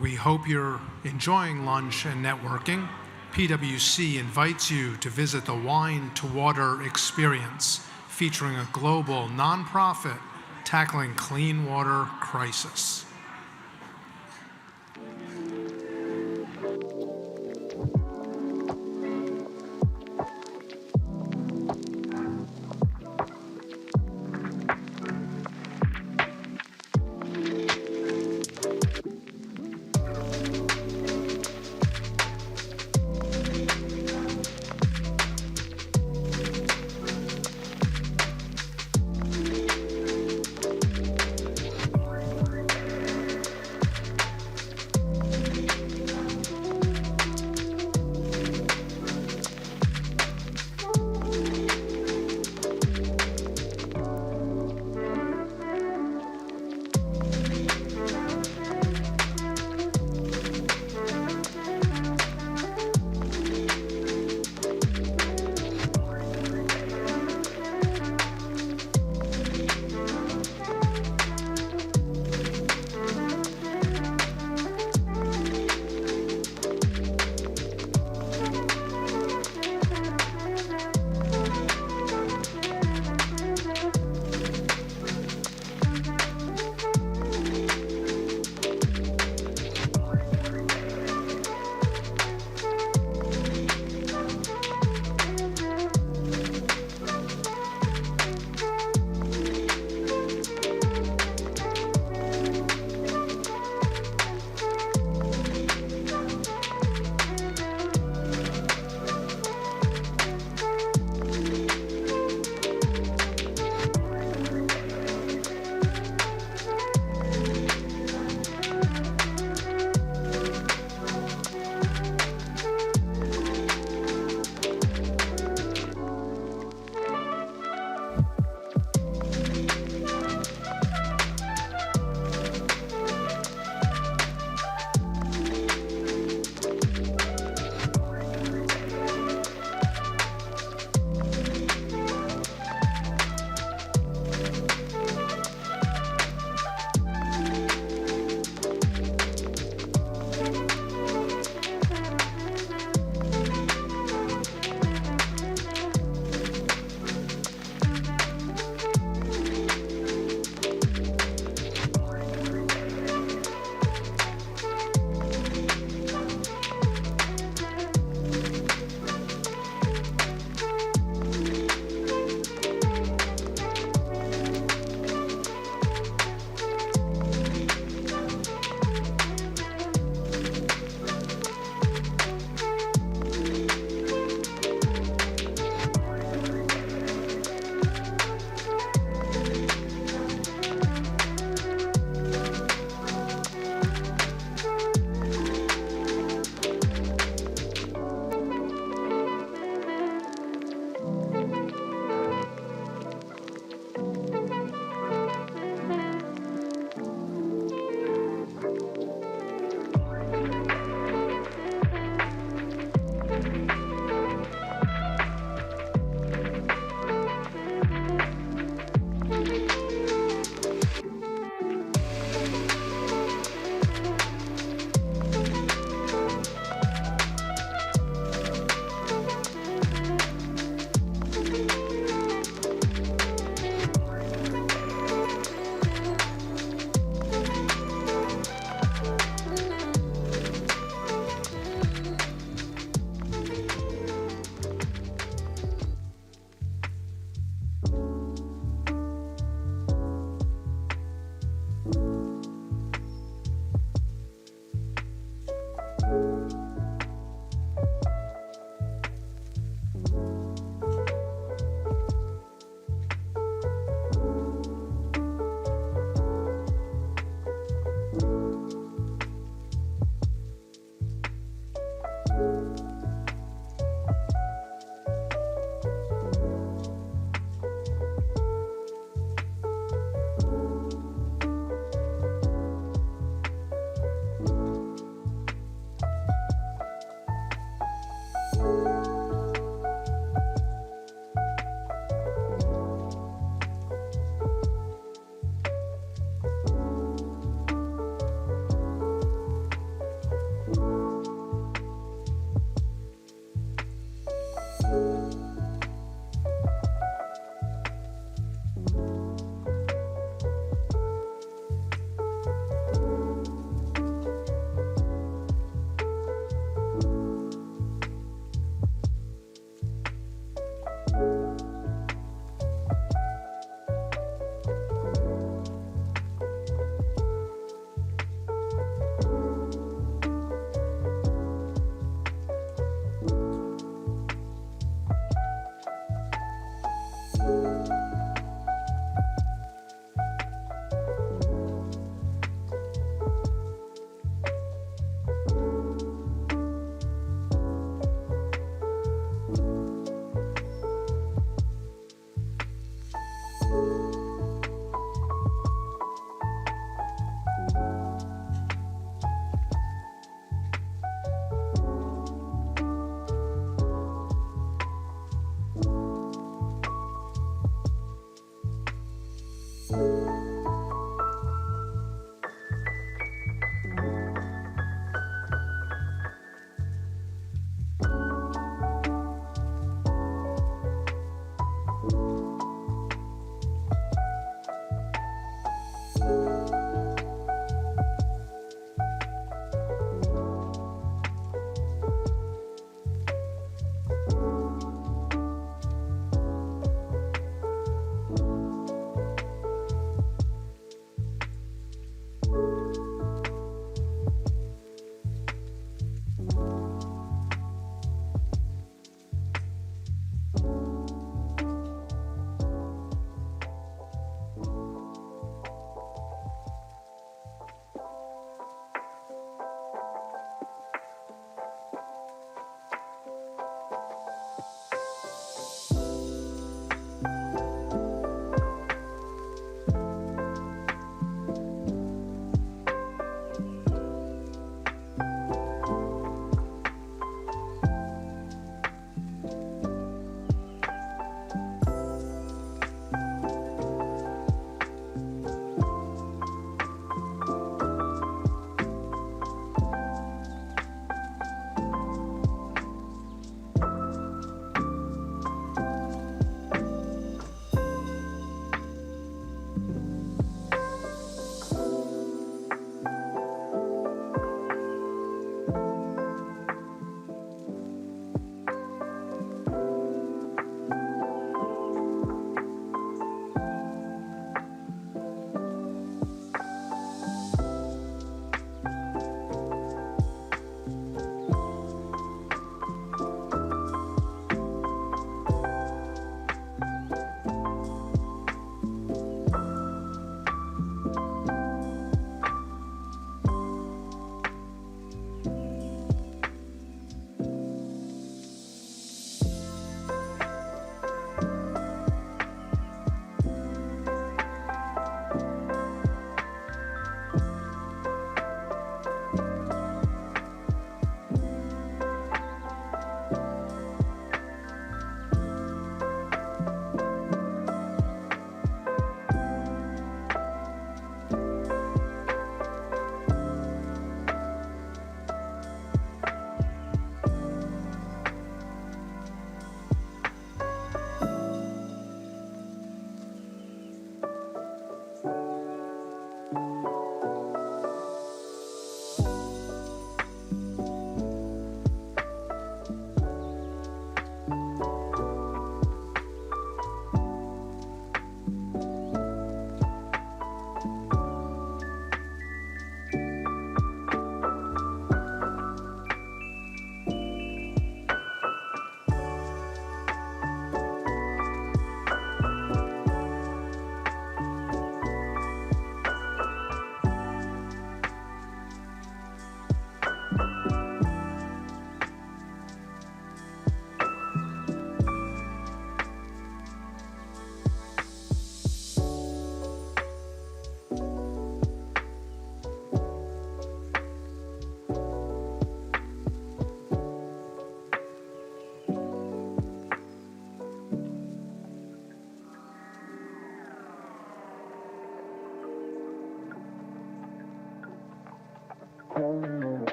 We hope you're enjoying lunch and networking. PwC invites you to visit the Wine to Water experience, featuring a global nonprofit tackling clean water crisis.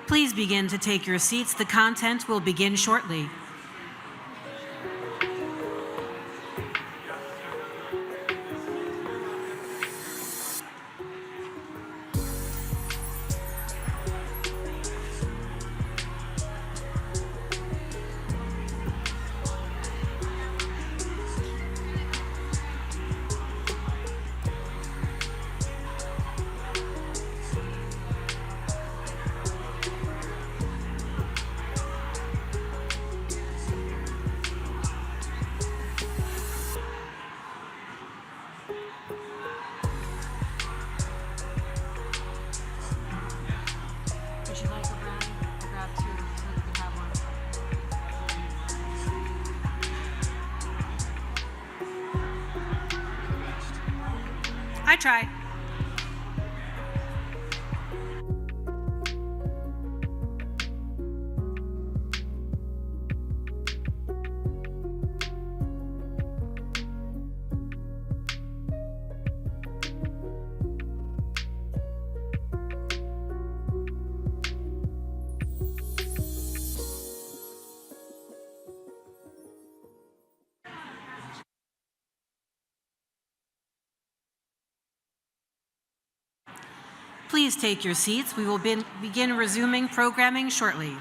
Please begin to take your seats. The content will begin shortly. I try. Please take your seats. We will begin resuming programming shortly.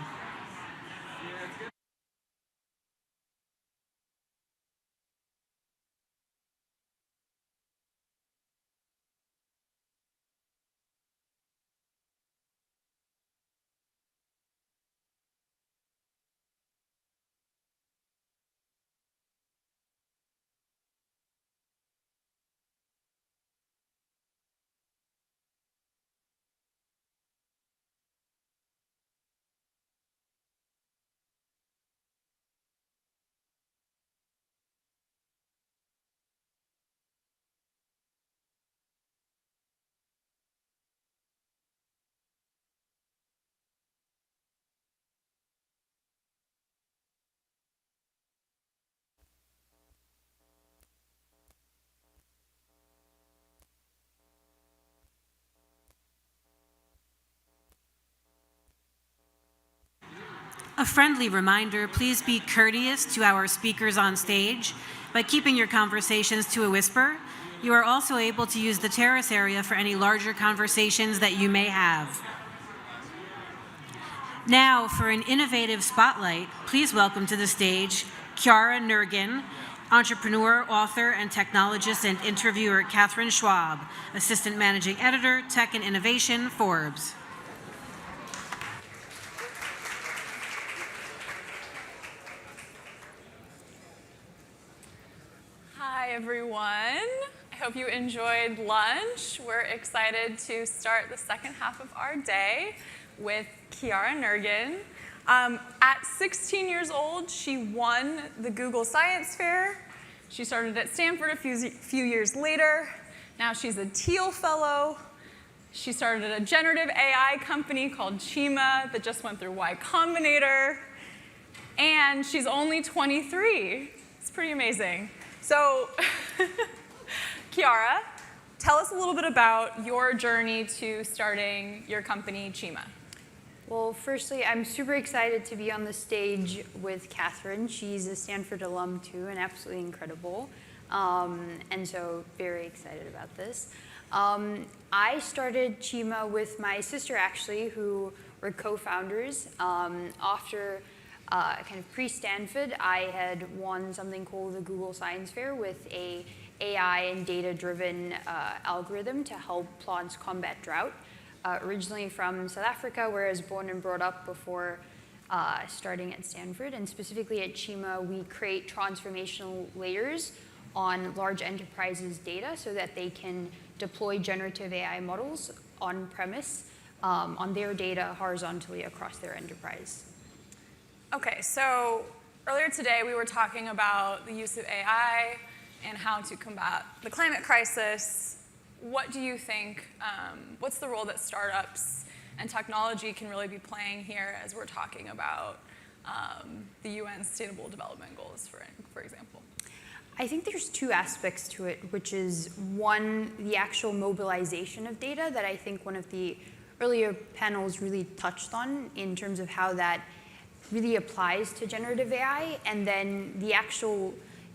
A friendly reminder, please be courteous to our speakers on stage by keeping your conversations to a whisper. You are also able to use the terrace area for any larger conversations that you may have. Now, for an innovative spotlight, please welcome to the stage Chiara Nurgin, entrepreneur, author, and technologist, and interviewer Catherine Schwab, assistant managing editor, tech and innovation, Forbes. Hi, everyone. I hope you enjoyed lunch. We're excited to start the second half of our day with Chiara Nurgin. At 16 years old, she won the Google Science Fair. She started at Stanford a few years later. Now she's a Thiel Fellow. She started a generative AI company called Chima that just went through Y Combinator. And she's only 23. It's pretty amazing. So, Chiara, tell us a little bit about your journey to starting your company, Chima. Well, firstly, I'm super excited to be on the stage with Catherine. She's a Stanford alum, too, and absolutely incredible. And so very excited about this. I started Chima with my sister, actually, who were co-founders. After kind of pre-Stanford, I had won something called the Google Science Fair with a AI and data-driven algorithm to help plants combat drought. Originally from South Africa, where I was born and brought up before starting at Stanford. And specifically at Chima, we create transformational layers on large enterprises' data so that they can deploy generative AI models on-premise on their data horizontally across their enterprise. Okay, so earlier today we were talking about the use of AI and how to combat the climate crisis. What do you think, what's the role that startups and technology can really be playing here as we're talking about the UN Sustainable Development Goals, for example? I think there's two aspects to it, which is one, the actual mobilization of data that I think one of the earlier panels really touched on in terms of how that really applies to generative AI, and then the actual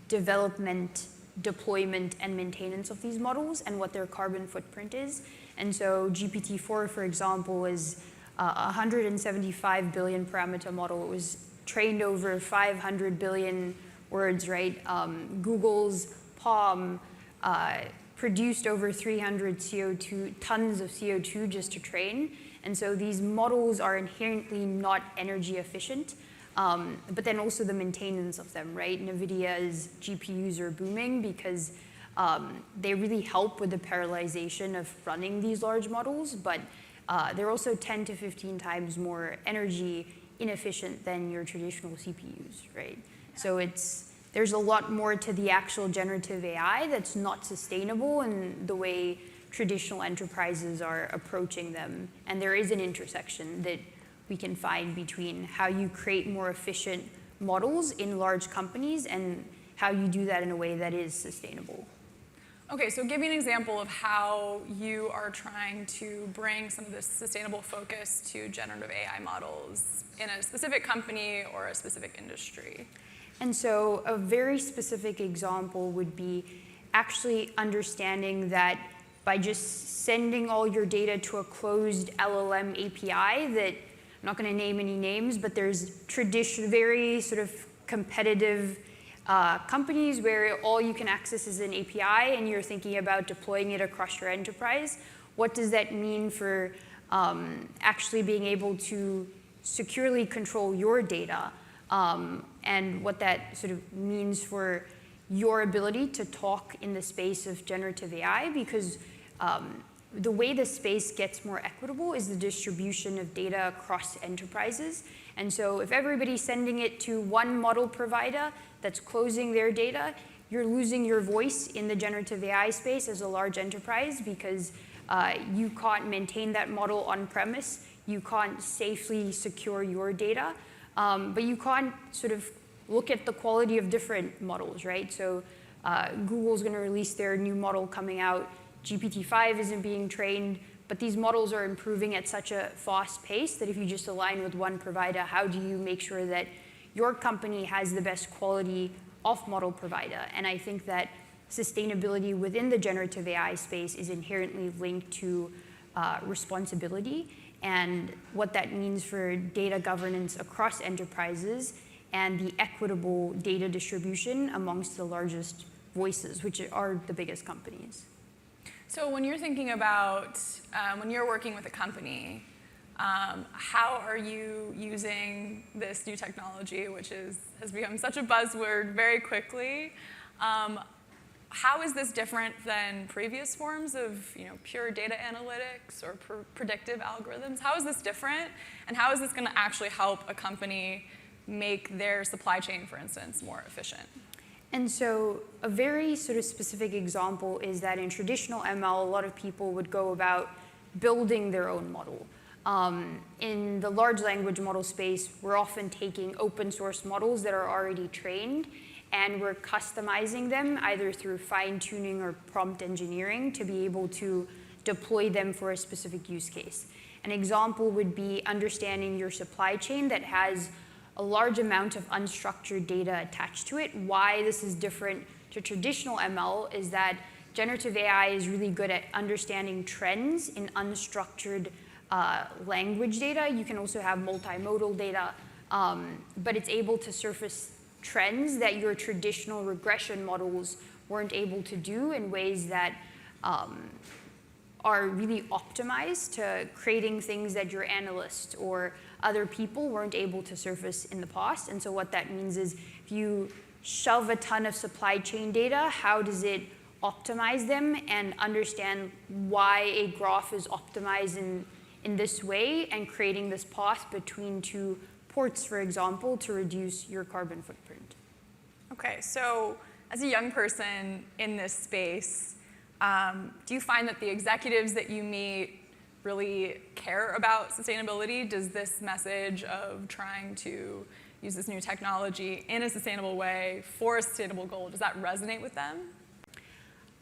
development, deployment, and maintenance of these models and what their carbon footprint is. And so GPT-4, for example, is a 175 billion parameter model. It was trained over 500 billion words, right? Google's Palm produced over 300 tons of CO2 just to train. And so these models are inherently not energy efficient, but then also the maintenance of them, right? NVIDIA's GPUs are booming because they really help with the parallelization of running these large models, but they're also 10 to 15 times more energy inefficient than your traditional CPUs, right? So there's a lot more to the actual generative AI that's not sustainable in the way traditional enterprises are approaching them. And there is an intersection that we can find between how you create more efficient models in large companies and how you do that in a way that is sustainable. Okay, so give me an example of how you are trying to bring some of this sustainable focus to generative AI models in a specific company or a specific industry. And so a very specific example would be actually understanding that by just sending all your data to a closed LLM API that, I'm not going to name any names, but there's very sort of competitive companies where all you can access is an API and you're thinking about deploying it across your enterprise. What does that mean for actually being able to securely control your data, and what that sort of means for your ability to talk in the space of generative AI? Because the way the space gets more equitable is the distribution of data across enterprises. And so if everybody's sending it to one model provider that's closing their data, you're losing your voice in the generative AI space as a large enterprise because you can't maintain that model on-premise. You can't safely secure your data. But you can't sort of look at the quality of different models, right? So Google's going to release their new model coming out. GPT-5 isn't being trained, but these models are improving at such a fast pace that if you just align with one provider, how do you make sure that your company has the best quality of model provider? And I think that sustainability within the generative AI space is inherently linked to responsibility and what that means for data governance across enterprises and the equitable data distribution amongst the largest voices, which are the biggest companies. So when you're thinking about, when you're working with a company, how are you using this new technology, which has become such a buzzword very quickly? How is this different than previous forms of pure data analytics or predictive algorithms? How is this different? And how is this going to actually help a company make their supply chain, for instance, more efficient? And so a very sort of specific example is that in traditional ML, a lot of people would go about building their own model. In the large language model space, we're often taking open source models that are already trained, and we're customizing them either through fine-tuning or prompt engineering to be able to deploy them for a specific use case. An example would be understanding your supply chain that has a large amount of unstructured data attached to it. Why this is different to traditional ML is that generative AI is really good at understanding trends in unstructured language data. You can also have multimodal data, but it's able to surface trends that your traditional regression models weren't able to do in ways that are really optimized to creating things that your analysts or other people weren't able to surface in the past. And so what that means is if you shove a ton of supply chain data, how does it optimize them and understand why a graph is optimized in this way and creating this path between two ports, for example, to reduce your carbon footprint. Okay, so as a young person in this space, do you find that the executives that you meet really care about sustainability? Does this message of trying to use this new technology in a sustainable way for a sustainable goal, does that resonate with them?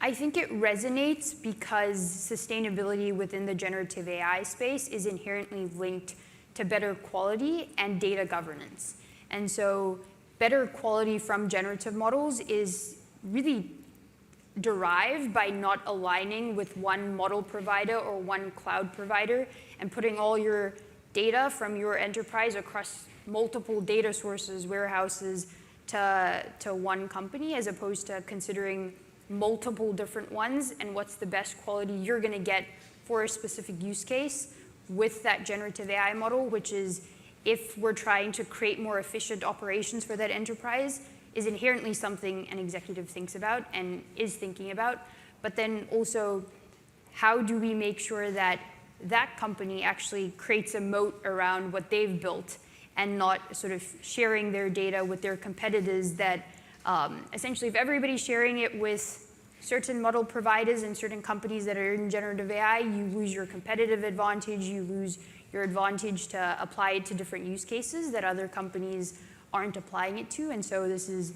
I think it resonates because sustainability within the generative AI space is inherently linked to better quality and data governance. And so better quality from generative models is really derived by not aligning with one model provider or one cloud provider and putting all your data from your enterprise across multiple data sources, warehouses, to one company, as opposed to considering multiple different ones and what's the best quality you're going to get for a specific use case with that generative AI model, which is, if we're trying to create more efficient operations for that enterprise, is inherently something an executive thinks about and is thinking about. But then also, how do we make sure that that company actually creates a moat around what they've built and not sort of sharing their data with their competitors that essentially, if everybody's sharing it with certain model providers and certain companies that are in generative AI, you lose your competitive advantage, you lose your advantage to apply it to different use cases that other companies aren't applying it to. And so this is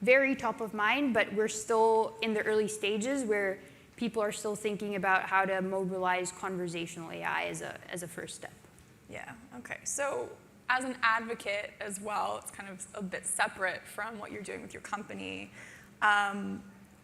very top of mind, but we're still in the early stages where people are still thinking about how to mobilize conversational AI as a first step. Yeah, okay. So as an advocate as well, it's kind of a bit separate from what you're doing with your company.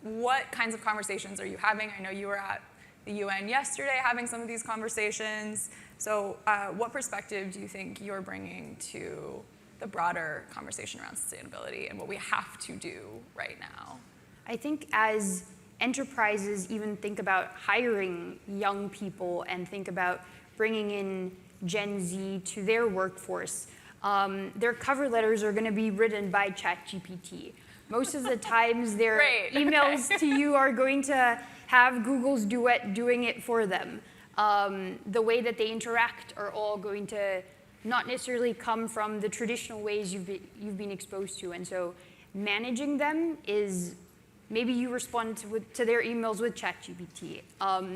What kinds of conversations are you having? I know you were at the UN yesterday having some of these conversations. So what perspective do you think you're bringing to the broader conversation around sustainability and what we have to do right now? I think as enterprises even think about hiring young people and think about bringing in Gen Z to their workforce, their cover letters are going to be written by ChatGPT. Most of the times their emails to you are going to have Google's Duet doing it for them. The way that they interact are all going to not necessarily come from the traditional ways you've been exposed to. And so managing them is, maybe you respond to their emails with ChatGPT,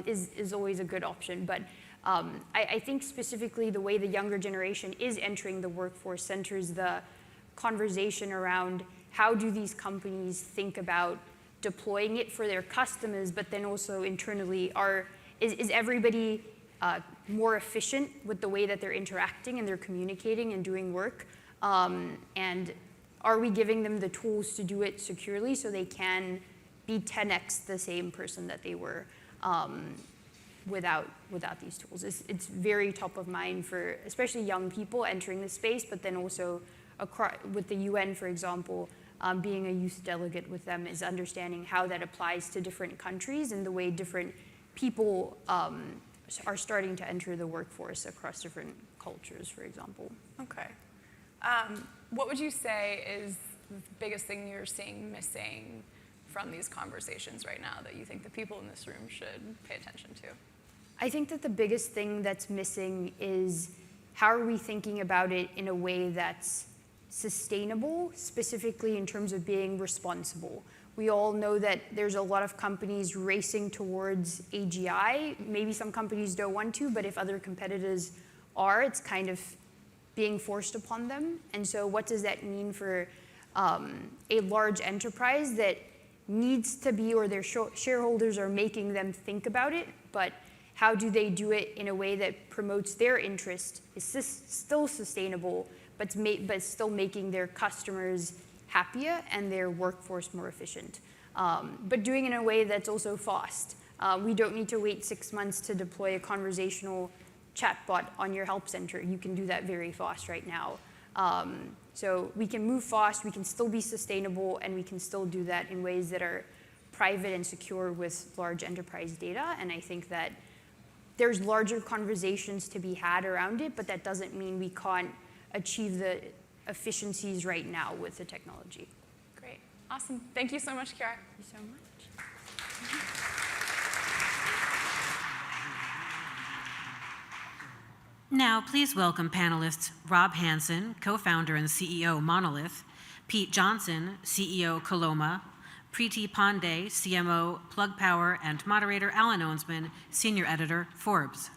is always a good option. But I think specifically the way the younger generation is entering the workforce centers the conversation around how do these companies think about deploying it for their customers, but then also internally, is everybody more efficient with the way that they're interacting and they're communicating and doing work? And are we giving them the tools to do it securely so they can be 10x the same person that they were without these tools? It's very top of mind for especially young people entering the space, but then also with the UN, for example, being a youth delegate with them is understanding how that applies to different countries and the way different people are starting to enter the workforce across different cultures, for example. Okay. What would you say is the biggest thing you're seeing missing from these conversations right now that you think the people in this room should pay attention to? I think that the biggest thing that's missing is how are we thinking about it in a way that's sustainable, specifically in terms of being responsible. We all know that there's a lot of companies racing towards AGI. Maybe some companies don't want to, but if other competitors are, it's kind of being forced upon them. And so what does that mean for a large enterprise that needs to be, or their shareholders are making them think about it, but how do they do it in a way that promotes their interest, is still sustainable, but still making their customers happier and their workforce more efficient. But doing it in a way that's also fast. We don't need to wait 6 months to deploy a conversational chatbot on your help center. You can do that very fast right now. So we can move fast, we can still be sustainable, and we can still do that in ways that are private and secure with large enterprise data. And I think that there's larger conversations to be had around it, but that doesn't mean we can't achieve the efficiencies right now with the technology. Great. Awesome. Thank you so much, Kiara. Thank you so much. Now, please welcome panelists Rob Hansen, co-founder and CEO, Monolith, Pete Johnson, CEO, Coloma, Preeti Pandey, CMO, Plug Power, and moderator Alan Owensman, senior editor, Forbes.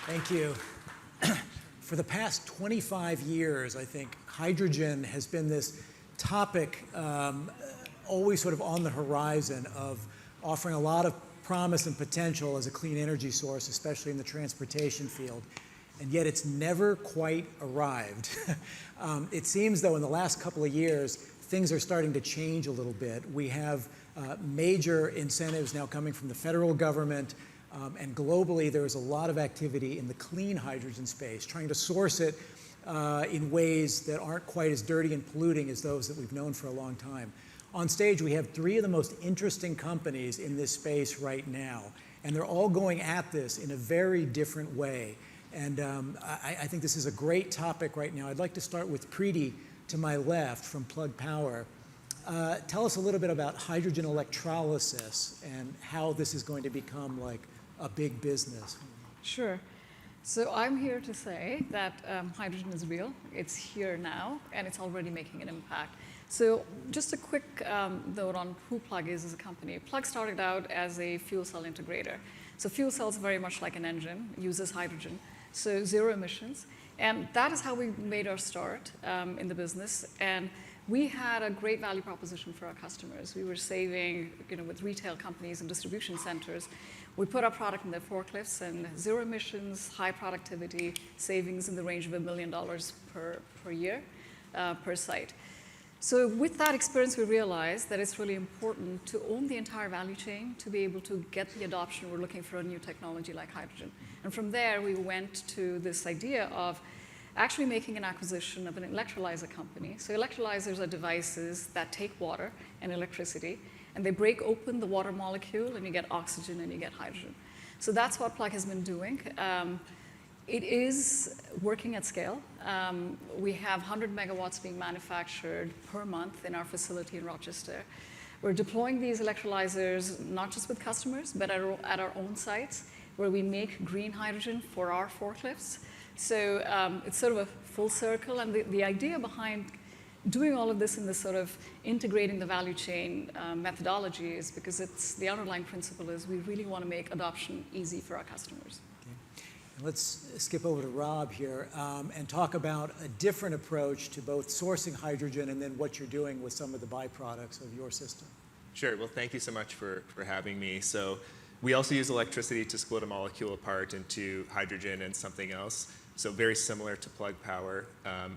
Thank you. for the past 25 years, I think hydrogen has been this topic always sort of on the horizon of offering a lot of promise and potential as a clean energy source, especially in the transportation field. And yet it's never quite arrived. It seems, though, in the last couple of years, things are starting to change a little bit. We have major incentives now coming from the federal government, and globally there's a lot of activity in the clean hydrogen space, trying to source it in ways that aren't quite as dirty and polluting as those that we've known for a long time. On stage, we have three of the most interesting companies in this space right now, and they're all going at this in a very different way. And I think this is a great topic right now. I'd like to start with Preeti to my left from Plug Power. Tell us a little bit about hydrogen electrolysis and how this is going to become like a big business. Sure. So I'm here to say that hydrogen is real. It's here now, and it's already making an impact. So just a quick note on who Plug is as a company. Plug started out as a fuel cell integrator. So fuel cells very much like an engine, uses hydrogen, so zero emissions. And that is how we made our start in the business. And we had a great value proposition for our customers. We were saving, with retail companies and distribution centers. We put our product in their forklifts, and zero emissions, high productivity, savings in the range of $1 million per year per site. So with that experience, we realized that it's really important to own the entire value chain to be able to get the adoption we're looking for a new technology like hydrogen. And from there, we went to this idea of actually making an acquisition of an electrolyzer company. So electrolyzers are devices that take water and electricity, and they break open the water molecule, and you get oxygen and you get hydrogen. So that's what Plug has been doing. It is working at scale. We have 100 megawatts being manufactured per month in our facility in Rochester. We're deploying these electrolyzers not just with customers, but at our own sites, where we make green hydrogen for our forklifts. So it's sort of a full circle, and the idea behind doing all of this in this sort of integrating the value chain methodology is because the underlying principle is we really want to make adoption easy for our customers. Let's skip over to Rob here and talk about a different approach to both sourcing hydrogen and then what you're doing with some of the byproducts of your system. Sure. Well, thank you so much for having me. So we also use electricity to split a molecule apart into hydrogen and something else. So very similar to Plug Power,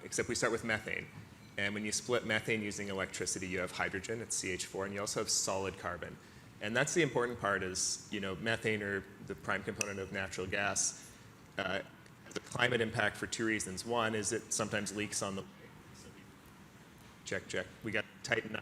except we start with methane. And when you split methane using electricity, you have hydrogen, it's CH4, and you also have solid carbon. And that's the important part is, methane, or the prime component of natural gas, the climate impact for two reasons. One is it sometimes leaks on the check. We got to tighten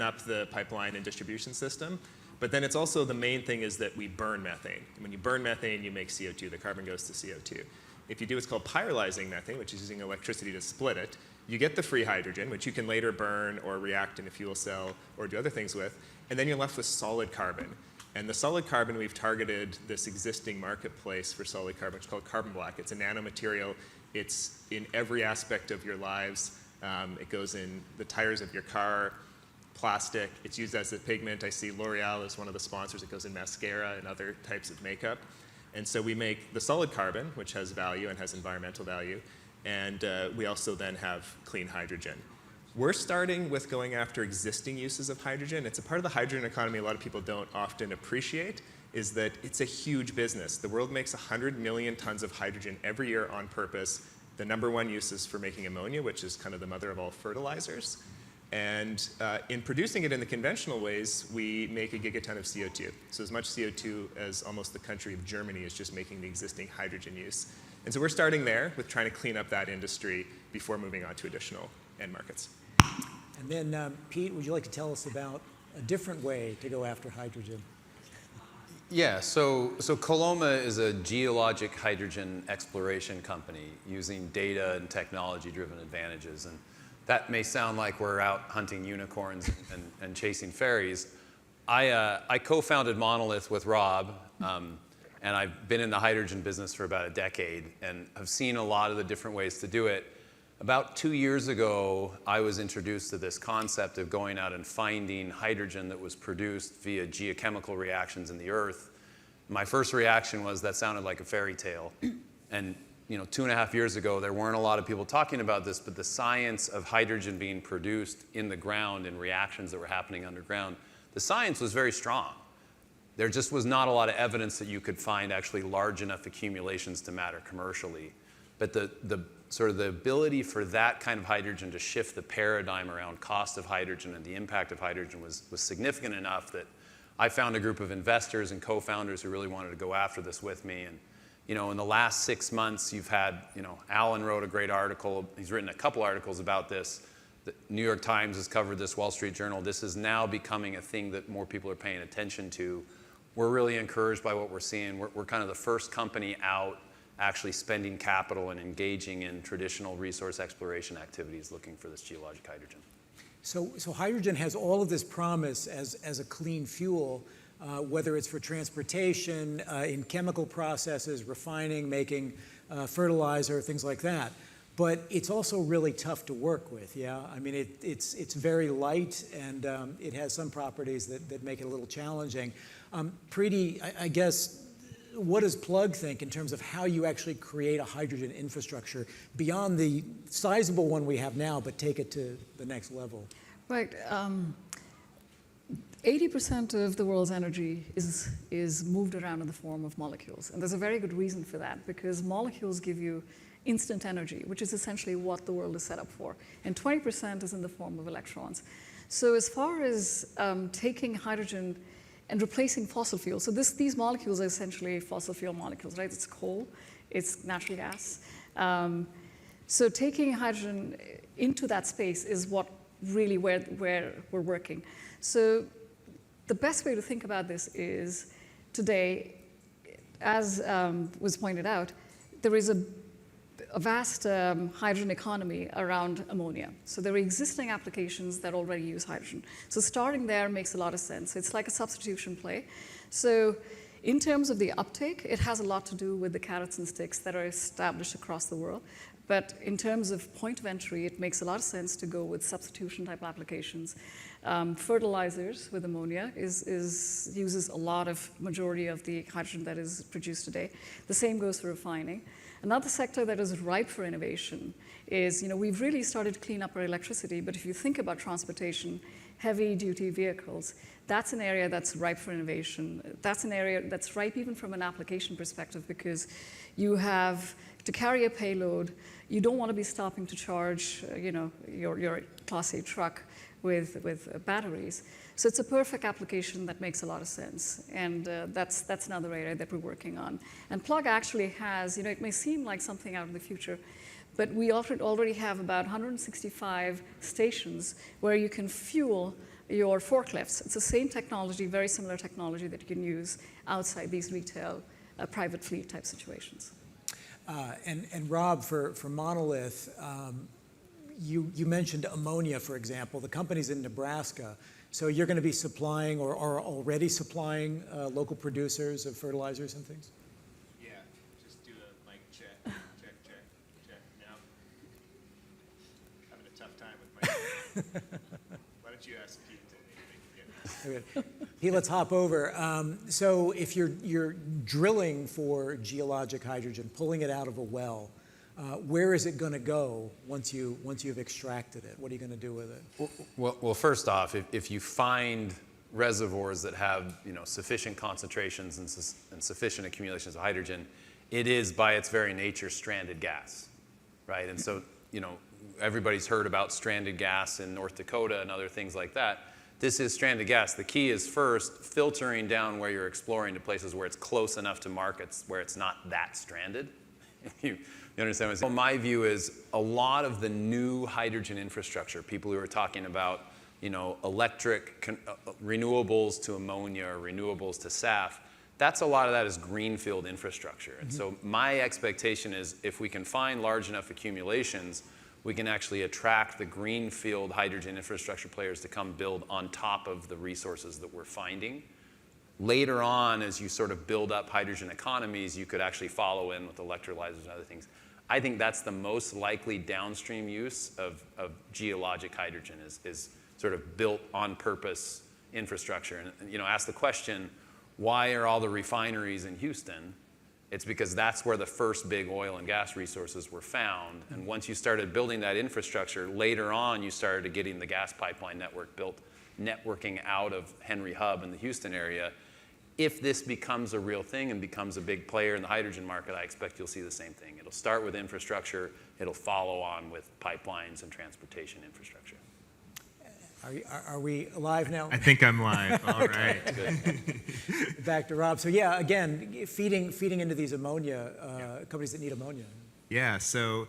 up the pipeline and distribution system. But then it's also the main thing is that we burn methane. And when you burn methane, you make CO2. The carbon goes to CO2. If you do what's called pyrolyzing methane, which is using electricity to split it, you get the free hydrogen, which you can later burn or react in a fuel cell or do other things with, and then you're left with solid carbon. And the solid carbon, we've targeted this existing marketplace for solid carbon. It's called carbon black. It's a nanomaterial. It's in every aspect of your lives. It goes in the tires of your car, plastic. It's used as a pigment. I see L'Oreal is one of the sponsors. It goes in mascara and other types of makeup. And so we make the solid carbon, which has value and has environmental value. And we also then have clean hydrogen. We're starting with going after existing uses of hydrogen. It's a part of the hydrogen economy a lot of people don't often appreciate, is that it's a huge business. The world makes 100 million tons of hydrogen every year on purpose. The number one use is for making ammonia, which is kind of the mother of all fertilizers. And in producing it in the conventional ways, we make a gigaton of CO2. So as much CO2 as almost the country of Germany is just making the existing hydrogen use. And so we're starting there with trying to clean up that industry before moving on to additional end markets. And then, Pete, would you like to tell us about a different way to go after hydrogen? Yeah, so Coloma is a geologic hydrogen exploration company using data and technology-driven advantages. And that may sound like we're out hunting unicorns and chasing fairies. I co-founded Monolith with Rob, and I've been in the hydrogen business for about a decade and have seen a lot of the different ways to do it. About 2 years ago, I was introduced to this concept of going out and finding hydrogen that was produced via geochemical reactions in the earth my first reaction was that sounded like a fairy tale. And 2.5 years ago, there weren't a lot of people talking about this, but the science of hydrogen being produced in the ground in reactions that were happening underground, the science was very strong. There just was not a lot of evidence that you could find actually large enough accumulations to matter commercially. But the sort of the ability for that kind of hydrogen to shift the paradigm around cost of hydrogen and the impact of hydrogen was significant enough that I found a group of investors and co-founders who really wanted to go after this with me. And in the last 6 months, you've had, Alan wrote a great article. He's written a couple articles about this. The New York Times has covered this, Wall Street Journal. This is now becoming a thing that more people are paying attention to. We're really encouraged by what we're seeing. We're kind of the first company out actually spending capital and engaging in traditional resource exploration activities looking for this geologic hydrogen. So hydrogen has all of this promise as a clean fuel, whether it's for transportation, in chemical processes, refining, making fertilizer, things like that. But it's also really tough to work with, yeah? I mean, it's very light, and it has some properties that make it a little challenging. Preeti, I guess, what does Plug think in terms of how you actually create a hydrogen infrastructure beyond the sizable one we have now, but take it to the next level? Right. 80% of the world's energy is moved around in the form of molecules. And there's a very good reason for that, because molecules give you instant energy, which is essentially what the world is set up for. And 20% is in the form of electrons. So as far as taking hydrogen and replacing fossil fuels, so these molecules are essentially fossil fuel molecules, right? It's coal, it's natural gas. So taking hydrogen into that space is what really where we're working. So the best way to think about this is today, as was pointed out, there is a vast hydrogen economy around ammonia. So there are existing applications that already use hydrogen. So starting there makes a lot of sense. It's like a substitution play. So in terms of the uptake, it has a lot to do with the carrots and sticks that are established across the world. But in terms of point of entry, it makes a lot of sense to go with substitution type applications. Fertilizers with ammonia uses a lot of majority of the hydrogen that is produced today. The same goes for refining. Another sector that is ripe for innovation is, we've really started to clean up our electricity, but if you think about transportation, heavy duty vehicles, that's an area that's ripe for innovation. That's an area that's ripe even from an application perspective, because you have to carry a payload. You don't want to be stopping to charge, your Class A truck with batteries. So it's a perfect application that makes a lot of sense, and that's another area that we're working on. And Plug actually has, it may seem like something out in the future, but we already have about 165 stations where you can fuel your forklifts. It's the same technology, very similar technology that you can use outside these retail private fleet type situations. And Rob, for Monolith, you mentioned ammonia, for example. The company's in Nebraska. So you're going to be supplying or are already supplying local producers of fertilizers and things? Yeah, just do a mic check, check. Now, having a tough time with my Why don't you ask Pete to make it get Okay. Pete, let's hop over. So if you're drilling for geologic hydrogen, pulling it out of a well, where is it going to go once you've extracted it? What are you going to do with it? Well, first off, if you find reservoirs that have sufficient concentrations and sufficient accumulations of hydrogen, it is by its very nature stranded gas, right? And so everybody's heard about stranded gas in North Dakota and other things like that. This is stranded gas. The key is first filtering down where you're exploring to places where it's close enough to markets where it's not that stranded. You understand what I'm saying? So my view is a lot of the new hydrogen infrastructure, people who are talking about, electric renewables to ammonia or renewables to SAF, that's a lot of that is greenfield infrastructure. And so my expectation is if we can find large enough accumulations, we can actually attract the greenfield hydrogen infrastructure players to come build on top of the resources that we're finding. Later on, as you sort of build up hydrogen economies, you could actually follow in with electrolyzers and other things. I think that's the most likely downstream use of geologic hydrogen is sort of built on purpose infrastructure. And ask the question, Why are all the refineries in Houston? It's because that's where the first big oil and gas resources were found. And once you started building that infrastructure, later on you started getting the gas pipeline network built, networking out of Henry Hub in the Houston area. If this becomes a real thing and becomes a big player in the hydrogen market, I expect you'll see the same thing. It'll start with infrastructure. It'll follow on with pipelines and transportation infrastructure. Are we live now? I think I'm live. All right. Back to Rob. So yeah, again, feeding into these ammonia companies that need ammonia. Yeah. So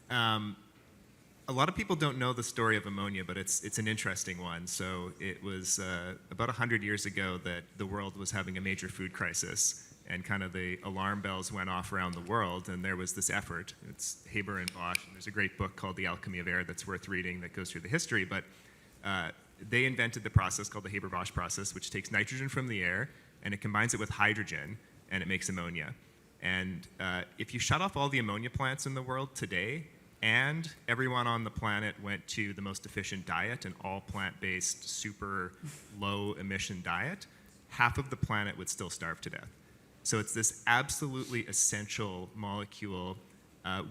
a lot of people don't know the story of ammonia, but it's an interesting one. So it was about 100 years ago that the world was having a major food crisis, and kind of the alarm bells went off around the world, and there was this effort. It's Haber and Bosch, and there's a great book called The Alchemy of Air that's worth reading that goes through the history, but they invented the process called the Haber-Bosch process, which takes nitrogen from the air and it combines it with hydrogen and it makes ammonia. And if you shut off all the ammonia plants in the world today and everyone on the planet went to the most efficient diet, an all plant-based, super low emission diet, half of the planet would still starve to death. So it's this absolutely essential molecule.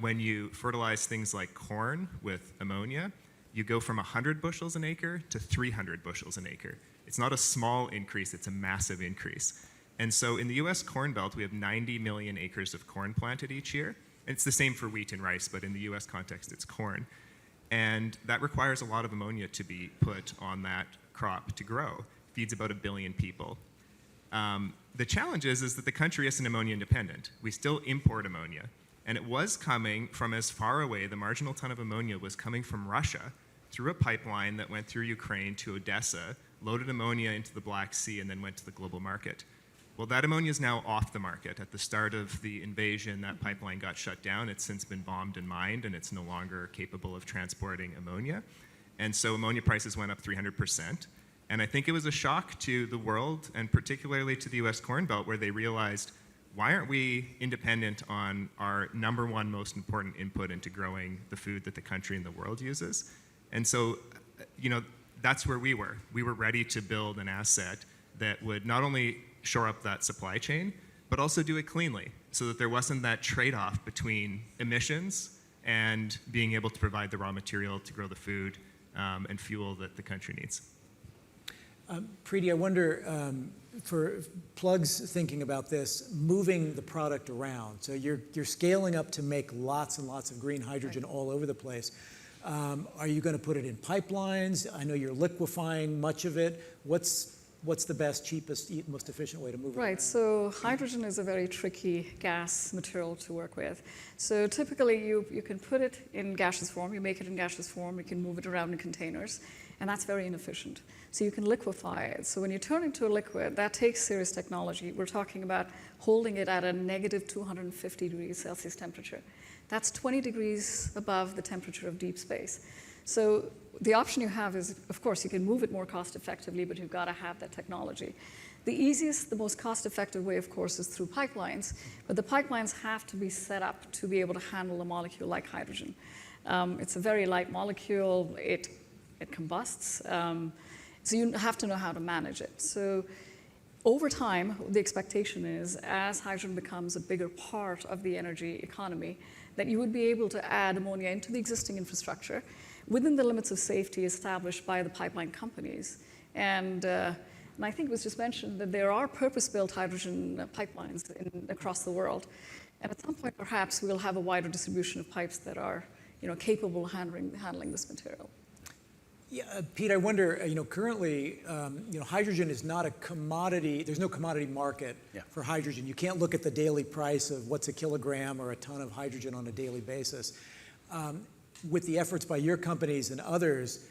When you fertilize things like corn with ammonia, you go from 100 bushels an acre to 300 bushels an acre. It's not a small increase, it's a massive increase. And so in the US Corn Belt, we have 90 million acres of corn planted each year. And it's the same for wheat and rice, but in the US context, it's corn. And that requires a lot of ammonia to be put on that crop to grow. It feeds about 1 billion people. The challenge is that the country isn't ammonia independent. We still import ammonia. And it was coming from as far away, the marginal ton of ammonia was coming from Russia through a pipeline that went through Ukraine to Odessa, loaded ammonia into the Black Sea, and then went to the global market. Well, that ammonia is now off the market. At the start of the invasion, that pipeline got shut down. It's since been bombed and mined, and it's no longer capable of transporting ammonia. And so ammonia prices went up 300%. And I think it was a shock to the world, and particularly to the US Corn Belt, where they realized, why aren't we independent on our number one most important input into growing the food that the country and the world uses? And so, that's where we were. We were ready to build an asset that would not only shore up that supply chain, but also do it cleanly, so that there wasn't that trade-off between emissions and being able to provide the raw material to grow the food and fuel that the country needs. Preeti, I wonder, for Plug's thinking about this, moving the product around. So you're scaling up to make lots and lots of green hydrogen all over the place. Are you going to put it in pipelines? I know you're liquefying much of it. What's the best, cheapest, most efficient way to move it around? Right, so hydrogen is a very tricky gas material to work with. So typically you can put it in gaseous form, you make it in gaseous form, you can move it around in containers, and that's very inefficient. So you can liquefy it. So when you turn it into a liquid, that takes serious technology. We're talking about holding it at a negative 250 degrees Celsius temperature. That's 20 degrees above the temperature of deep space. So the option you have is, of course, you can move it more cost effectively, but you've got to have that technology. The easiest, the most cost effective way, of course, is through pipelines, but the pipelines have to be set up to be able to handle a molecule like hydrogen. It's a very light molecule, it combusts, so you have to know how to manage it. So over time, the expectation is, as hydrogen becomes a bigger part of the energy economy, that you would be able to add ammonia into the existing infrastructure within the limits of safety established by the pipeline companies. And I think it was just mentioned that there are purpose-built hydrogen pipelines across the world. And at some point, perhaps, we'll have a wider distribution of pipes that are capable of handling this material. Yeah, Pete, I wonder, currently, hydrogen is not a commodity. There's no commodity market for hydrogen. You can't look at the daily price of what's a kilogram or a ton of hydrogen on a daily basis. With the efforts by your companies and others,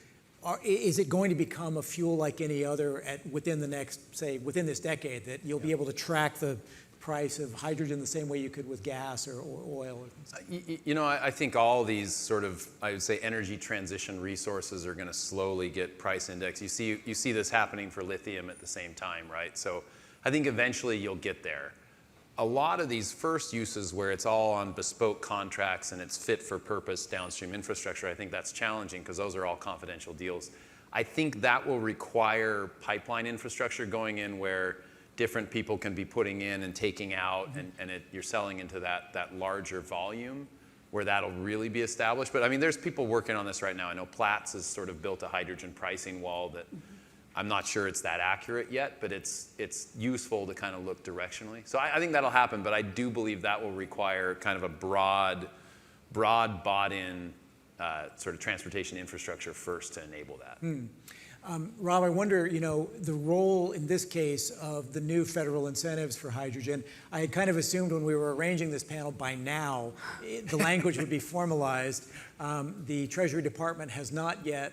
is it going to become a fuel like any other within the next, say, within this decade, that you'll be able to track the price of hydrogen the same way you could with gas or oil? I think all these sort of, I would say, energy transition resources are going to slowly get price index. You see this happening for lithium at the same time, right? So I think eventually you'll get there. A lot of these first uses where it's all on bespoke contracts and it's fit for purpose downstream infrastructure, I think that's challenging because those are all confidential deals. I think that will require pipeline infrastructure going in where different people can be putting in and taking out, and you're selling into that larger volume where that'll really be established. But I mean, there's people working on this right now. I know Platts has sort of built a hydrogen pricing wall that I'm not sure it's that accurate yet, but it's useful to kind of look directionally. So I think that'll happen, but I do believe that will require kind of a broad bought-in sort of transportation infrastructure first to enable that. Rob, I wonder, the role in this case of the new federal incentives for hydrogen. I had kind of assumed when we were arranging this panel by now, the language would be formalized. The Treasury Department has not yet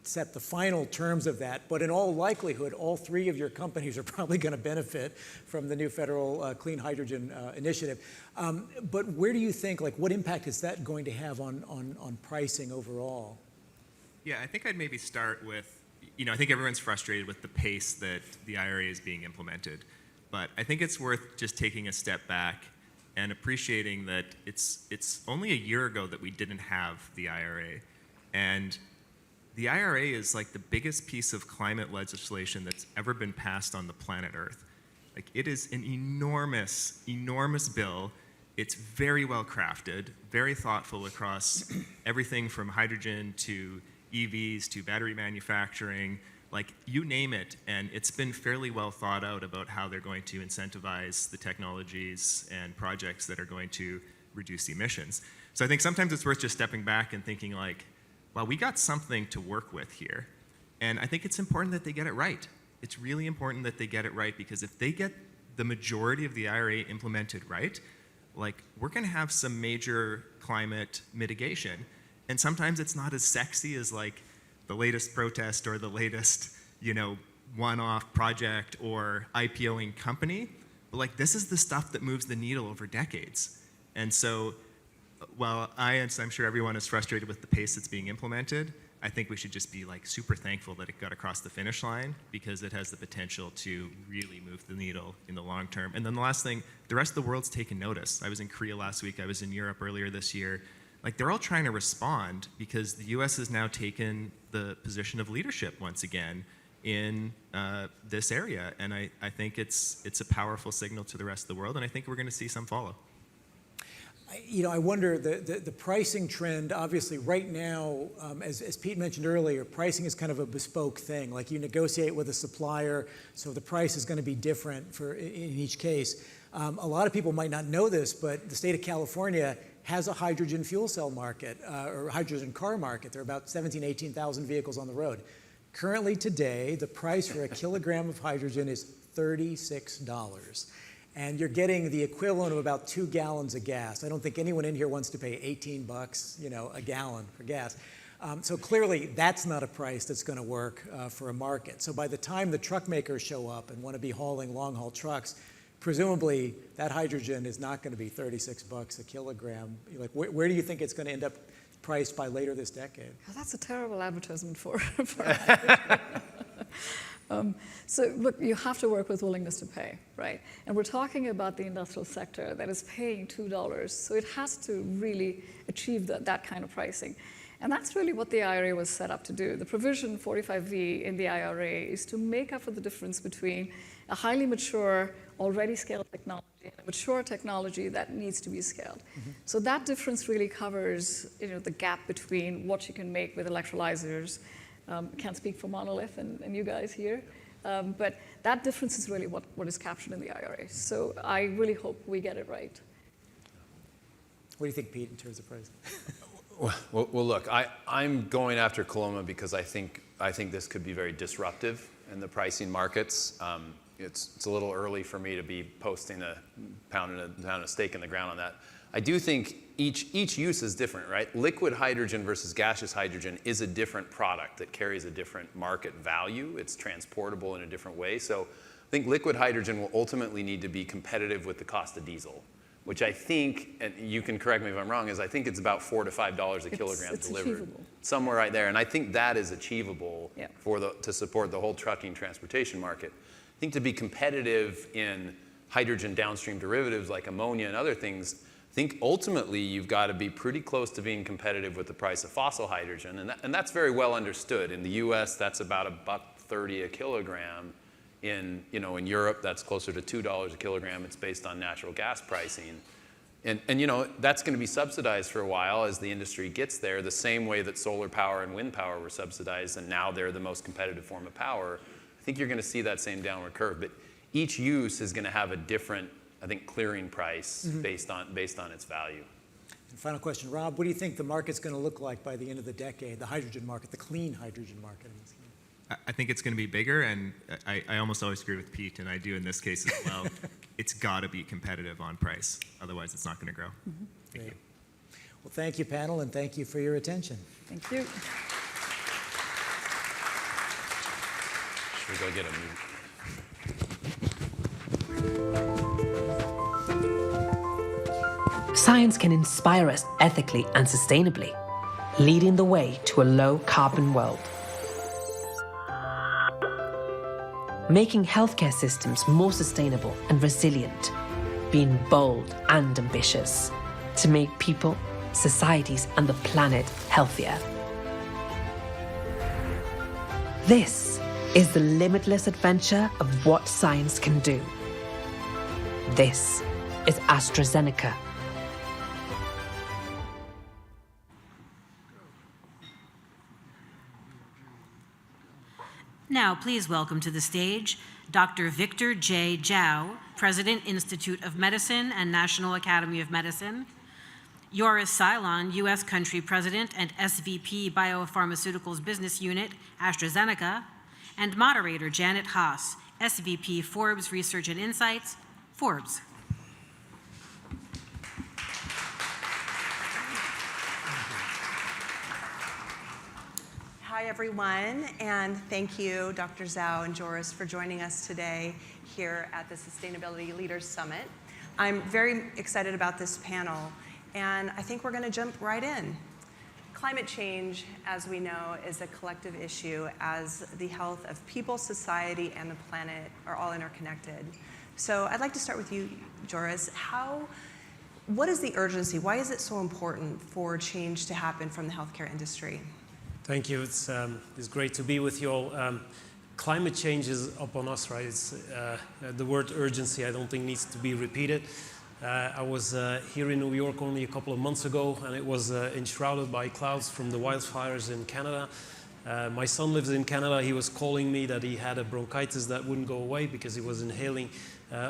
set the final terms of that, but in all likelihood, all three of your companies are probably going to benefit from the new federal clean hydrogen initiative. But where do you think, what impact is that going to have on pricing overall? Yeah, I think I'd maybe start with, I think everyone's frustrated with the pace that the IRA is being implemented. But I think it's worth just taking a step back and appreciating that it's only a year ago that we didn't have the IRA. And the IRA is like the biggest piece of climate legislation that's ever been passed on the planet Earth. Like, it is an enormous, enormous bill. It's very well crafted, very thoughtful across everything from hydrogen to EVs to battery manufacturing, like you name it, and it's been fairly well thought out about how they're going to incentivize the technologies and projects that are going to reduce emissions. So I think sometimes it's worth just stepping back and thinking like, well, we got something to work with here. And I think it's important that they get it right. It's really important that they get it right, because if they get the majority of the IRA implemented right, like, we're gonna have some major climate mitigation. And sometimes it's not as sexy as like the latest protest or the latest, one-off project or IPOing company. But like, this is the stuff that moves the needle over decades. And so while I'm sure everyone is frustrated with the pace that's being implemented, I think we should just be like super thankful that it got across the finish line, because it has the potential to really move the needle in the long term. And then the last thing, the rest of the world's taken notice. I was in Korea last week. I was in Europe earlier this year. Like, they're all trying to respond, because the US has now taken the position of leadership once again in this area. And I think it's a powerful signal to the rest of the world, and I think we're going to see some follow. I wonder, the pricing trend, obviously right now, as Pete mentioned earlier, pricing is kind of a bespoke thing. Like, you negotiate with a supplier, so the price is going to be different in each case. A lot of people might not know this, but the state of California has a hydrogen fuel cell market, or hydrogen car market. There are about 17,000, 18,000 vehicles on the road. Currently today, the price for a kilogram of hydrogen is $36. And you're getting the equivalent of about 2 gallons of gas. I don't think anyone in here wants to pay $18, a gallon for gas. So clearly, that's not a price that's going to work for a market. So by the time the truck makers show up and want to be hauling long-haul trucks, presumably that hydrogen is not going to be $36 a kilogram. Like, where do you think it's going to end up priced by later this decade? Well, that's a terrible advertisement for So look, you have to work with willingness to pay, right? And we're talking about the industrial sector that is paying $2, so it has to really achieve that kind of pricing. And that's really what the IRA was set up to do. The provision 45V in the IRA is to make up for the difference between a highly mature, already scaled technology and a mature technology that needs to be scaled. Mm-hmm. So that difference really covers the gap between what you can make with electrolyzers. Can't speak for Monolith and you guys here, but that difference is really what is captured in the IRA. So I really hope we get it right. What do you think, Pete, in terms of price? Well, look, I'm going after Coloma because I think this could be very disruptive in the pricing markets. It's a little early for me to be pounding a stake in the ground on that. I do think each use is different, right? Liquid hydrogen versus gaseous hydrogen is a different product that carries a different market value. It's transportable in a different way. So I think liquid hydrogen will ultimately need to be competitive with the cost of diesel, which I think, and you can correct me if I'm wrong, is I think it's about $4 to $5 a kilogram it's delivered. Achievable. Somewhere right there. And I think that is achievable yeah. to support the whole trucking transportation market. I think to be competitive in hydrogen downstream derivatives like ammonia and other things, I think ultimately you've got to be pretty close to being competitive with the price of fossil hydrogen. And that's very well understood. In the US, that's about $1.30 a kilogram. In Europe, that's closer to $2 a kilogram. It's based on natural gas pricing. And that's going to be subsidized for a while as the industry gets there, the same way that solar power and wind power were subsidized, and now they're the most competitive form of power. I think you're going to see that same downward curve. But each use is going to have a different, I think, clearing price based on its value. And final question, Rob, what do you think the market's going to look like by the end of the decade, the hydrogen market, the clean hydrogen market? I think it's going to be bigger, and I almost always agree with Pete, and I do in this case as well. It's got to be competitive on price. Otherwise, it's not going to grow. Thank you. Well, thank you, panel, and thank you for your attention. Thank you. Should we go get a move? Science can inspire us ethically and sustainably, leading the way to a low-carbon world. Making healthcare systems more sustainable and resilient, being bold and ambitious to make people, societies, and the planet healthier. This is the limitless adventure of what science can do. This is AstraZeneca. Now, please welcome to the stage Dr. Victor J. Zhao, President, Institute of Medicine and National Academy of Medicine, Joris Ceylon, U.S. Country President and SVP Biopharmaceuticals Business Unit, AstraZeneca, and moderator Janet Haas, SVP Forbes Research and Insights, Forbes. Hi, everyone, and thank you, Dr. Zhao and Joris, for joining us today here at the Sustainability Leaders Summit. I'm very excited about this panel, and I think we're going to jump right in. Climate change, as we know, is a collective issue as the health of people, society, and the planet are all interconnected. So I'd like to start with you, Joris. What is the urgency? Why is it so important for change to happen from the healthcare industry? Thank you. It's great to be with you all. Climate change is upon us, right? The word urgency, I don't think, needs to be repeated. I was here in New York only a couple of months ago, and it was enshrouded by clouds from the wildfires in Canada. My son lives in Canada. He was calling me that he had a bronchitis that wouldn't go away because he was inhaling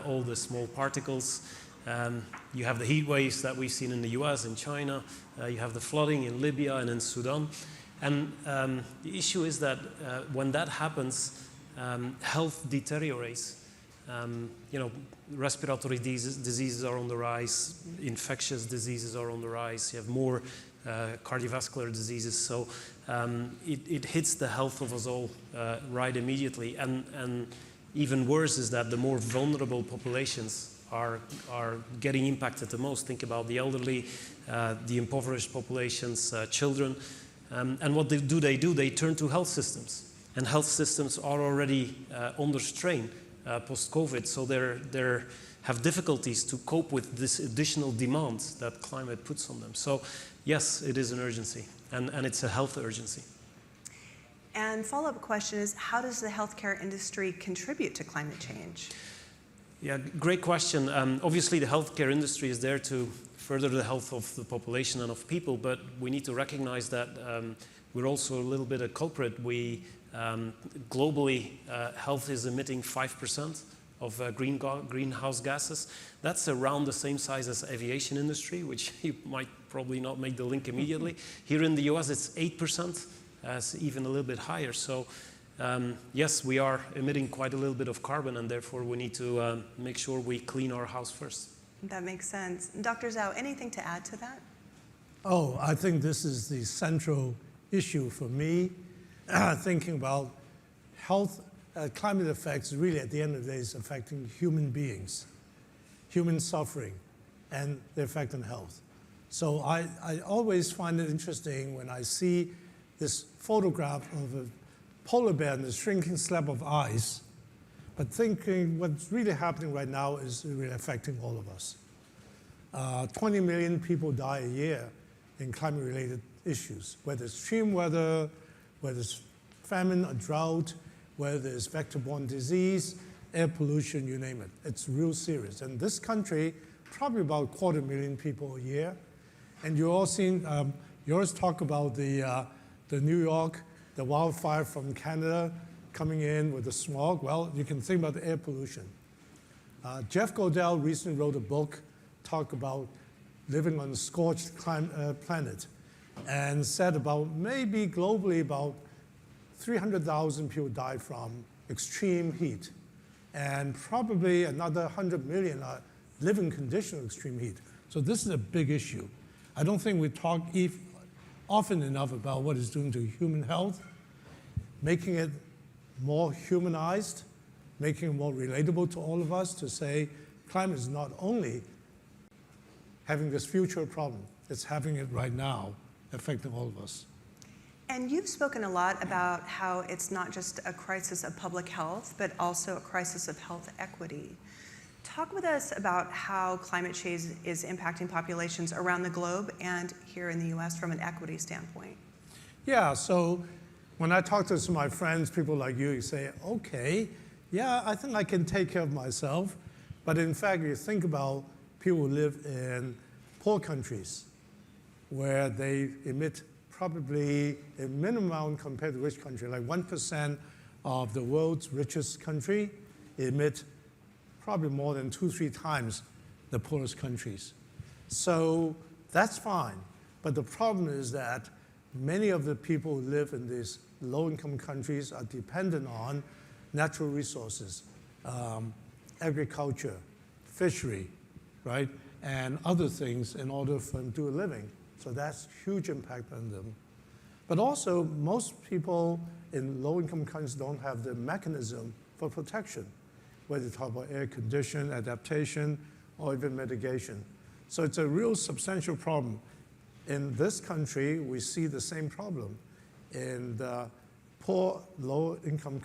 all the small particles. You have the heat waves that we've seen in the US and China. You have the flooding in Libya and in Sudan. And the issue is that when that happens, health deteriorates. Respiratory diseases are on the rise, infectious diseases are on the rise, you have more cardiovascular diseases, so it hits the health of us all right immediately. And even worse is that the more vulnerable populations are getting impacted the most. Think about the elderly, the impoverished populations, children. And what do? They turn to health systems. And health systems are already under strain post-COVID, so they have difficulties to cope with this additional demand that climate puts on them. So yes, it is an urgency, and it's a health urgency. And follow-up question is, how does the healthcare industry contribute to climate change? Yeah, great question. Obviously, the healthcare industry is there to further the health of the population and of people, but we need to recognize that we're also a little bit a culprit. Globally, health is emitting 5% of greenhouse gases. That's around the same size as aviation industry, which you might probably not make the link immediately. Here in the US, it's 8%, even a little bit higher. So yes, we are emitting quite a little bit of carbon, and therefore we need to make sure we clean our house first. That makes sense. Dr. Zhao, anything to add to that? Oh, I think this is the central issue for me. Thinking about health, climate effects really at the end of the day is affecting human beings, human suffering, and the effect on health. So I always find it interesting when I see this photograph of a polar bear in a shrinking slab of ice, but thinking what's really happening right now is really affecting all of us. 20 million people die a year in climate-related issues, whether it's extreme weather, whether it's famine or drought, whether it's vector-borne disease, air pollution, you name it. It's real serious. And this country, probably about 250,000 people a year. And you all seen, you always talk about the New York, the wildfire from Canada coming in with the smog. Well, you can think about the air pollution. Jeff Godell recently wrote a book, talk about living on a scorched planet, and said about maybe globally about 300,000 people die from extreme heat, and probably another 100 million are living condition of extreme heat. So this is a big issue. I don't think we talk often enough about what it's doing to human health, making it more humanized, making it more relatable to all of us, to say climate is not only having this future problem, it's having it right now, affecting all of us. And you've spoken a lot about how it's not just a crisis of public health, but also a crisis of health equity. Talk with us about how climate change is impacting populations around the globe and here in the US from an equity standpoint. Yeah, so when I talk to some of my friends, people like you say, okay, yeah, I think I can take care of myself. But in fact, you think about people who live in poor countries where they emit probably a minimum amount compared to rich country, like 1% of the world's richest country emit probably more than 2-3 times the poorest countries. So that's fine. But the problem is that many of the people who live in these low-income countries are dependent on natural resources, agriculture, fishery, right, and other things in order for them to do a living. So that's huge impact on them. But also, most people in low-income countries don't have the mechanism for protection, whether you talk about air condition, adaptation, or even mitigation. So it's a real substantial problem. In this country, we see the same problem. In the poor, low-income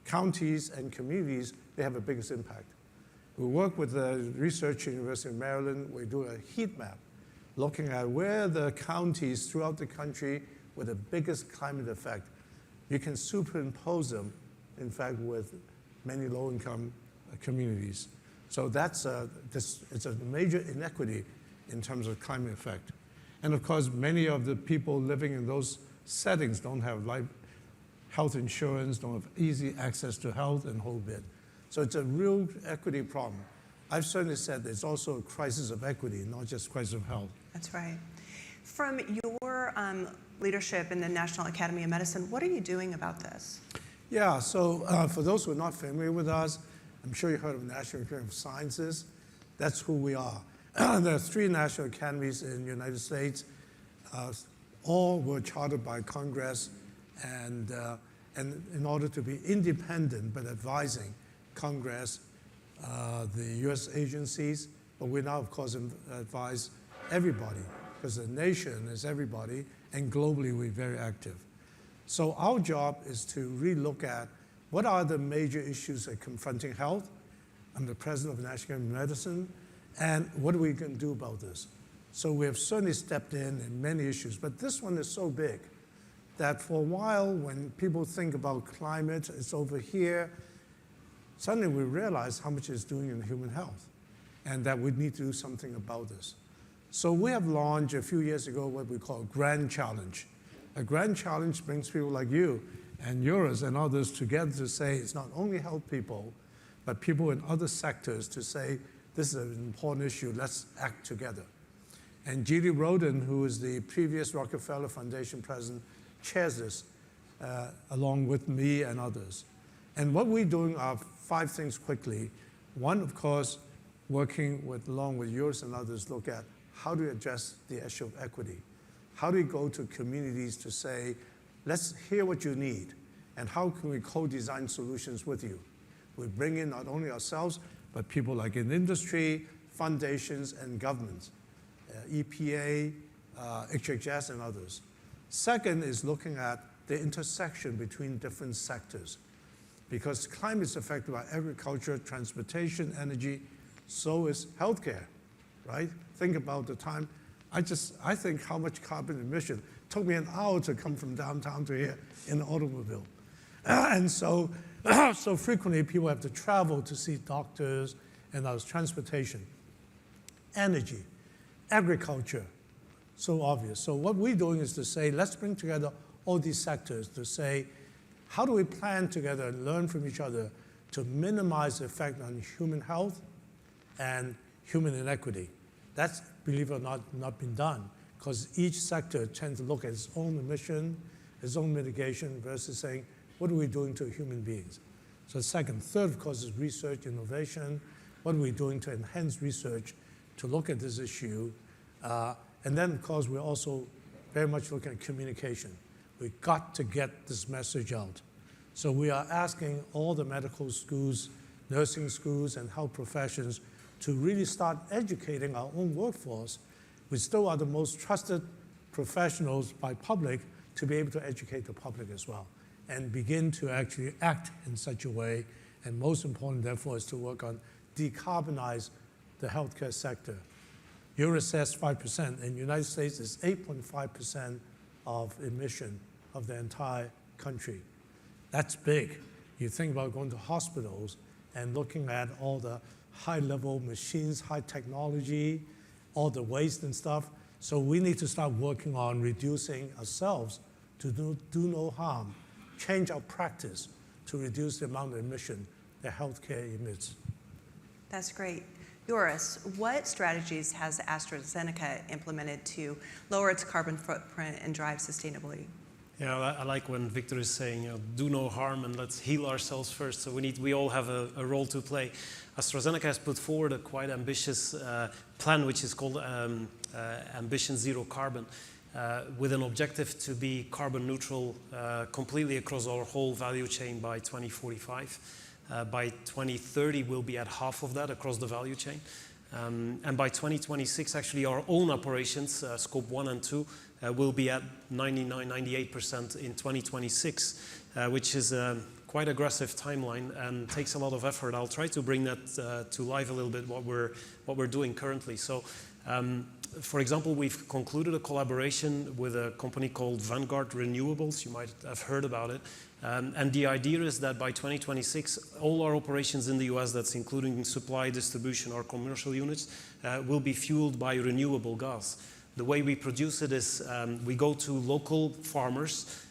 counties and communities, they have the biggest impact. We work with the research University of Maryland. We do a heat map, looking at where the counties throughout the country with the biggest climate effect. You can superimpose them, in fact, with many low-income communities. So that's it's a major inequity in terms of climate effect. And of course, many of the people living in those settings don't have health insurance, don't have easy access to health and whole bit. So it's a real equity problem. I've certainly said that it's also a crisis of equity, not just a crisis of health. That's right. From your leadership in the National Academy of Medicine, what are you doing about this? Yeah, so for those who are not familiar with us, I'm sure you heard of National Academy of Sciences. That's who we are. There are 3 national academies in the United States. All were chartered by Congress, and in order to be independent but advising Congress, the U.S. agencies, but we now, of course, advise everybody, because the nation is everybody, and globally we're very active. So our job is to really look at what are the major issues that are confronting health. I'm the president of the National Academy of Medicine, and what are we going to do about this? So we have certainly stepped in many issues, but this one is so big that for a while, when people think about climate, it's over here, suddenly we realize how much it's doing in human health, and that we need to do something about this. So we have launched a few years ago what we call a Grand Challenge. A Grand Challenge brings people like you and yours and others together to say it's not only health people, but people in other sectors to say this is an important issue, let's act together. And Julie Roden, who is the previous Rockefeller Foundation president, chairs this along with me and others. And what we're doing are 5 things quickly. One, of course, working along with yours and others, look at how do we address the issue of equity? How do we go to communities to say, let's hear what you need, and how can we co-design solutions with you? We bring in not only ourselves, but people like in industry, foundations, and governments, EPA, HHS, and others. Second is looking at the intersection between different sectors, because climate is affected by agriculture, transportation, energy, so is healthcare, right? Think about the time. I think how much carbon emission. It took me an hour to come from downtown to here in an automobile. And so, so frequently people have to travel to see doctors and others. Transportation, energy, agriculture, so obvious. So what we're doing is to say, let's bring together all these sectors to say, how do we plan together and learn from each other to minimize the effect on human health and human inequity? That's, believe it or not been done, because each sector tends to look at its own emission, its own mitigation, versus saying, what are we doing to human beings? So second. Third, of course, is research, innovation. What are we doing to enhance research to look at this issue? And then, of course, we're also very much looking at communication. We've got to get this message out. So we are asking all the medical schools, nursing schools, and health professions to really start educating our own workforce. We still are the most trusted professionals by public to be able to educate the public as well and begin to actually act in such a way. And most important, therefore, is to work on decarbonize the healthcare sector. Europe says 5%. In the United States, it's 8.5% of emission of the entire country. That's big. You think about going to hospitals and looking at all the high-level machines, high technology, all the waste and stuff. So we need to start working on reducing ourselves to do no harm, change our practice to reduce the amount of emission that healthcare emits. That's great. Joris, what strategies has AstraZeneca implemented to lower its carbon footprint and drive sustainability? Yeah, I like when Victor is saying, do no harm and let's heal ourselves first. So we all have a role to play. AstraZeneca has put forward a quite ambitious plan, which is called Ambition Zero Carbon, with an objective to be carbon neutral completely across our whole value chain by 2045. By 2030, we'll be at half of that across the value chain. And by 2026, actually, our own operations, scope 1 and 2, will be at 99-98% in 2026, which is a quite aggressive timeline and takes a lot of effort. I'll try to bring that to life a little bit, what we're doing currently. So, for example, we've concluded a collaboration with a company called Vanguard Renewables. You might have heard about it. And the idea is that by 2026, all our operations in the US, that's including supply, distribution, or commercial units, will be fueled by renewable gas. The way we produce it is we go to local farmers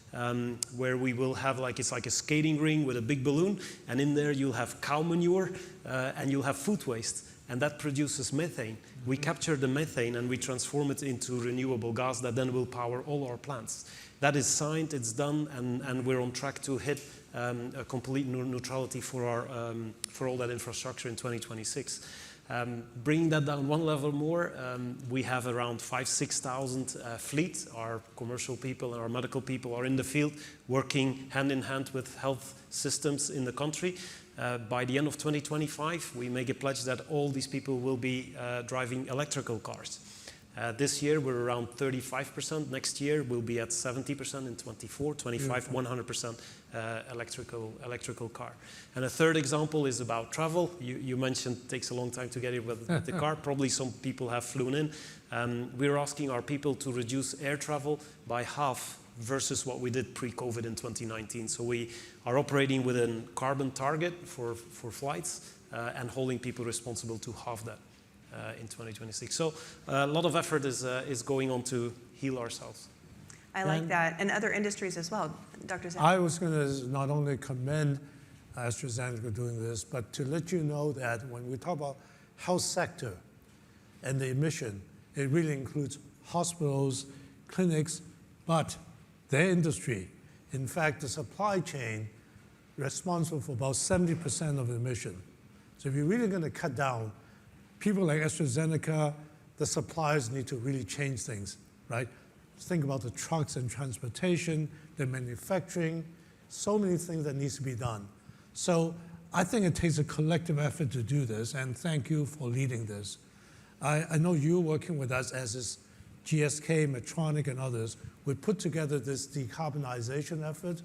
where we will have it's like a skating ring with a big balloon, and in there you'll have cow manure and you'll have food waste, and that produces methane. We capture the methane and we transform it into renewable gas that then will power all our plants. That is signed, it's done, and we're on track to hit a complete neutrality for all that infrastructure in 2026. Bringing that down one level more, we have around 5,000-6,000 fleet. Our commercial people and our medical people are in the field working hand in hand with health systems in the country. By the end of 2025, we make a pledge that all these people will be driving electrical cars. This year, we're around 35%. Next year, we'll be at 70% in 24, 25, 100% electrical car. And a third example is about travel. You mentioned it takes a long time to get here with the car. Probably some people have flown in. We're asking our people to reduce air travel by half versus what we did pre-COVID in 2019. So we are operating with a carbon target for flights and holding people responsible to halve that in 2026. So a lot of effort is going on to heal ourselves. I like that. And other industries as well. Dr. Zhang. I was going to not only commend AstraZeneca doing this, but to let you know that when we talk about health sector and the emission, it really includes hospitals, clinics, but their industry. In fact, the supply chain responsible for about 70% of emission. So if you're really going to cut down, people like AstraZeneca, the suppliers need to really change things, right? Think about the trucks and transportation, the manufacturing, so many things that needs to be done. So I think it takes a collective effort to do this, and thank you for leading this. I know you're working with us as is GSK, Medtronic, and others. We put together this decarbonization effort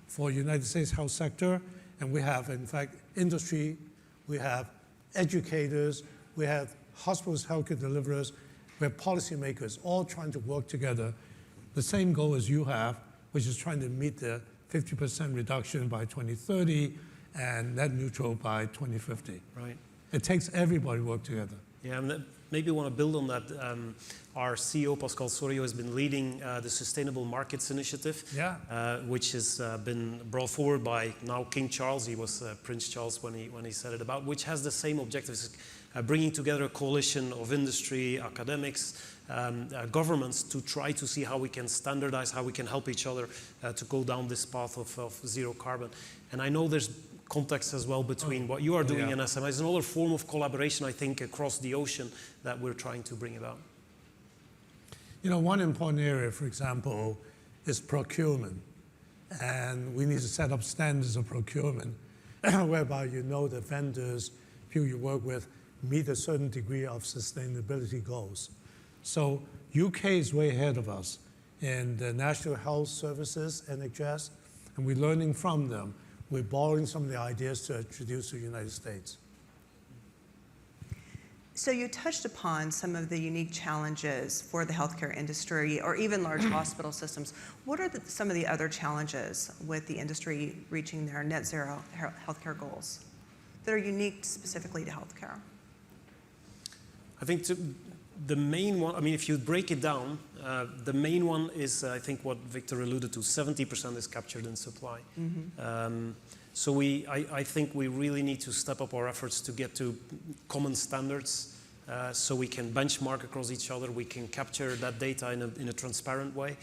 for United States health sector, and we have, in fact, industry, we have educators, we have hospitals, healthcare deliverers, we have policymakers all trying to work together. The same goal as you have, which is trying to meet the 50% reduction by 2030 and net neutral by 2050. Right. It takes everybody to work together. Yeah, and maybe want to build on that. Our CEO, Pascal Sorio, has been leading the Sustainable Markets Initiative, which has been brought forward by now King Charles. He was Prince Charles when he set it about, which has the same objectives, bringing together a coalition of industry, academics, governments to try to see how we can standardize, how we can help each other to go down this path of zero carbon. And I know there's context as well between what you are doing in SMA. It's another form of collaboration, I think, across the ocean that we're trying to bring about. You know, one important area, for example, is procurement. And we need to set up standards of procurement whereby you know the vendors, people you work with, meet a certain degree of sustainability goals. So UK is way ahead of us in the National Health Services, NHS, and we're learning from them. We're borrowing some of the ideas to introduce to the United States. So you touched upon some of the unique challenges for the healthcare industry or even large hospital systems. What are some of the other challenges with the industry reaching their net zero healthcare goals that are unique specifically to healthcare? I think the main one, I mean, if you break it down, the main one is, I think, what Victor alluded to, 70% is captured in supply. So I think we really need to step up our efforts to get to common standards so we can benchmark across each other. We can capture that data in a transparent way.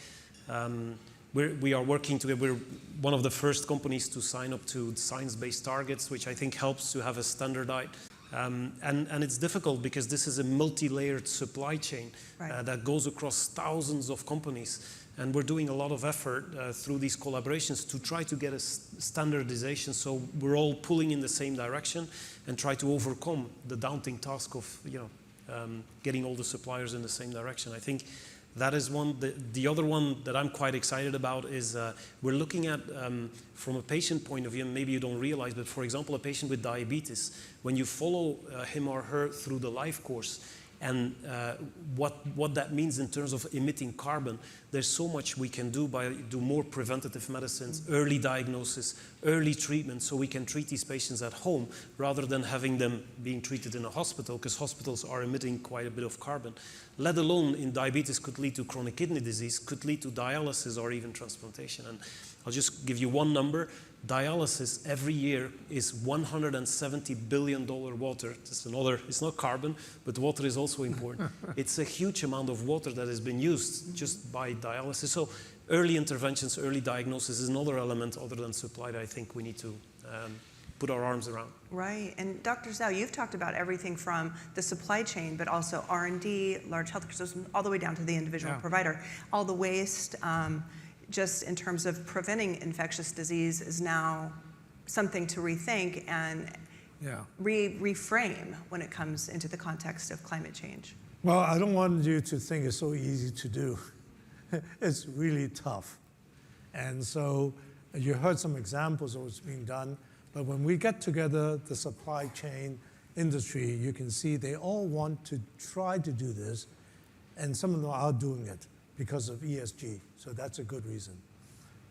We are working together. We're one of the first companies to sign up to science-based targets, which I think helps to have a standardized. And it's difficult because this is a multi-layered supply chain that goes across thousands of companies. And we're doing a lot of effort through these collaborations to try to get a standardization so we're all pulling in the same direction and try to overcome the daunting task of getting all the suppliers in the same direction. I think that is one. The other one that I'm quite excited about is we're looking at, from a patient point of view, and maybe you don't realize, but for example, a patient with diabetes, when you follow him or her through the life course, and what that means in terms of emitting carbon, there's so much we can do by do more preventative medicines, early diagnosis, early treatment, so we can treat these patients at home rather than having them being treated in a hospital, because hospitals are emitting quite a bit of carbon. Let alone in diabetes could lead to chronic kidney disease, could lead to dialysis or even transplantation. And I'll just give you one number. Dialysis every year is $170 billion water. It's not carbon, but water is also important. It's a huge amount of water that has been used just by dialysis. So early interventions, early diagnosis is another element other than supply that I think we need to put our arms around. Right, and Dr. Zhao, you've talked about everything from the supply chain, but also R&D, large healthcare systems, all the way down to the individual provider. All the waste, just in terms of preventing infectious disease, is now something to rethink and reframe when it comes into the context of climate change. Well, I don't want you to think it's so easy to do. It's really tough. And so you heard some examples of what's being done, but when we get together, the supply chain industry, you can see they all want to try to do this, and some of them are doing it because of ESG, so that's a good reason.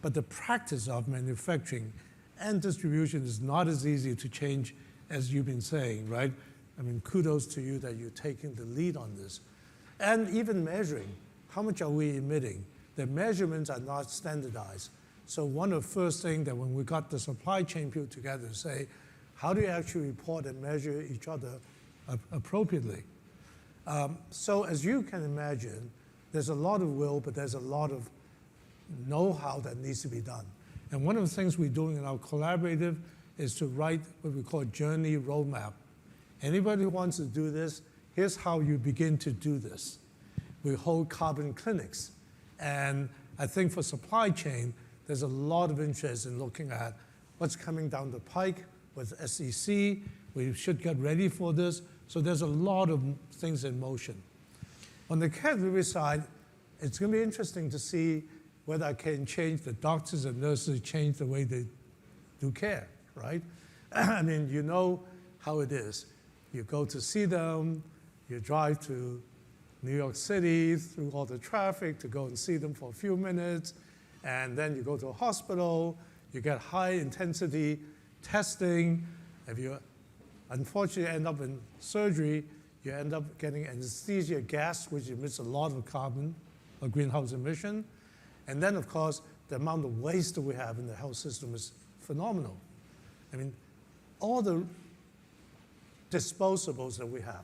But the practice of manufacturing and distribution is not as easy to change as you've been saying, right? I mean, kudos to you that you're taking the lead on this. And even measuring, how much are we emitting? The measurements are not standardized. So one of the first things that when we got the supply chain people together to say, how do you actually report and measure each other appropriately? So as you can imagine, there's a lot of will, but there's a lot of know-how that needs to be done. And one of the things we're doing in our collaborative is to write what we call a journey roadmap. Anybody who wants to do this, here's how you begin to do this. We hold carbon clinics. And I think for supply chain, there's a lot of interest in looking at what's coming down the pike with SEC. We should get ready for this. So there's a lot of things in motion. On the care delivery side, it's going to be interesting to see whether I can change the doctors and nurses, change the way they do care, right? I mean, you know how it is. You go to see them, you drive to New York City through all the traffic to go and see them for a few minutes, And then you go to a hospital, you get high-intensity testing. If you unfortunately end up in surgery, you end up getting anesthesia gas, which emits a lot of carbon or greenhouse emission. And then, of course, the amount of waste that we have in the health system is phenomenal. I mean, all the disposables that we have.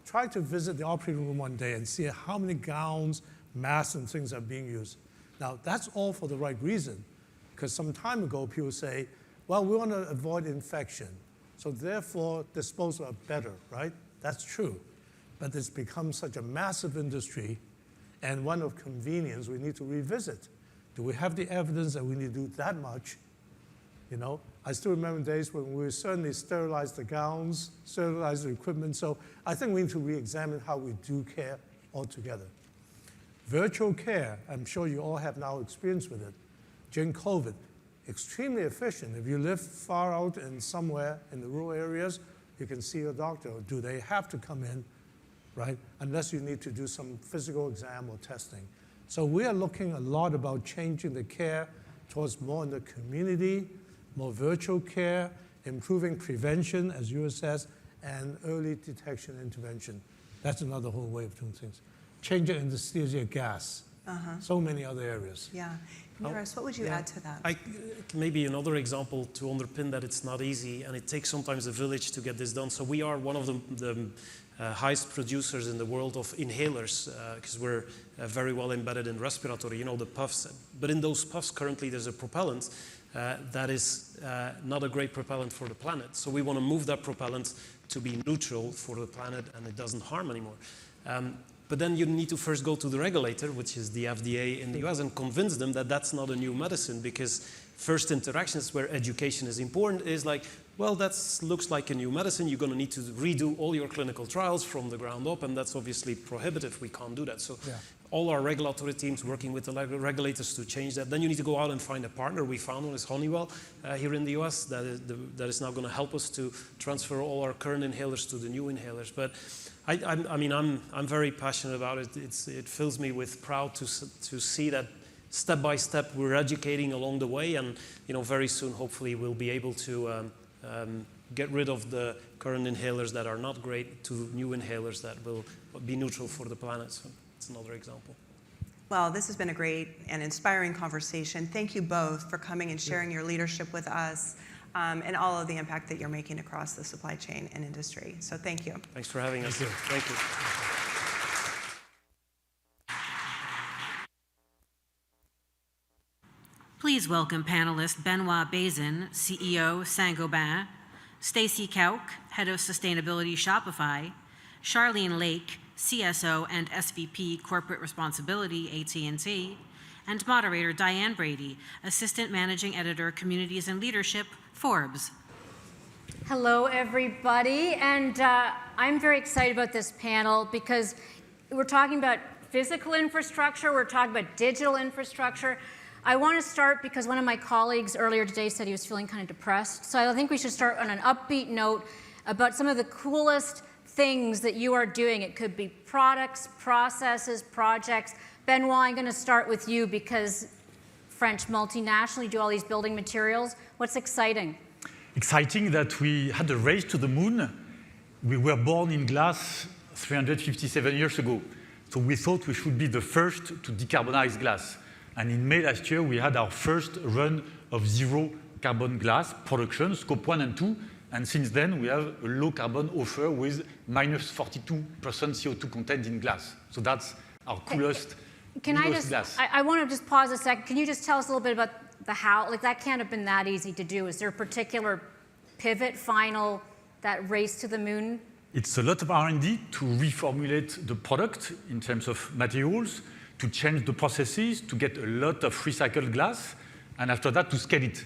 Try to visit the operating room one day and see how many gowns, masks, and things are being used. Now, that's all for the right reason, because some time ago, people say, well, we want to avoid infection, so therefore, disposal are better, right? That's true. But it's become such a massive industry and one of convenience we need to revisit. Do we have the evidence that we need to do that much? You know, I still remember days when we certainly sterilized the gowns, sterilized the equipment. So I think we need to re-examine how we do care altogether. Virtual care, I'm sure you all have now experience with it. During COVID, extremely efficient. If you live far out in somewhere in the rural areas, you can see your doctor. Do they have to come in, right? Unless you need to do some physical exam or testing. So we are looking a lot about changing the care towards more in the community, more virtual care, improving prevention, as you says, and early detection intervention. That's another whole way of doing things. Changing anesthesia gas. So many other areas. Yeah. Joris, what would you add to that? Maybe another example to underpin that it's not easy, and it takes sometimes a village to get this done. So we are one of the highest producers in the world of inhalers, because we're very well embedded in respiratory, you know, the puffs. But in those puffs, currently, there's a propellant that is not a great propellant for the planet. So we want to move that propellant to be neutral for the planet, and it doesn't harm anymore. But then you need to first go to the regulator, which is the FDA in the US, and convince them that that's not a new medicine, because first interactions where education is important is like, well, that looks like a new medicine. You're going to need to redo all your clinical trials from the ground up, and that's obviously prohibitive. We can't do that. So all our regulatory teams working with the regulators to change that. Then you need to go out and find a partner. We found one is Honeywell here in the US that is now going to help us to transfer all our current inhalers to the new inhalers. But I mean, I'm very passionate about it. It fills me with pride to see that step by step we're educating along the way, and very soon hopefully we'll be able to get rid of the current inhalers that are not great to new inhalers that will be neutral for the planet. So it's another example. Well, this has been a great and inspiring conversation. Thank you both for coming and sharing your leadership with us. And all of the impact that you're making across the supply chain and industry. So thank you. Thanks for having us. Thank you. Please welcome panelist Benoit Bazin, CEO, Saint-Gobain, Stacy Kauk, Head of Sustainability, Shopify, Charlene Lake, CSO and SVP Corporate Responsibility, AT&T, and moderator Diane Brady, Assistant Managing Editor, Communities and Leadership, Forbes. Hello, everybody, and I'm very excited about this panel because we're talking about physical infrastructure, we're talking about digital infrastructure. I want to start because one of my colleagues earlier today said he was feeling kind of depressed, so I think we should start on an upbeat note about some of the coolest things that you are doing. It could be products, processes, projects. Benoit, I'm going to start with you because French multinational, you do all these building materials. What's exciting? Exciting that we had a race to the moon. We were born in glass 357 years ago. So we thought we should be the first to decarbonize glass. And in May last year, we had our first run of zero carbon glass production, scope 1 and 2. And since then, we have a low carbon offer with minus 42% CO2 content in glass. So that's our coolest glass. I want to just pause a second. Can you just tell us a little bit about the how? Like, that can't have been that easy to do. Is there a particular pivot, final, that race to the moon? It's a lot of R&D to reformulate the product in terms of materials, to change the processes, to get a lot of recycled glass, and after that, to scale it.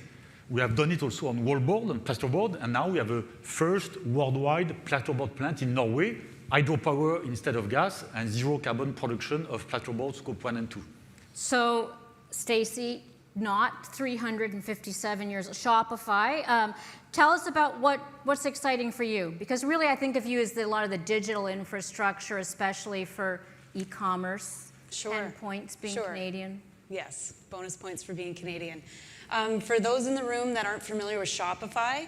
We have done it also on wallboard and plasterboard, and now we have a first worldwide plasterboard plant in Norway, hydropower instead of gas, and zero carbon production of plasterboard scope 1 and 2. So, Stacy, not 357 years, Shopify. Tell us about what's exciting for you, because really I think of you as a lot of the digital infrastructure, especially for e-commerce, endpoints being Canadian. Yes. bonus points for being Canadian. For those in the room that aren't familiar with Shopify,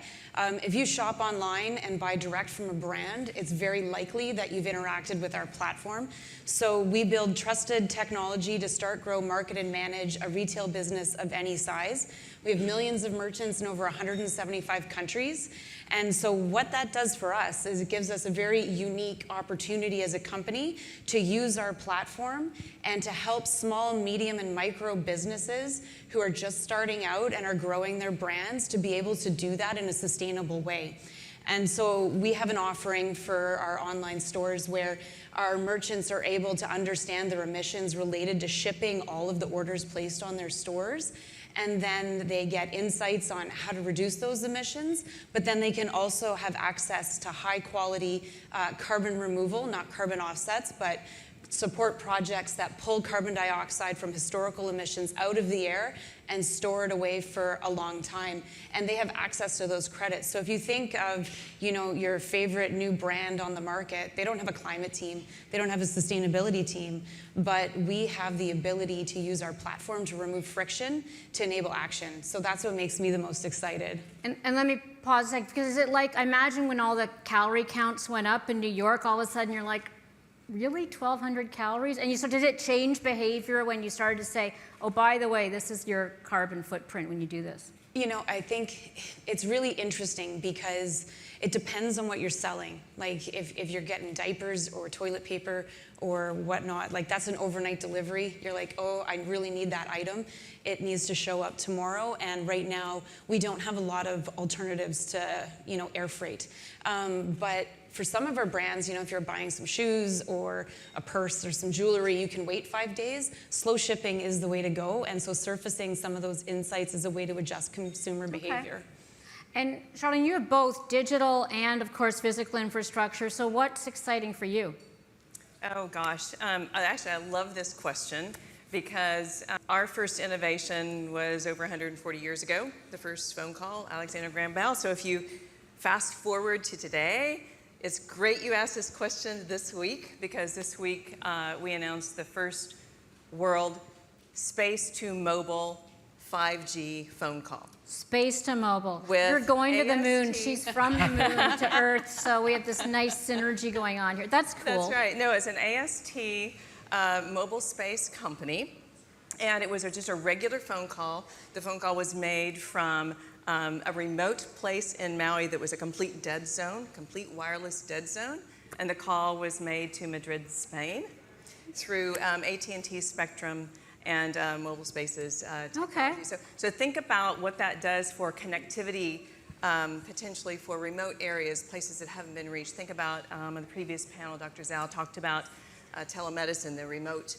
if you shop online and buy direct from a brand, it's very likely that you've interacted with our platform. So we build trusted technology to start, grow, market, and manage a retail business of any size. We have millions of merchants in over 175 countries. And so what that does for us is it gives us a very unique opportunity as a company to use our platform and to help small, medium, and micro businesses who are just starting out and are growing their brands to be able to do that in a sustainable way. And so we have an offering for our online stores where our merchants are able to understand their emissions related to shipping all of the orders placed on their stores. And then they get insights on how to reduce those emissions, but then they can also have access to high quality carbon removal, not carbon offsets, but support projects that pull carbon dioxide from historical emissions out of the air and store it away for a long time. And they have access to those credits. So if you think of, your favorite new brand on the market, they don't have a climate team, they don't have a sustainability team, but we have the ability to use our platform to remove friction to enable action. So that's what makes me the most excited. And let me pause a second, because is it like, I imagine when all the calorie counts went up in New York, all of a sudden you're like, really, 1,200 calories? And so did it change behavior when you started to say, oh, by the way, this is your carbon footprint when you do this? I think it's really interesting because it depends on what you're selling. Like if you're getting diapers or toilet paper or whatnot, like that's an overnight delivery. You're like, oh, I really need that item. It needs to show up tomorrow. And right now, we don't have a lot of alternatives to, air freight. But for some of our brands, if you're buying some shoes or a purse or some jewelry, you can wait 5 days. Slow shipping is the way to go. And so surfacing some of those insights is a way to adjust consumer behavior. And Charlene, you have both digital and, of course, physical infrastructure. So what's exciting for you? Oh, gosh. Actually, I love this question because our first innovation was over 140 years ago, the first phone call, Alexander Graham Bell. So if you fast forward to today, it's great you asked this question this week because this week we announced the first world space to mobile 5G phone call. Space to mobile. With You're going to the moon. AST. She's from the moon to Earth, so we have this nice synergy going on here. That's cool. That's right. No, it's an AST mobile space company, and it was just a regular phone call. The phone call was made from a remote place in Maui that was a complete dead zone, complete wireless dead zone, and the call was made to Madrid, Spain, through AT&T Spectrum and Mobile Spaces technology. So think about what that does for connectivity, potentially for remote areas, places that haven't been reached. Think about, on the previous panel, Dr. Zhao talked about telemedicine, the remote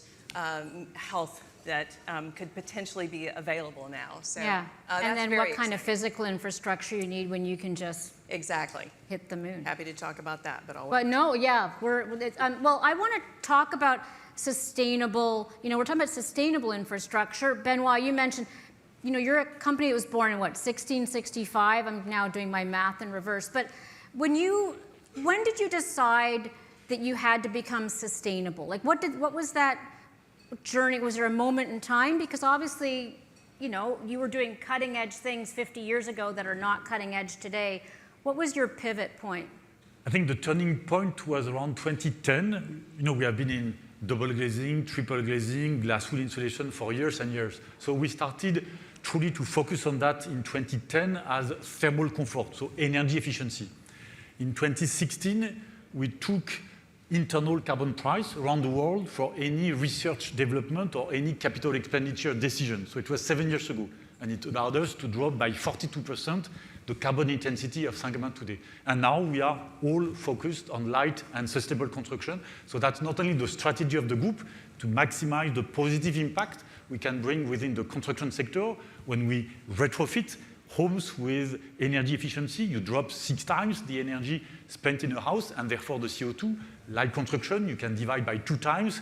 health that could potentially be available now. So, yeah, and then what kind exciting. of physical infrastructure you need when you can just hit the moon. Happy to talk about that, but But no, yeah, well, I want to talk about sustainable, we're talking about sustainable infrastructure. Benoit, you mentioned, you're a company that was born in 1665? I'm now doing my math in reverse. But when did you decide that you had to become sustainable? Like, what was that journey? Was there a moment in time? Because obviously, you were doing cutting edge things 50 years ago that are not cutting edge today. What was your pivot point? I think the turning point was around 2010. We have been in double glazing, triple glazing, glass wool insulation for years and years. So we started truly to focus on that in 2010 as thermal comfort, so energy efficiency. In 2016, we took internal carbon price around the world for any research development or any capital expenditure decision. So it was 7 years ago, and it allowed us to drop by 42% the carbon intensity of Saint-Gobain today. And now we are all focused on light and sustainable construction. So that's not only the strategy of the group to maximize the positive impact we can bring within the construction sector. When we retrofit homes with energy efficiency, you drop 6 times the energy spent in a house and therefore the CO2. Light construction, you can divide by 2 times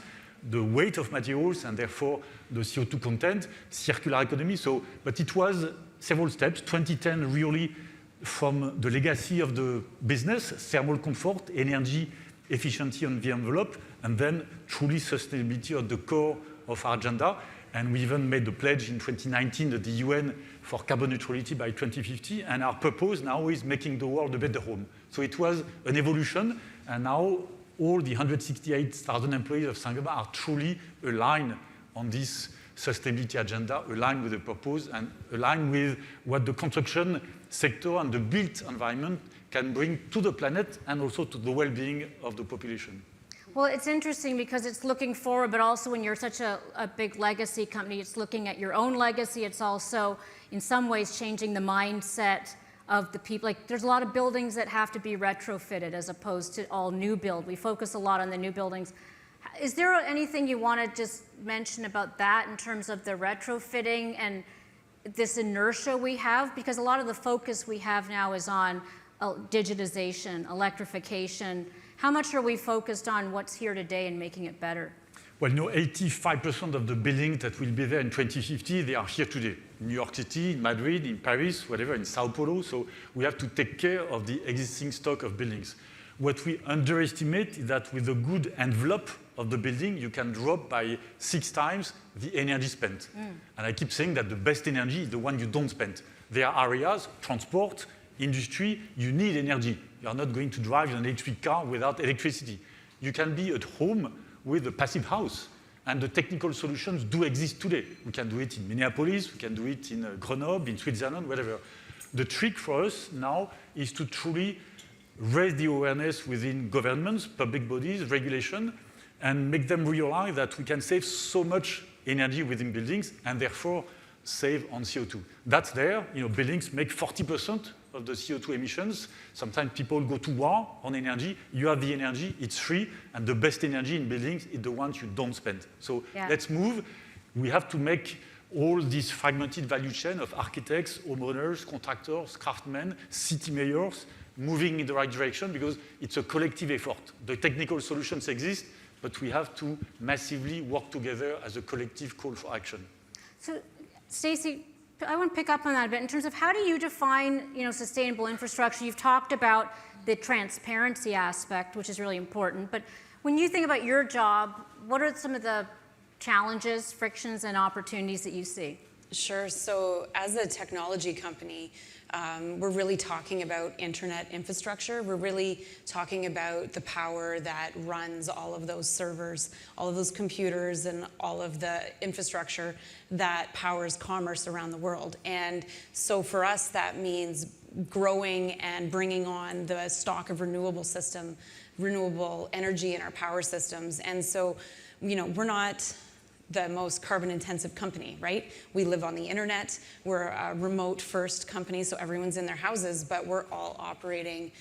the weight of materials and therefore the CO2 content, circular economy. But it was several steps. 2010 really from the legacy of the business, thermal comfort, energy efficiency on the envelope, and then truly sustainability at the core of our agenda. And we even made the pledge in 2019 at the UN for carbon neutrality by 2050. And our purpose now is making the world a better home. So it was an evolution. And now all the 168,000 employees of Saint-Gobain are truly aligned on this sustainability agenda, aligned with the purpose, and aligned with what the construction sector and the built environment can bring to the planet and also to the well-being of the population. Well, it's interesting because it's looking forward, but also when you're such a big legacy company, it's looking at your own legacy. It's also, in some ways, changing the mindset of the people. Like, there's a lot of buildings that have to be retrofitted as opposed to all new build. We focus a lot on the new buildings. Is there anything you want to just mention about that in terms of the retrofitting and this inertia we have? Because a lot of the focus we have now is on digitization, electrification. How much are we focused on what's here today and making it better? Well, 85% of the buildings that will be there in 2050, they are here today. In New York City, in Madrid, in Paris, whatever, in Sao Paulo. So we have to take care of the existing stock of buildings. What we underestimate is that with a good envelope of the building, you can drop by 6 times the energy spent. And I keep saying that the best energy is the one you don't spend. There are areas, transport, industry, you need energy. You are not going to drive an electric car without electricity. You can be at home with a passive house, and the technical solutions do exist today. We can do it in Minneapolis, we can do it in Grenoble, in Switzerland, whatever. The trick for us now is to truly raise the awareness within governments, public bodies, regulation, and make them realize that we can save so much energy within buildings and therefore save on CO2. That's there. Buildings make 40% of the CO2 emissions. Sometimes people go to war on energy. You have the energy, it's free, and the best energy in buildings is the ones you don't spend. So let's move. We have to make all this fragmented value chain of architects, homeowners, contractors, craftsmen, city mayors, moving in the right direction because it's a collective effort. The technical solutions exist, but we have to massively work together as a collective call for action. So, Stacey, I want to pick up on that a bit in terms of how do you define, sustainable infrastructure? You've talked about the transparency aspect, which is really important. But when you think about your job, what are some of the challenges, frictions, and opportunities that you see? Sure. So as a technology company, we're really talking about internet infrastructure. We're really talking about the power that runs all of those servers, all of those computers, and all of the infrastructure that powers commerce around the world. And so for us, that means growing and bringing on the stock of renewable energy in our power systems. And so, we're not the most carbon intensive company, right? We live on the internet. We're a remote first company, so everyone's in their houses, but we're all operating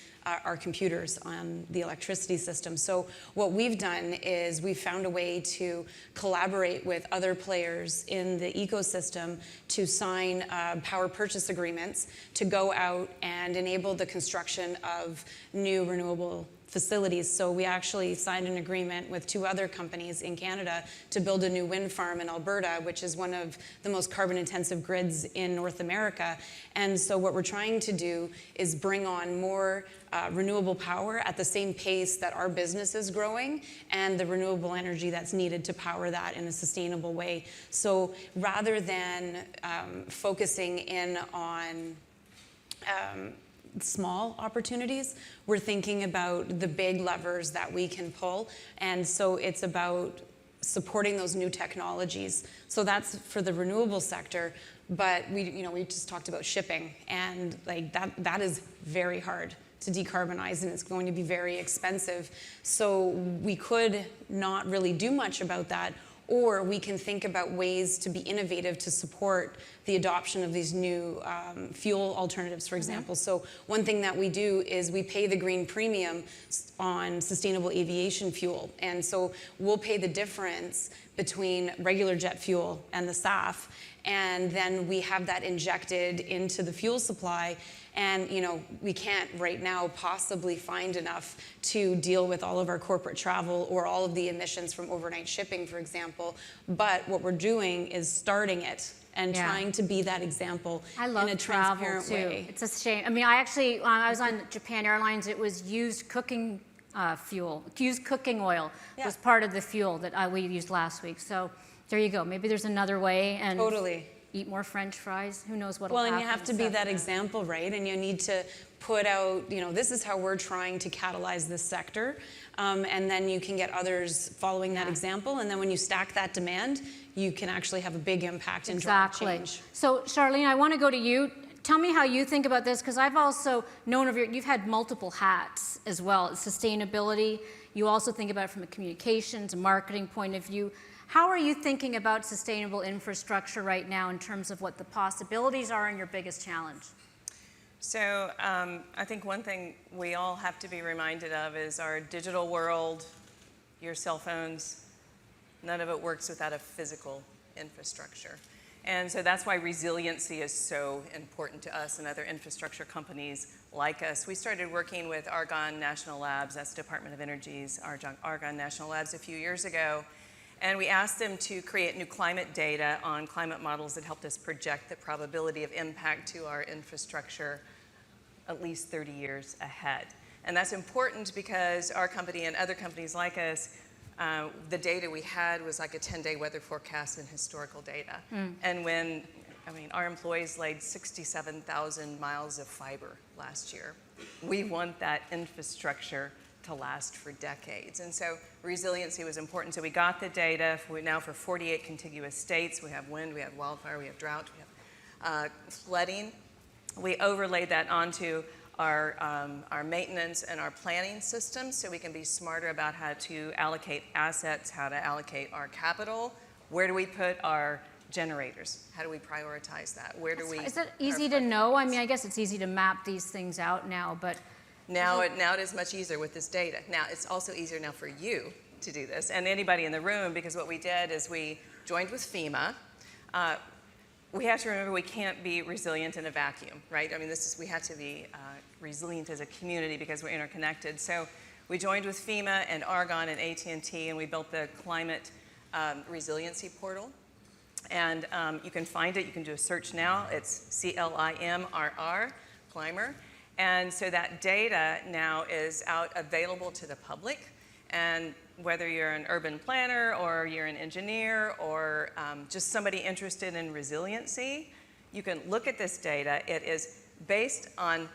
our computers on the electricity system. So what we've done is we've found a way to collaborate with other players in the ecosystem to sign power purchase agreements to go out and enable the construction of new renewable facilities. So we actually signed an agreement with 2 other companies in Canada to build a new wind farm in Alberta, which is one of the most carbon intensive grids in North America. And so what we're trying to do is bring on more renewable power at the same pace that our business is growing and the renewable energy that's needed to power that in a sustainable way. So rather than focusing in on small opportunities, we're thinking about the big levers that we can pull. And so it's about supporting those new technologies. So that's for the renewable sector. But we just talked about shipping, and like that is very hard to decarbonize, and it's going to be very expensive. So we could not really do much about that, or we can think about ways to be innovative to support the adoption of these new fuel alternatives, for example. So one thing that we do is we pay the green premium on sustainable aviation fuel. And so we'll pay the difference between regular jet fuel and the SAF, and then we have that injected into the fuel supply. And we can't right now possibly find enough to deal with all of our corporate travel or all of the emissions from overnight shipping, for example. But what we're doing is starting it and trying to be that example in a transparent way. It's a shame. I mean, I actually, when I was on Japan Airlines, it was used cooking fuel. Used cooking oil was part of the fuel that we used last week. So There you go. Maybe there's another way, and Totally. eat more French fries. Who knows what'll Well, happen. and you have to be that example, right? And you need to put out, this is how we're trying to catalyze this sector. And then you can get others following that example. And then when you stack that demand, you can actually have a big impact and drive change. So, Charlene, I want to go to you. Tell me how you think about this, because I've also known of you've had multiple hats as well. Sustainability, you also think about it from a communications, a marketing point of view. How are you thinking about sustainable infrastructure right now in terms of what the possibilities are and your biggest challenge? So I think one thing we all have to be reminded of is our digital world, your cell phones, none of it works without a physical infrastructure. And so that's why resiliency is so important to us and other infrastructure companies like us. We started working with Argonne National Labs, that's Department of Energy's Argonne National Labs, a few years ago. And we asked them to create new climate data on climate models that helped us project the probability of impact to our infrastructure at least 30 years ahead. And that's important because our company and other companies like us, the data we had was like a 10-day weather forecast and historical data. And our employees laid 67,000 miles of fiber last year. We want that infrastructure to last for decades. And so resiliency was important. So we got the data now for 48 contiguous states. We have wind, we have wildfire, we have drought, we have flooding. We overlaid that onto our maintenance and our planning systems so we can be smarter about how to allocate assets, how to allocate our capital. Where do we put our generators? How do we prioritize that? Where do we? Is it easy to know? I mean, I guess it's easy to map these things out now, but Now it is much easier with this data. Now it's also easier now for you to do this and anybody in the room, because what we did is we joined with FEMA. We have to remember we can't be resilient in a vacuum, right? I mean, we have to be resilient as a community because we're interconnected. So we joined with FEMA and Argonne and AT&T, and we built the climate resiliency portal. And you can find it. You can do a search now. It's CLIMRR, Climber. And so that data now is out available to the public. And whether you're an urban planner or you're an engineer or just somebody interested in resiliency, you can look at this data. It is based on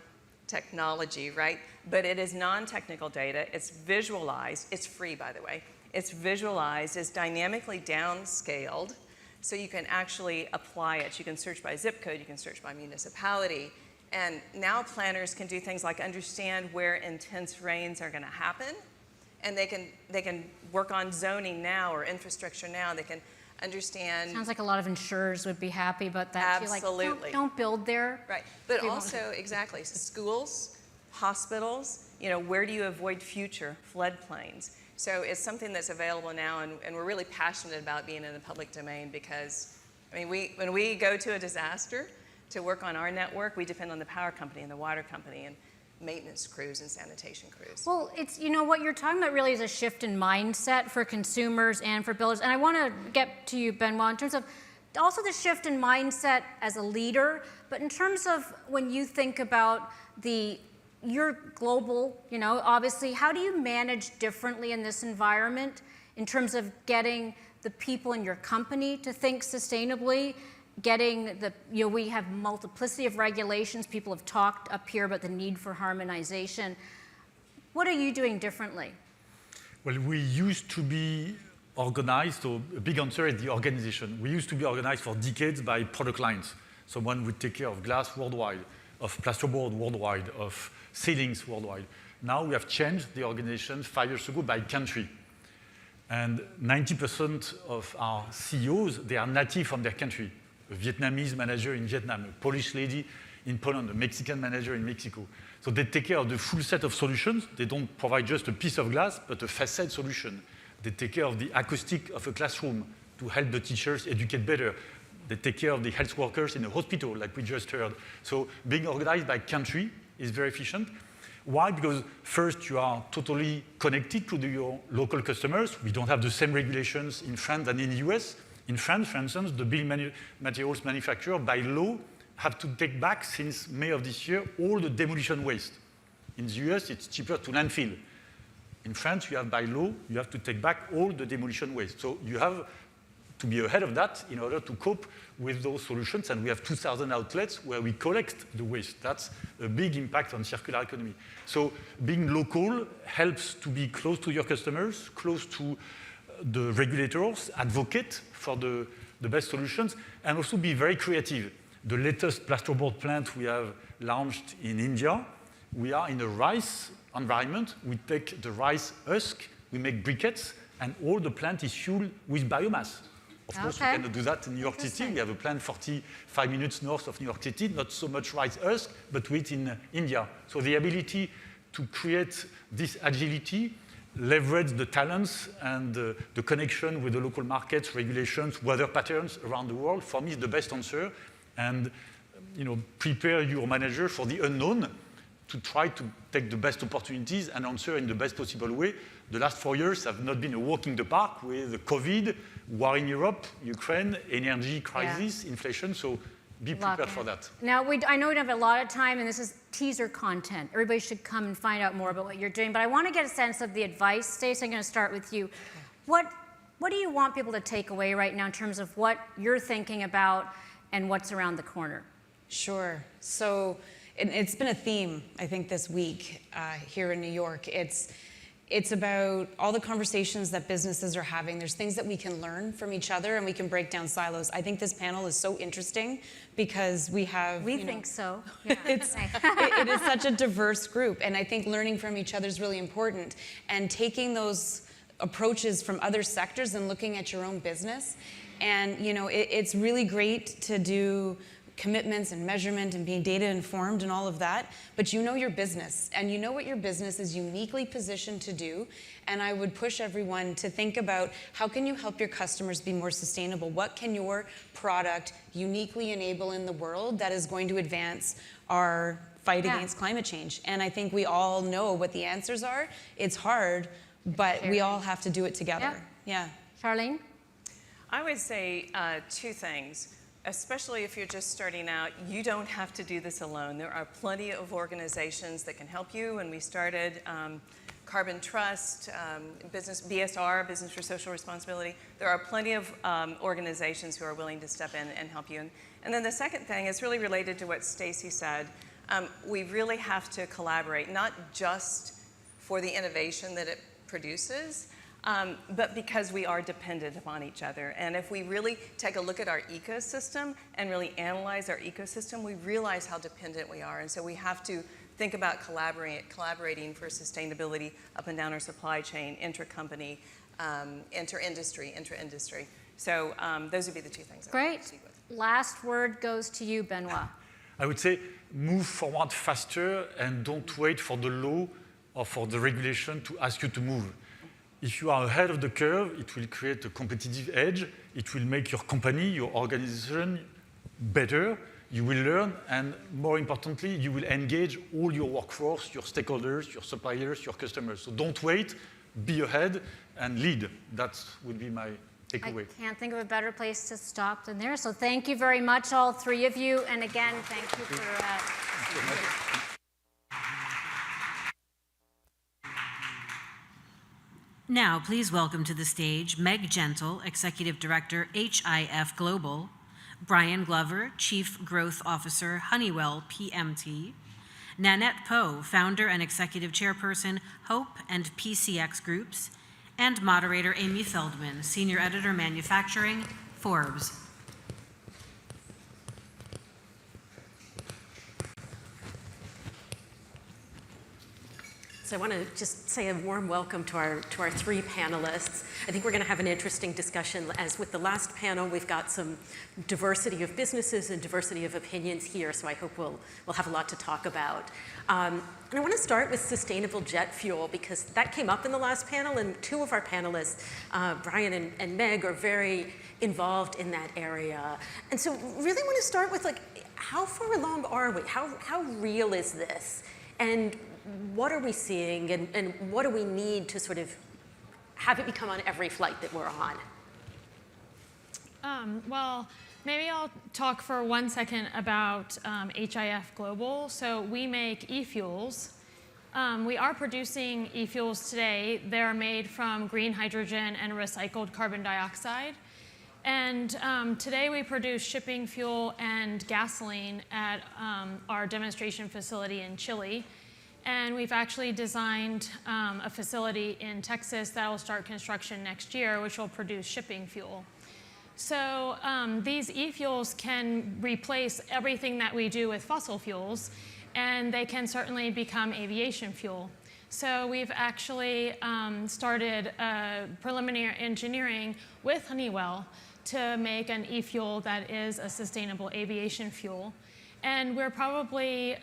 technology, right? But it is non-technical data. It's visualized. It's free, by the way. It's visualized. It's dynamically downscaled. So you can actually apply it. You can search by zip code. You can search by municipality. And now planners can do things like understand where intense rains are going to happen. And they can work on zoning now or infrastructure now. They can understand. Sounds like a lot of insurers would be happy about that. Absolutely. Like, don't build there. Right. But also, exactly, schools, hospitals, where do you avoid future floodplains? So it's something that's available now, and we're really passionate about being in the public domain because, when we go to a disaster to work on our network, we depend on the power company and the water company and maintenance crews and sanitation crews. Well, it's, what you're talking about really is a shift in mindset for consumers and for builders. And I want to get to you, Benoit, in terms of also the shift in mindset as a leader, but in terms of when you think about you're global, obviously, how do you manage differently in this environment in terms of getting the people in your company to think sustainably, getting we have multiplicity of regulations. People have talked up here about the need for harmonization. What are you doing differently? Well, we used to be organized, so a big answer is the organization. We used to be organized for decades by product lines. Someone would take care of glass worldwide, of plasterboard worldwide, of ceilings worldwide. Now we have changed the organization 5 years ago by country. And 90% of our CEOs, they are native from their country. A Vietnamese manager in Vietnam, a Polish lady in Poland, a Mexican manager in Mexico. So they take care of the full set of solutions. They don't provide just a piece of glass, but a facade solution. They take care of the acoustic of a classroom to help the teachers educate better. They take care of the health workers in a hospital, like we just heard. So being organized by country is very efficient. Why? Because first, you are totally connected to your local customers. We don't have the same regulations in France than in the US. In France, for instance, the building materials manufacturer, by law, have to take back, since May of this year, all the demolition waste. In the US, it's cheaper to landfill. In France, you have, by law, you have to take back all the demolition waste. So you have to be ahead of that in order to cope with those solutions. And we have 2,000 outlets where we collect the waste. That's a big impact on circular economy. So being local helps to be close to your customers, close to the regulators, advocate for the best solutions, and also be very creative. The latest plasterboard plant we have launched in India, we are in a rice environment. We take the rice husk, we make briquettes, and all the plant is fueled with biomass. Of course, we cannot do that in New York City. We have a plant 45 minutes north of New York City, not so much rice husk, but with in India. So the ability to create this agility, leverage the talents and the connection with the local markets, regulations, weather patterns around the world, for me is the best answer. And prepare your manager for the unknown to try to take the best opportunities and answer in the best possible way. The last 4 years have not been a walk in the park with COVID, war in Europe, Ukraine, energy crisis, inflation, so be prepared for that. Now, I know we don't have a lot of time, and this is teaser content. Everybody should come and find out more about what you're doing, but I want to get a sense of the advice. Stacey, I'm going to start with you. What do you want people to take away right now in terms of what you're thinking about and what's around the corner? Sure. So it's been a theme, I think, this week here in New York. It's about all the conversations that businesses are having. There's things that we can learn from each other, and we can break down silos. I think this panel is so interesting because we have... We think so. Yeah. It is such a diverse group, and I think learning from each other is really important. And taking those approaches from other sectors and looking at your own business. And, it's really great to do commitments and measurement and being data informed and all of that, but you know your business and you know what your business is uniquely positioned to do. And I would push everyone to think about how can you help your customers be more sustainable? What can your product uniquely enable in the world that is going to advance our fight against climate change? And I think we all know what the answers are. It's hard, but we all have to do it together. Yeah. Charlene? I would say two things. Especially if you're just starting out, you don't have to do this alone. There are plenty of organizations that can help you. When we started Carbon Trust, BSR, Business for Social Responsibility, there are plenty of organizations who are willing to step in and help you. And then the second thing is really related to what Stacey said. We really have to collaborate, not just for the innovation that it produces, but because we are dependent upon each other. And if we really take a look at our ecosystem and really analyze our ecosystem, we realize how dependent we are. And so we have to think about collaborating for sustainability up and down our supply chain, inter-company, inter-industry. So those would be the two things. Great. Last word goes to you, Benoit. I would say move forward faster and don't wait for the law or for the regulation to ask you to move. If you are ahead of the curve, it will create a competitive edge. It will make your company, your organization better. You will learn, and more importantly, you will engage all your workforce, your stakeholders, your suppliers, your customers. So don't wait, be ahead, and lead. That would be my takeaway. I can't think of a better place to stop than there. So thank you very much, all three of you. And again, thank you for... Now, please welcome to the stage Meg Gentle, Executive Director, HIF Global, Brian Glover, Chief Growth Officer, Honeywell PMT, Nanette Poe, Founder and Executive Chairperson, Hope and PCX Groups, and moderator Amy Feldman, Senior Editor, Manufacturing, Forbes. So I want to just say a warm welcome to our three panelists. I think we're going to have an interesting discussion. As with the last panel, we've got some diversity of businesses and diversity of opinions here, so I hope we'll have a lot to talk about. And I want to start with sustainable jet fuel because that came up in the last panel, and two of our panelists, Brian and Meg, are very involved in that area. And so really want to start with how far along are we? How real is this? And what are we seeing, and what do we need to sort of have it become on every flight that we're on? Well, maybe I'll talk for 1 second about HIF Global. So we make e-fuels. We are producing e-fuels today. They're made from green hydrogen and recycled carbon dioxide. And today we produce shipping fuel and gasoline at our demonstration facility in Chile. And we've actually designed a facility in Texas that will start construction next year, which will produce shipping fuel. So these e-fuels can replace everything that we do with fossil fuels, and they can certainly become aviation fuel. So we've actually started preliminary engineering with Honeywell to make an e-fuel that is a sustainable aviation fuel. And we're probably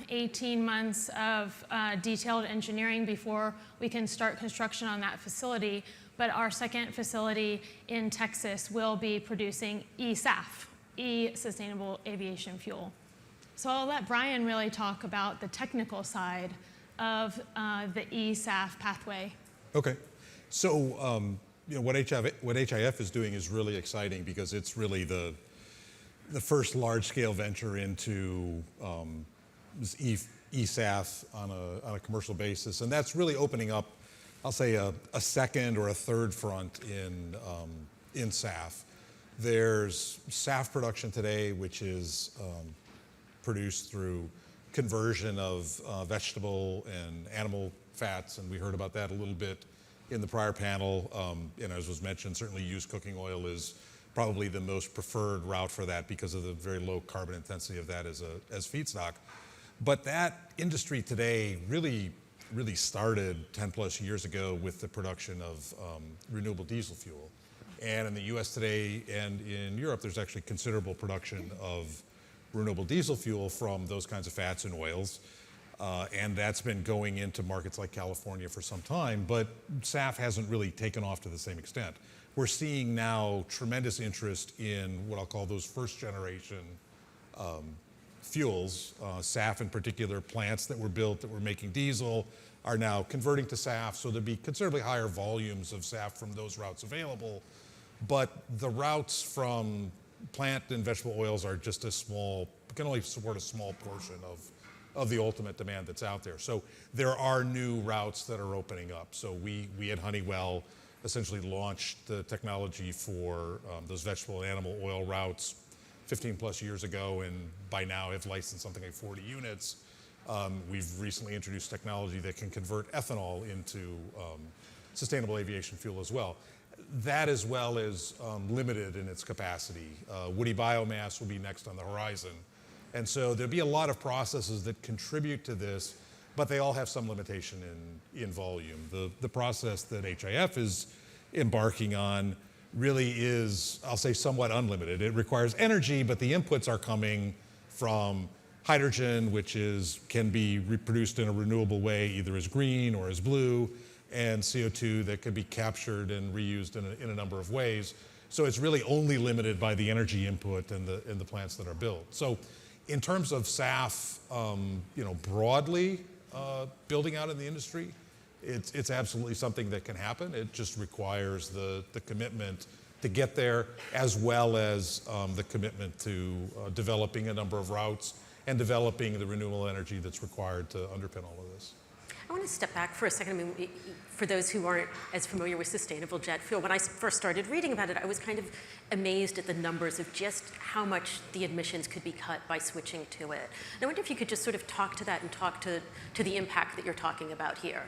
18 months of detailed engineering before we can start construction on that facility. But our second facility in Texas will be producing e-SAF, e-sustainable aviation fuel. So I'll let Brian really talk about the technical side of the e-SAF pathway. Okay. So what HIF is doing is really exciting because it's really the first large-scale venture into this e-SAF on a commercial basis. And that's really opening up, I'll say, a second or a third front in SAF. There's SAF production today, which is produced through conversion of vegetable and animal fats, and we heard about that a little bit in the prior panel. And as was mentioned, certainly used cooking oil is probably the most preferred route for that because of the very low carbon intensity of that as feedstock. But that industry today really started 10 plus years ago with the production of renewable diesel fuel. And in the US today and in Europe, there's actually considerable production of renewable diesel fuel from those kinds of fats and oils. And that's been going into markets like California for some time, but SAF hasn't really taken off to the same extent. We're seeing now tremendous interest in what I'll call those first generation fuels. SAF in particular, plants that were built that were making diesel are now converting to SAF, so there'll be considerably higher volumes of SAF from those routes available. But the routes from plant and vegetable oils are just can only support a small portion of the ultimate demand that's out there. So there are new routes that are opening up. So we at Honeywell essentially launched the technology for those vegetable and animal oil routes 15 plus years ago, and by now have licensed something like 40 units. We've recently introduced technology that can convert ethanol into sustainable aviation fuel as well. That as well is limited in its capacity. Woody biomass will be next on the horizon. And so there'll be a lot of processes that contribute to this, but they all have some limitation in volume. The process that HIF is embarking on really is, I'll say, somewhat unlimited. It requires energy, but the inputs are coming from hydrogen, which can be reproduced in a renewable way, either as green or as blue, and CO2 that can be captured and reused in a number of ways. So it's really only limited by the energy input and the plants that are built. So in terms of SAF, broadly building out in the industry, it's absolutely something that can happen. It just requires the commitment to get there, as well as the commitment to developing a number of routes and developing the renewable energy that's required to underpin all of this. I want to step back for a second. I mean, for those who aren't as familiar with sustainable jet fuel, when I first started reading about it, I was kind of amazed at the numbers of just how much the emissions could be cut by switching to it. And I wonder if you could just sort of talk to that and talk to the impact that you're talking about here.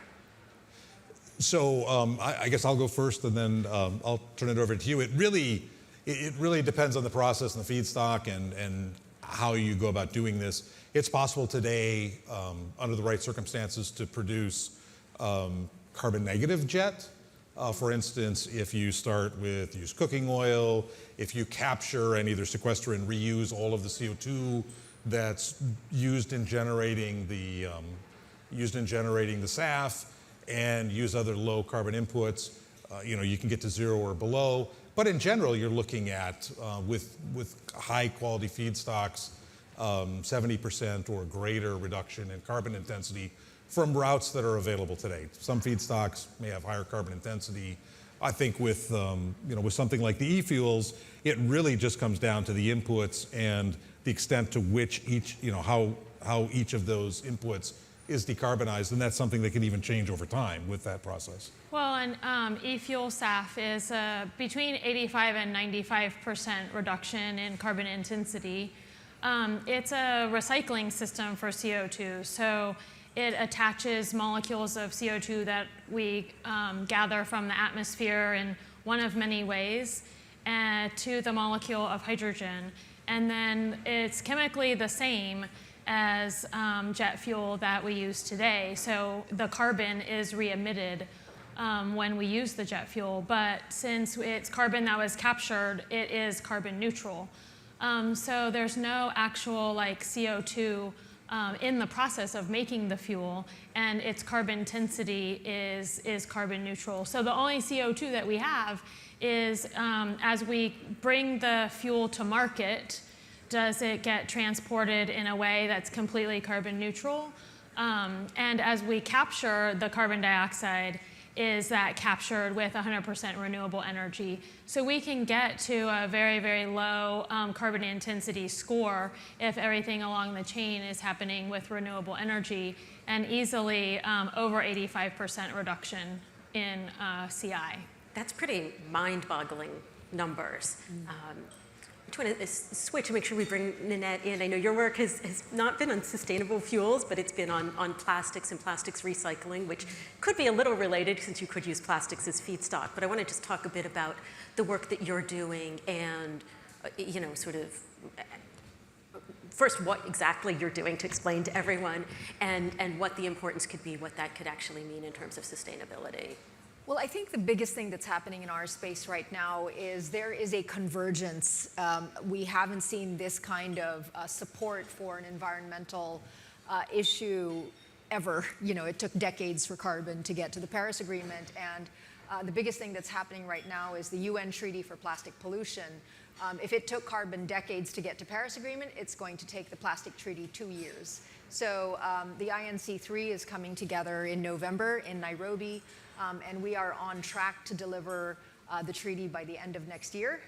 So I guess I'll go first, and then I'll turn it over to you. It really depends on the process and the feedstock and how you go about doing this. It's possible today, under the right circumstances, to produce carbon negative jet. For instance, if you start with used cooking oil, if you capture and either sequester and reuse all of the CO2 that's used in generating the SAF, and use other low carbon inputs, you can get to zero or below. But in general, you're looking at, with high quality feedstocks, 70% or greater reduction in carbon intensity from routes that are available today. Some feedstocks may have higher carbon intensity. I think with something like the e-fuels, it really just comes down to the inputs and the extent to which how each of those inputs is decarbonized, and that's something that can even change over time with that process. Well, and e-fuel SAF is between 85 and 95% reduction in carbon intensity. It's a recycling system for CO2, so it attaches molecules of CO2 that we gather from the atmosphere in one of many ways to the molecule of hydrogen. And then it's chemically the same as jet fuel that we use today. So the carbon is re-emitted when we use the jet fuel. But since it's carbon that was captured, it is carbon neutral. So there's no actual CO2 in the process of making the fuel, and its carbon intensity is carbon neutral. So the only CO2 that we have is as we bring the fuel to market, does it get transported in a way that's completely carbon neutral? And as we capture the carbon dioxide, is that captured with 100% renewable energy? So we can get to a very, very low carbon intensity score if everything along the chain is happening with renewable energy, and easily over 85% reduction in CI. That's pretty mind-boggling numbers. I want to switch and make sure we bring Nanette in. I know your work has not been on sustainable fuels, but it's been on plastics and plastics recycling, which could be a little related since you could use plastics as feedstock. But I want to just talk a bit about the work that you're doing and, first, what exactly you're doing to explain to everyone, and what the importance could be, what that could actually mean in terms of sustainability. Well, I think the biggest thing that's happening in our space right now is there is a convergence. We haven't seen this kind of support for an environmental issue ever. It took decades for carbon to get to the Paris Agreement, and the biggest thing that's happening right now is the UN Treaty for Plastic Pollution. If it took carbon decades to get to Paris Agreement, it's going to take the plastic treaty 2 years. So the INC3 is coming together in November in Nairobi. And we are on track to deliver the treaty by the end of next year.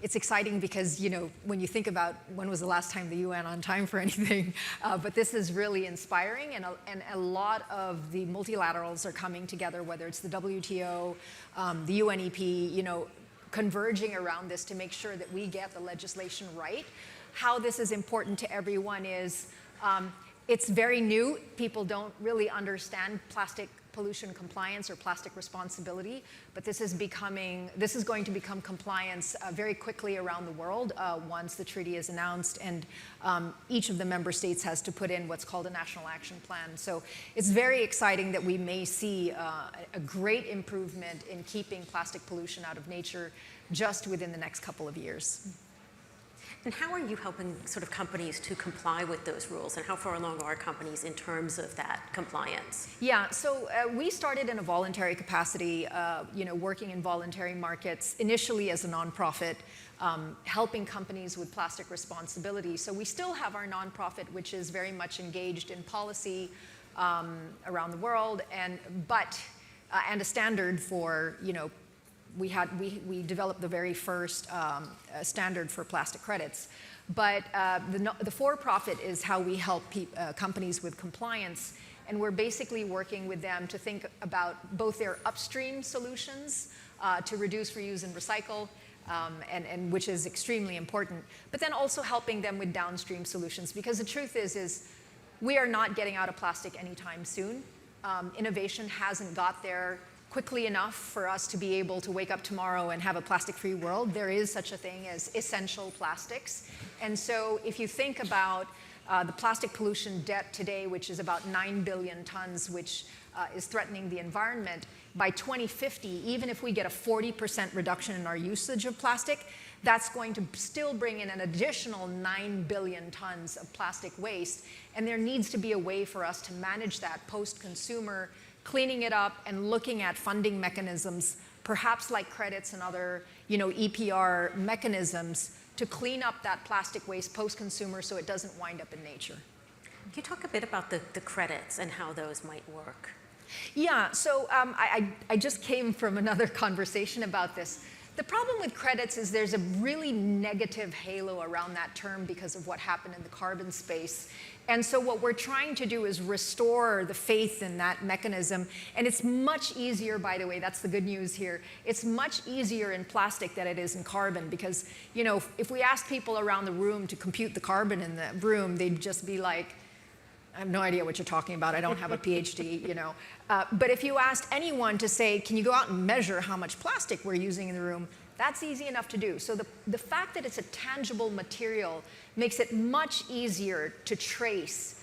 It's exciting because, when you think about when was the last time the UN on time for anything, but this is really inspiring, and a lot of the multilaterals are coming together, whether it's the WTO, the UNEP, converging around this to make sure that we get the legislation right. How this is important to everyone is it's very new. People don't really understand plastic pollution compliance or plastic responsibility, but this is going to become compliance very quickly around the world once the treaty is announced, and each of the member states has to put in what's called a national action plan. So it's very exciting that we may see a great improvement in keeping plastic pollution out of nature just within the next couple of years. And how are you helping companies to comply with those rules, and how far along are companies in terms of that compliance? Yeah, so we started in a voluntary capacity, working in voluntary markets, initially as a nonprofit, helping companies with plastic responsibility. So we still have our nonprofit, which is very much engaged in policy around the world, and a standard for, we developed the very first standard for plastic credits. But the for-profit is how we help companies with compliance. And we're basically working with them to think about both their upstream solutions to reduce, reuse, and recycle, and which is extremely important, but then also helping them with downstream solutions. Because the truth is we are not getting out of plastic anytime soon. Innovation hasn't got there quickly enough for us to be able to wake up tomorrow and have a plastic-free world. There is such a thing as essential plastics. And so if you think about the plastic pollution debt today, which is about 9 billion tons, which is threatening the environment, by 2050, even if we get a 40% reduction in our usage of plastic, that's going to still bring in an additional 9 billion tons of plastic waste. And there needs to be a way for us to manage that post-consumer, cleaning it up and looking at funding mechanisms, perhaps like credits and other, EPR mechanisms to clean up that plastic waste post-consumer so it doesn't wind up in nature. Can you talk a bit about the credits and how those might work? Yeah, so I just came from another conversation about this. The problem with credits is there's a really negative halo around that term because of what happened in the carbon space. And so what we're trying to do is restore the faith in that mechanism. And it's much easier, by the way, that's the good news here. It's much easier in plastic than it is in carbon because, you know, if we asked people around the room to compute the carbon in the room, they'd just be like, I have no idea what you're talking about. I don't have a PhD, you know. But if you asked anyone to say, can you go out and measure how much plastic we're using in the room, that's easy enough to do. So the fact that it's a tangible material makes it much easier to trace,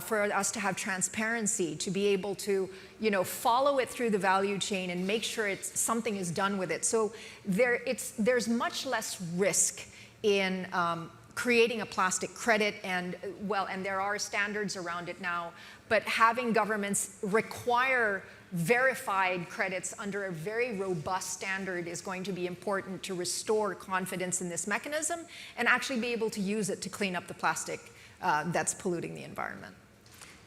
for us to have transparency, to be able to, you know, follow it through the value chain and make sure something is done with it. So there's much less risk in creating a plastic credit, and there are standards around it now, but having governments require verified credits under a very robust standard is going to be important to restore confidence in this mechanism and actually be able to use it to clean up the plastic that's polluting the environment.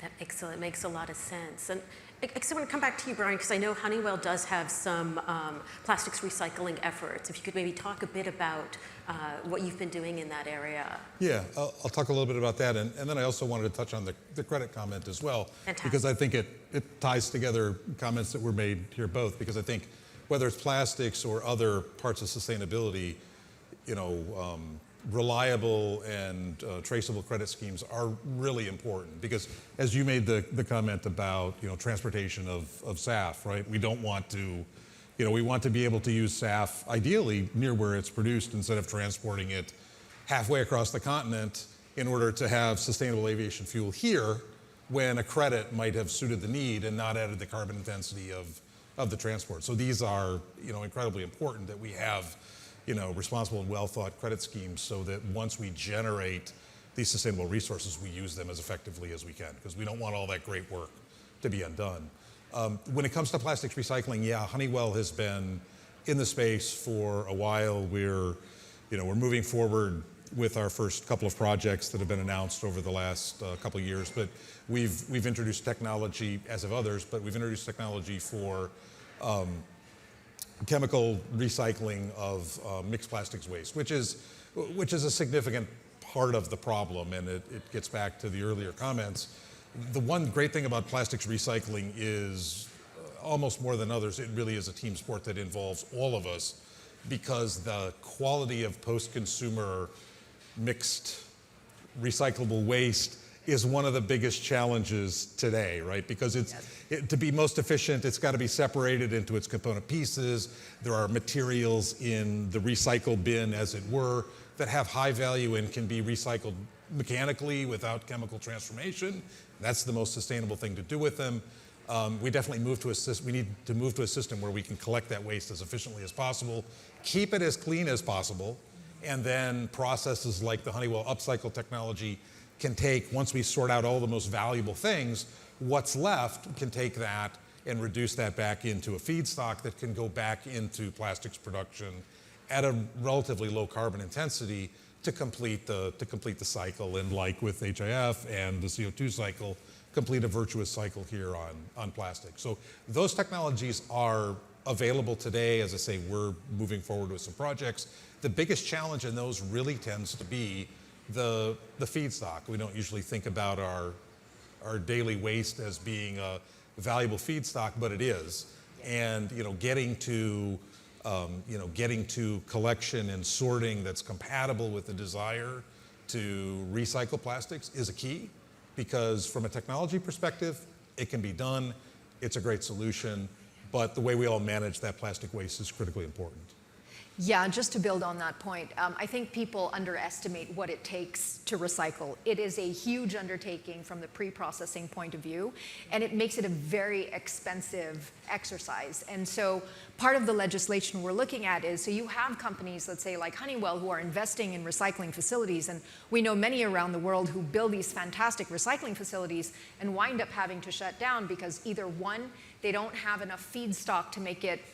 That makes a lot of sense. And I want to come back to you, Brian, because I know Honeywell does have some plastics recycling efforts. If you could maybe talk a bit about what you've been doing in that area. Yeah, I'll talk a little bit about that. And then I also wanted to touch on the credit comment as well. Fantastic. Because I think it ties together comments that were made here both. Because I think whether it's plastics or other parts of sustainability, you know, reliable and traceable credit schemes are really important. Because as you made the comment about, you know, transportation of SAF, right? We don't want to, you know, we want to be able to use SAF ideally near where it's produced instead of transporting it halfway across the continent in order to have sustainable aviation fuel here when a credit might have suited the need and not added the carbon intensity of the transport. So these are, you know, incredibly important that we have, you know, responsible and well-thought credit schemes so that once we generate these sustainable resources, we use them as effectively as we can, because we don't want all that great work to be undone. When it comes to plastics recycling, yeah, Honeywell has been in the space for a while. We're moving forward with our first couple of projects that have been announced over the last couple of years. But we've introduced technology, as have others, but we've introduced technology for chemical recycling of mixed plastics waste, which is a significant part of the problem, and it gets back to the earlier comments. The one great thing about plastics recycling is, almost more than others, it really is a team sport that involves all of us, because the quality of post-consumer mixed recyclable waste is one of the biggest challenges today, right? Because to be most efficient, it's got to be separated into its component pieces. There are materials in the recycle bin, as it were, that have high value and can be recycled mechanically without chemical transformation. That's the most sustainable thing to do with them. We definitely we need to move to a system where we can collect that waste as efficiently as possible, keep it as clean as possible, and then processes like the Honeywell upcycle technology can take, once we sort out all the most valuable things, what's left can take that and reduce that back into a feedstock that can go back into plastics production at a relatively low carbon intensity to complete the cycle, and like with HIF and the CO2 cycle, complete a virtuous cycle here on plastic. So those technologies are available today. As I say, we're moving forward with some projects. The biggest challenge in those really tends to be the feedstock. We don't usually think about our daily waste as being a valuable feedstock, but it is. And getting to collection and sorting that's compatible with the desire to recycle plastics is a key, because from a technology perspective, it can be done. It's a great solution, but the way we all manage that plastic waste is critically important. Yeah, just to build on that point, I think people underestimate what it takes to recycle. It is a huge undertaking from the pre-processing point of view, and it makes it a very expensive exercise. And so part of the legislation we're looking at is, so you have companies, let's say like Honeywell, who are investing in recycling facilities, and we know many around the world who build these fantastic recycling facilities and wind up having to shut down because either one, they don't have enough feedstock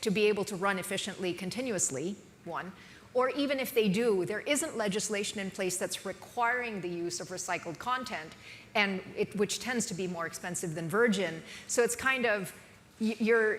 to be able to run efficiently continuously, one, or even if they do, there isn't legislation in place that's requiring the use of recycled content, which tends to be more expensive than virgin. So it's kind of, there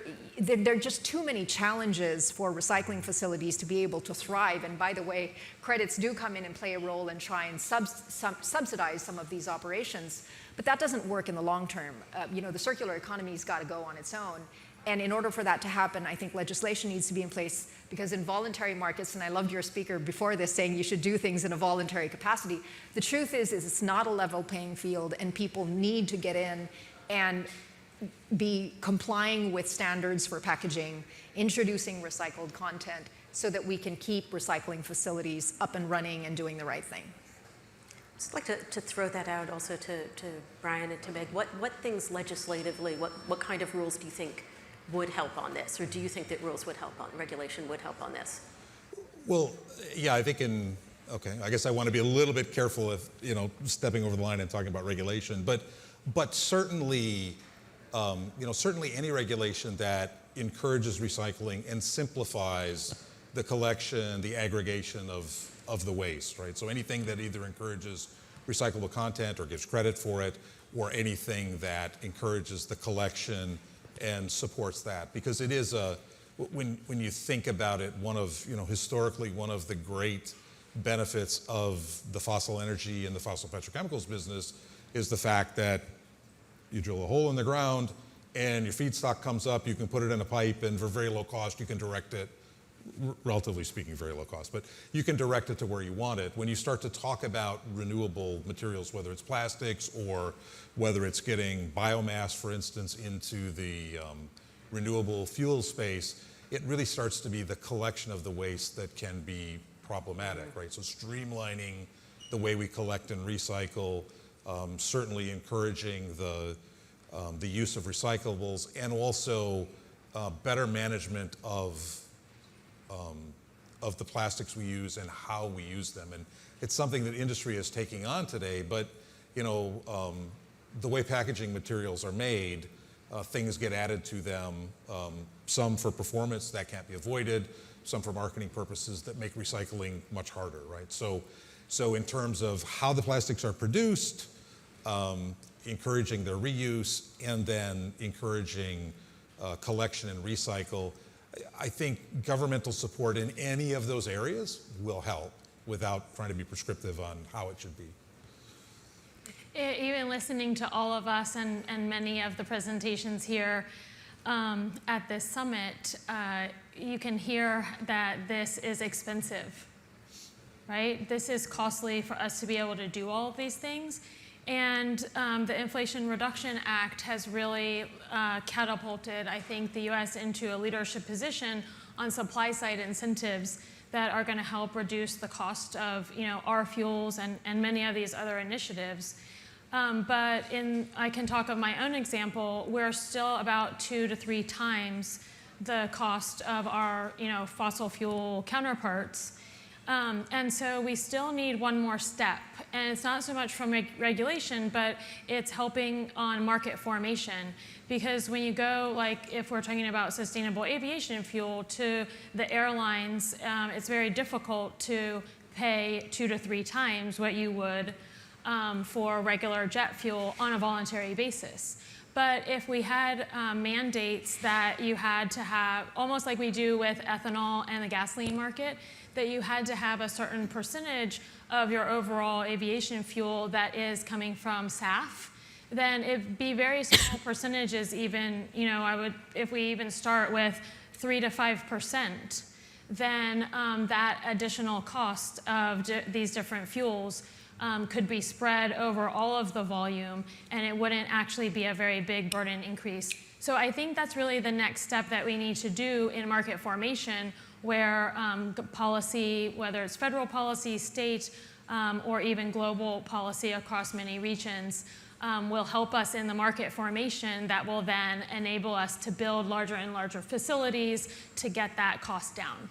are just too many challenges for recycling facilities to be able to thrive. And by the way, credits do come in and play a role and try and subsidize some of these operations. But that doesn't work in the long term. The circular economy's got to go on its own. And in order for that to happen, I think legislation needs to be in place, because in voluntary markets, and I loved your speaker before this saying you should do things in a voluntary capacity, the truth is it's not a level playing field, and people need to get in and be complying with standards for packaging, introducing recycled content, so that we can keep recycling facilities up and running and doing the right thing. I'd just like to throw that out also to Brian and to Meg. What things legislatively, what kind of rules do you think would help on this? Or do you think that rules would help on, regulation would help on this? Well, yeah, I think I guess I want to be a little bit careful if, stepping over the line and talking about regulation, but certainly, certainly any regulation that encourages recycling and simplifies the collection, the aggregation of the waste, right? So anything that either encourages recyclable content or gives credit for it, or anything that encourages the collection and supports that, because it is when you think about it, historically one of the great benefits of the fossil energy and the fossil petrochemicals business is the fact that you drill a hole in the ground and your feedstock comes up, you can put it in a pipe, and for very low cost you can direct it, relatively speaking very low cost, but you can direct it to where you want it. When you start to talk about renewable materials, whether it's plastics or whether it's getting biomass, for instance, into the renewable fuel space, it really starts to be the collection of the waste that can be problematic, right? So streamlining the way we collect and recycle, certainly encouraging the use of recyclables, and also better management of the plastics we use and how we use them. And it's something that industry is taking on today, but the way packaging materials are made, things get added to them, some for performance that can't be avoided, some for marketing purposes that make recycling much harder, right? So in terms of how the plastics are produced, encouraging their reuse, and then encouraging collection and recycle, I think governmental support in any of those areas will help without trying to be prescriptive on how it should be. Even listening to all of us and many of the presentations here at this summit, you can hear that this is expensive, right? This is costly for us to be able to do all of these things. And the Inflation Reduction Act has really catapulted, I think, the US into a leadership position on supply side incentives that are going to help reduce the cost of our fuels and many of these other initiatives. But I can talk of my own example, we're still about 2 to 3 times the cost of our fossil fuel counterparts. And so we still need one more step. And it's not so much from regulation, but it's helping on market formation. Because when you go, like if we're talking about sustainable aviation fuel to the airlines, it's very difficult to pay 2 to 3 times what you would for regular jet fuel on a voluntary basis. But if we had mandates that you had to have, almost like we do with ethanol and the gasoline market, that you had to have a certain percentage of your overall aviation fuel that is coming from SAF, then it'd be very small percentages even, if we even start with 3 to 5%, then that additional cost of these different fuels could be spread over all of the volume, and it wouldn't actually be a very big burden increase. So I think that's really the next step that we need to do in market formation, where policy, whether it's federal policy, state, or even global policy across many regions, will help us in the market formation that will then enable us to build larger and larger facilities to get that cost down.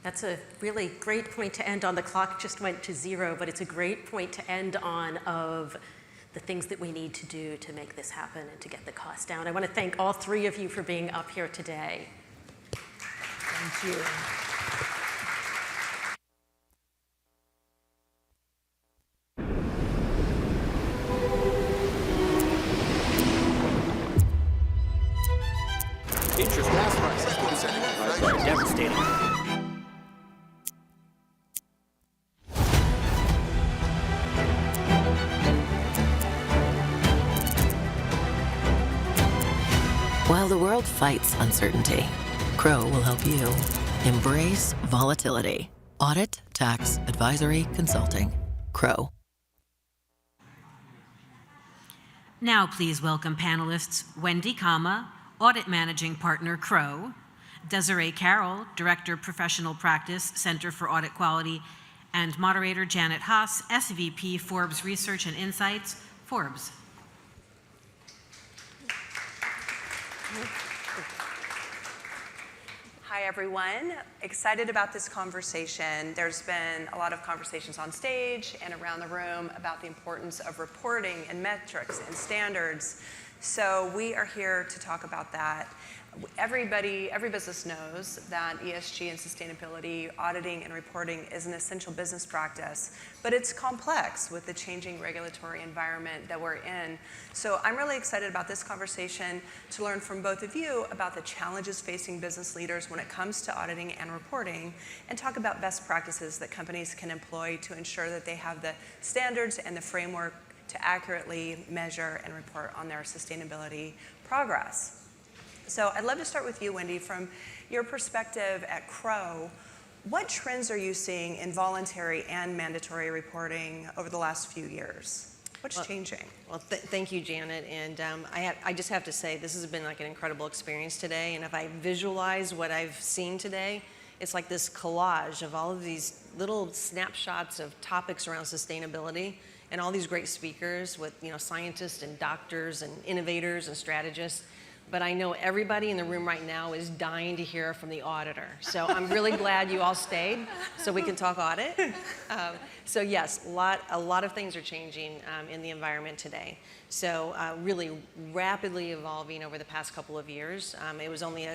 That's a really great point to end on. The clock just went to 0, but it's a great point to end on of the things that we need to do to make this happen and to get the cost down. I want to thank all 3 of you for being up here today. Thank you. Devastating. While the world fights uncertainty, Crow will help you embrace volatility. Audit, tax, advisory, consulting. Crow. Now please welcome panelists Wendy Kama, Audit Managing Partner, Crow; Desiree Carroll, Director, Professional Practice, Center for Audit Quality; and moderator Janet Haas, SVP, Forbes Research and Insights, Forbes. Hi, everyone. Excited about this conversation. There's been a lot of conversations on stage and around the room about the importance of reporting and metrics and standards. So we are here to talk about that. Every business knows that ESG and sustainability, auditing and reporting is an essential business practice, but it's complex with the changing regulatory environment that we're in. So I'm really excited about this conversation to learn from both of you about the challenges facing business leaders when it comes to auditing and reporting, and talk about best practices that companies can employ to ensure that they have the standards and the framework to accurately measure and report on their sustainability progress. So I'd love to start with you, Wendy. From your perspective at Crow, what trends are you seeing in voluntary and mandatory reporting over the last few years? What's changing? Well, thank you, Janet. And I just have to say, this has been like an incredible experience today. And if I visualize what I've seen today, it's like this collage of all of these little snapshots of topics around sustainability and all these great speakers with scientists and doctors and innovators and strategists. But I know everybody in the room right now is dying to hear from the auditor. So I'm really glad you all stayed so we can talk audit. So yes, a lot of things are changing in the environment today. So really rapidly evolving over the past couple of years. It was only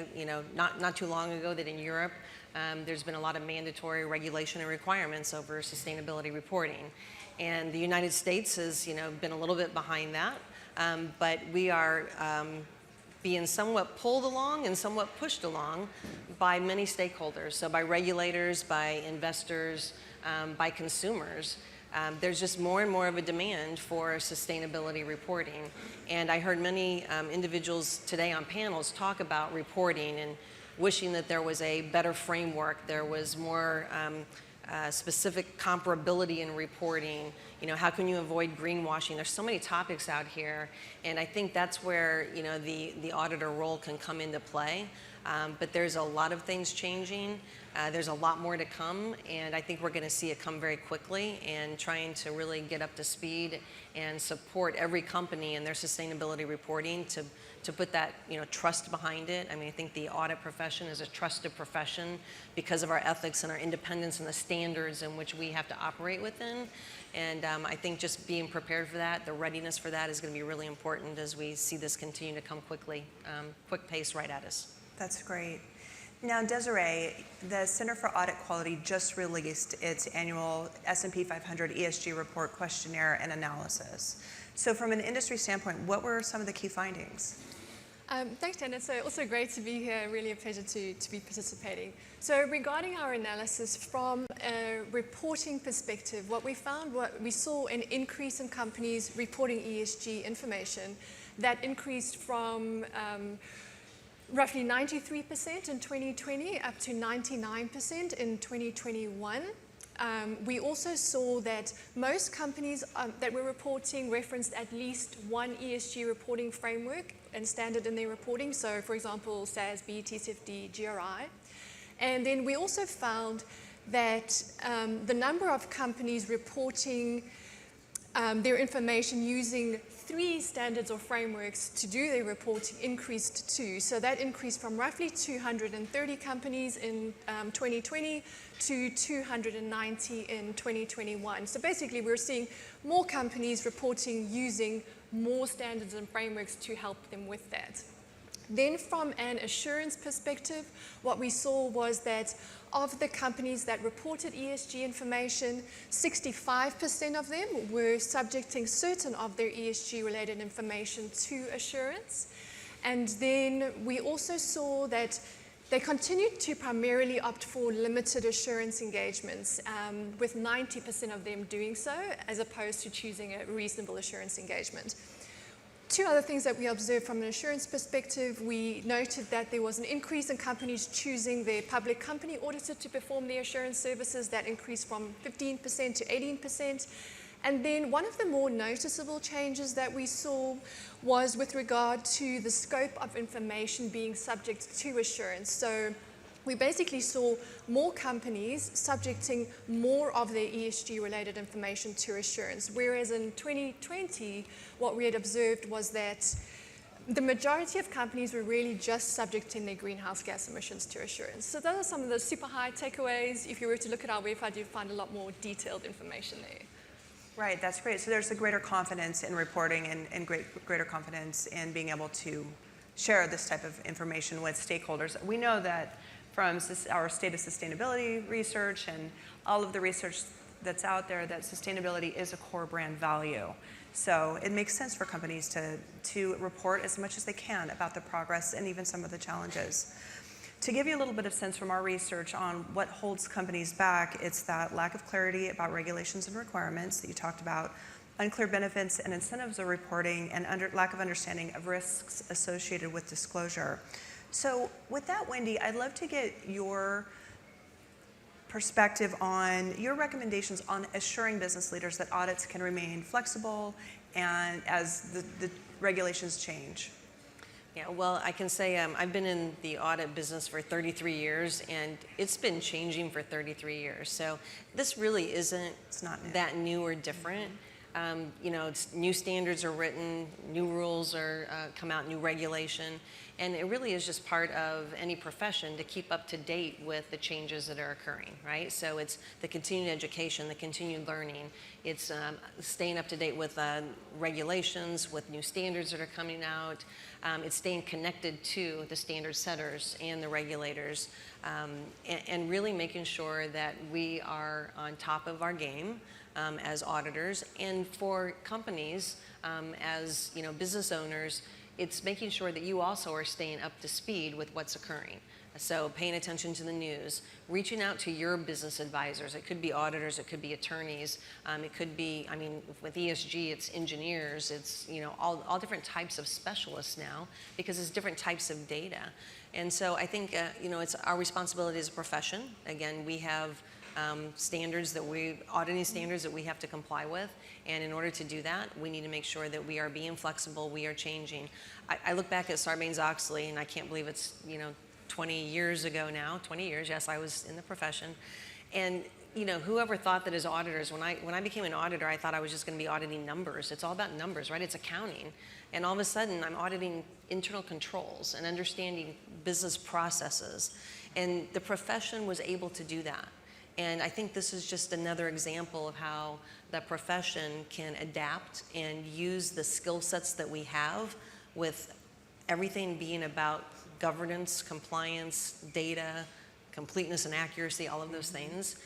not too long ago that in Europe there's been a lot of mandatory regulation and requirements over sustainability reporting. And the United States has been a little bit behind that. But we are being somewhat pulled along and somewhat pushed along by many stakeholders. So by regulators, by investors, by consumers. There's just more and more of a demand for sustainability reporting. And I heard many individuals today on panels talk about reporting and wishing that there was a better framework, there was more specific comparability in reporting. How can you avoid greenwashing? There's so many topics out here, and I think that's where the auditor role can come into play. But there's a lot of things changing. There's a lot more to come, and I think we're going to see it come very quickly, and trying to really get up to speed and support every company in their sustainability reporting to put that trust behind it. I mean, I think the audit profession is a trusted profession because of our ethics and our independence and the standards in which we have to operate within. And I think just being prepared for that, the readiness for that is going to be really important as we see this continue to come quickly, quick pace right at us. That's great. Now, Desiree, the Center for Audit Quality just released its annual S&P 500 ESG report questionnaire and analysis. So from an industry standpoint, what were some of the key findings? Thanks, Janet. So also great to be here. Really a pleasure to be participating. So regarding our analysis from a reporting perspective, what we saw an increase in companies reporting ESG information that increased from roughly 93% in 2020 up to 99% in 2021. We also saw that most companies that were reporting referenced at least one ESG reporting framework and standard in their reporting. So, for example, SASB, TCFD, GRI. And then we also found that the number of companies reporting their information using 3 standards or frameworks to do their reporting increased too. So that increased from roughly 230 companies in 2020 to 290 in 2021. So basically we're seeing more companies reporting using more standards and frameworks to help them with that. Then from an assurance perspective, what we saw was that of the companies that reported ESG information, 65% of them were subjecting certain of their ESG related information to assurance. And then we also saw that they continued to primarily opt for limited assurance engagements, with 90% of them doing so, as opposed to choosing a reasonable assurance engagement. Two other things that we observed from an assurance perspective: we noted that there was an increase in companies choosing their public company auditor to perform their assurance services. That increased from 15% to 18%. And then one of the more noticeable changes that we saw was with regard to the scope of information being subject to assurance. So we basically saw more companies subjecting more of their ESG-related information to assurance, whereas in 2020, what we had observed was that the majority of companies were really just subjecting their greenhouse gas emissions to assurance. So those are some of the super high takeaways. If you were to look at our website, you'd find a lot more detailed information there. Right, that's great. So there's a greater confidence in reporting and greater confidence in being able to share this type of information with stakeholders. We know that from our state of sustainability research and all of the research that's out there, that sustainability is a core brand value. So it makes sense for companies to report as much as they can about the progress and even some of the challenges. To give you a little bit of sense from our research on what holds companies back, it's that lack of clarity about regulations and requirements that you talked about, unclear benefits and incentives of reporting, and lack of understanding of risks associated with disclosure. So with that, Wendy, I'd love to get your perspective on your recommendations on assuring business leaders that audits can remain flexible and as the regulations change. Yeah, well, I can say I've been in the audit business for 33 years, and it's been changing for 33 years. So this really isn't that new or different. You know, new standards are written, new rules are come out, new regulation, and it really is just part of any profession to keep up to date with the changes that are occurring, right? So it's the continued education, the continued learning. It's staying up to date with regulations, with new standards that are coming out. It's staying connected to the standard setters and the regulators, and really making sure that we are on top of our game as auditors. And for companies, as business owners, it's making sure that you also are staying up to speed with what's occurring. So paying attention to the news, reaching out to your business advisors. It could be auditors, it could be attorneys, it could be, with ESG, it's engineers, it's all different types of specialists now, because it's different types of data. And so I think it's our responsibility as a profession. Again, we have auditing standards that we have to comply with. And in order to do that, we need to make sure that we are being flexible, we are changing. I look back at Sarbanes-Oxley, and I can't believe it's 20 years ago now. 20 years, yes, I was in the profession. And whoever thought that as auditors, when I became an auditor, I thought I was just going to be auditing numbers. It's all about numbers, right? It's accounting. And all of a sudden, I'm auditing internal controls and understanding business processes. And the profession was able to do that. And I think this is just another example of how the profession can adapt and use the skill sets that we have, with everything being about governance, compliance, data, completeness and accuracy, all of those things.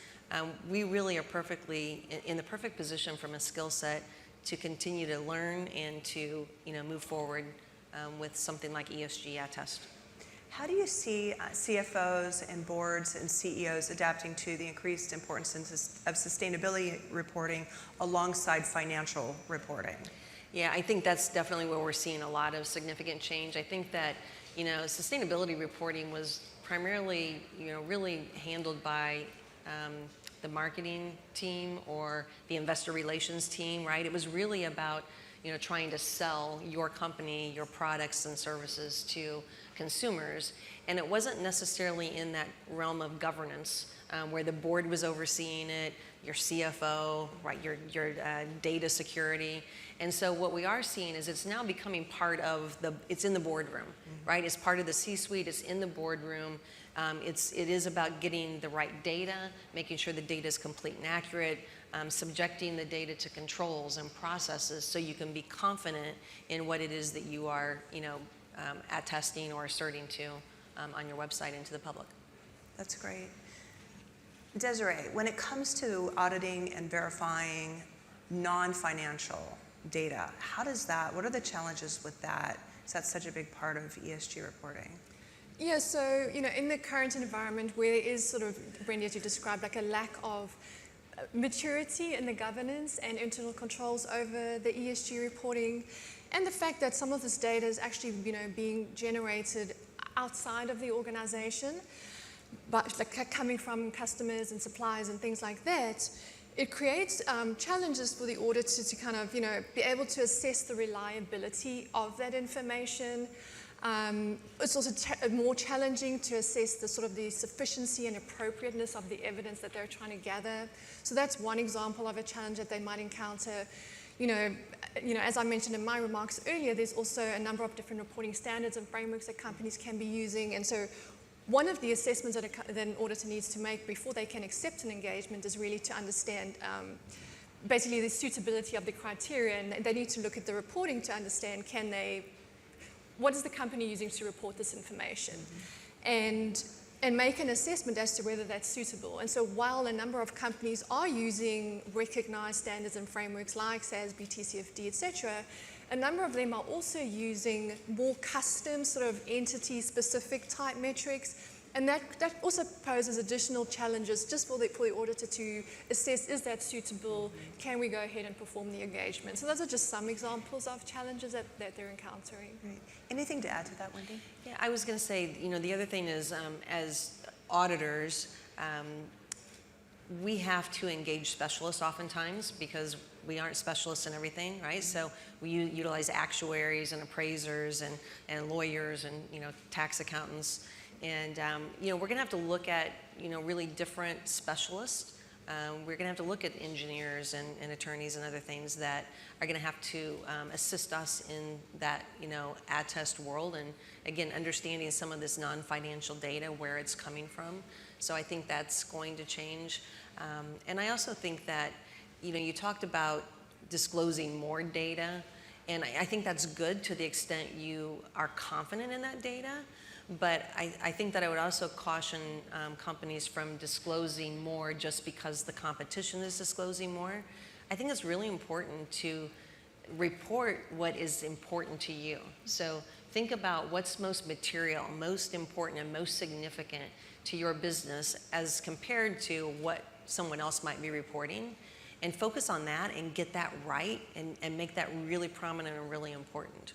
We really are perfectly in the perfect position from a skill set to continue to learn and to move forward with something like ESG Attest. How do you see CFOs and boards and CEOs adapting to the increased importance of sustainability reporting alongside financial reporting? Yeah, I think that's definitely where we're seeing a lot of significant change. I think that sustainability reporting was primarily really handled by the marketing team or the investor relations team, right? It was really about trying to sell your company, your products and services to consumers. And it wasn't necessarily in that realm of governance where the board was overseeing it, your CFO, right, your data security. And so what we are seeing is it's now becoming part of it's in the boardroom, right? It's part of the C-suite, it's in the boardroom. It is about getting the right data, making sure the data is complete and accurate, subjecting the data to controls and processes so you can be confident in what it is that you are, attesting or asserting to on your website and to the public. That's great. Desiree, when it comes to auditing and verifying non-financial data, what are the challenges with that? Is that such a big part of ESG reporting? Yeah, so, in the current environment where there is sort of, Brandy, as you described, like a lack of maturity in the governance and internal controls over the ESG reporting, and the fact that some of this data is actually, being generated outside of the organization, but like coming from customers and suppliers and things like that, it creates challenges for the auditor to kind of, be able to assess the reliability of that information. It's also more challenging to assess the sort of the sufficiency and appropriateness of the evidence that they're trying to gather. So that's one example of a challenge that they might encounter. As I mentioned in my remarks earlier, there's also a number of different reporting standards and frameworks that companies can be using. And so one of the assessments that an auditor needs to make before they can accept an engagement is really to understand basically the suitability of the criteria. And they need to look at the reporting to understand, what is the company using to report this information? And make an assessment as to whether that's suitable. And so while a number of companies are using recognized standards and frameworks like SASB, TCFD, et cetera, a number of them are also using more custom sort of entity-specific type metrics. And that also poses additional challenges just for the auditor to assess, is that suitable? Can we go ahead and perform the engagement? So those are just some examples of challenges that they're encountering. Right. Anything to add to that, Wendy? Yeah, I was going to say, the other thing is, as auditors, we have to engage specialists oftentimes because we aren't specialists in everything, right? So we utilize actuaries and appraisers and lawyers and, tax accountants. And, we're going to have to look at, really different specialists. We're going to have to look at engineers and attorneys and other things that are going to have to assist us in that, ad test world. And again, understanding some of this non-financial data, where it's coming from. So I think that's going to change. And I also think that, you talked about disclosing more data. And I think that's good to the extent you are confident in that data. But I think that I would also caution companies from disclosing more just because the competition is disclosing more. I think it's really important to report what is important to you. So think about what's most material, most important, and most significant to your business as compared to what someone else might be reporting. And focus on that and get that right and make that really prominent and really important.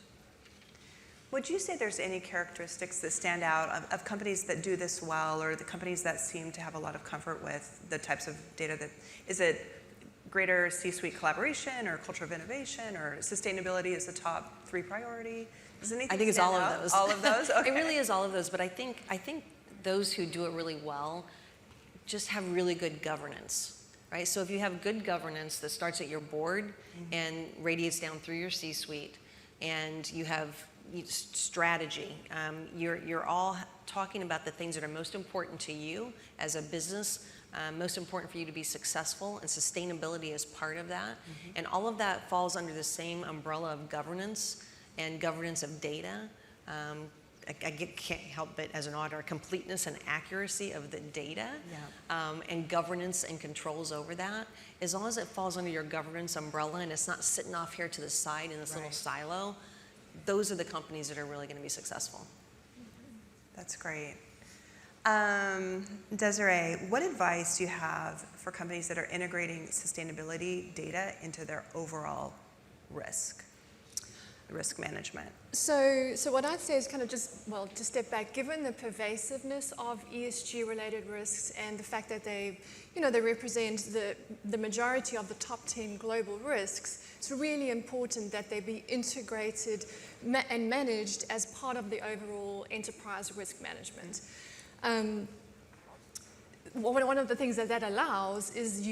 Would you say there's any characteristics that stand out of companies that do this well, or the companies that seem to have a lot of comfort with the types of data that, is it greater C-suite collaboration or culture of innovation or sustainability is the top 3 priority? Does anything I think it's all of those. All of those? Okay. It really is all of those, but I think those who do it really well just have really good governance, right? So if you have good governance that starts at your board and radiates down through your C-suite, and you have strategy. You're all talking about the things that are most important to you as a business, most important for you to be successful, and sustainability is part of that. And all of that falls under the same umbrella of governance and governance of data. I can't help but, as an auditor, completeness and accuracy of the data, and governance and controls over that. As long as it falls under your governance umbrella and it's not sitting off here to the side in this little silo, those are the companies that are really going to be successful. That's great. Desiree, what advice do you have for companies that are integrating sustainability data into their overall risk management? So what I'd say is kind of just, to step back, given the pervasiveness of ESG-related risks and the fact that they represent the majority of the top 10 global risks, it's really important that they be integrated and managed as part of the overall enterprise risk management. One of the things that allows is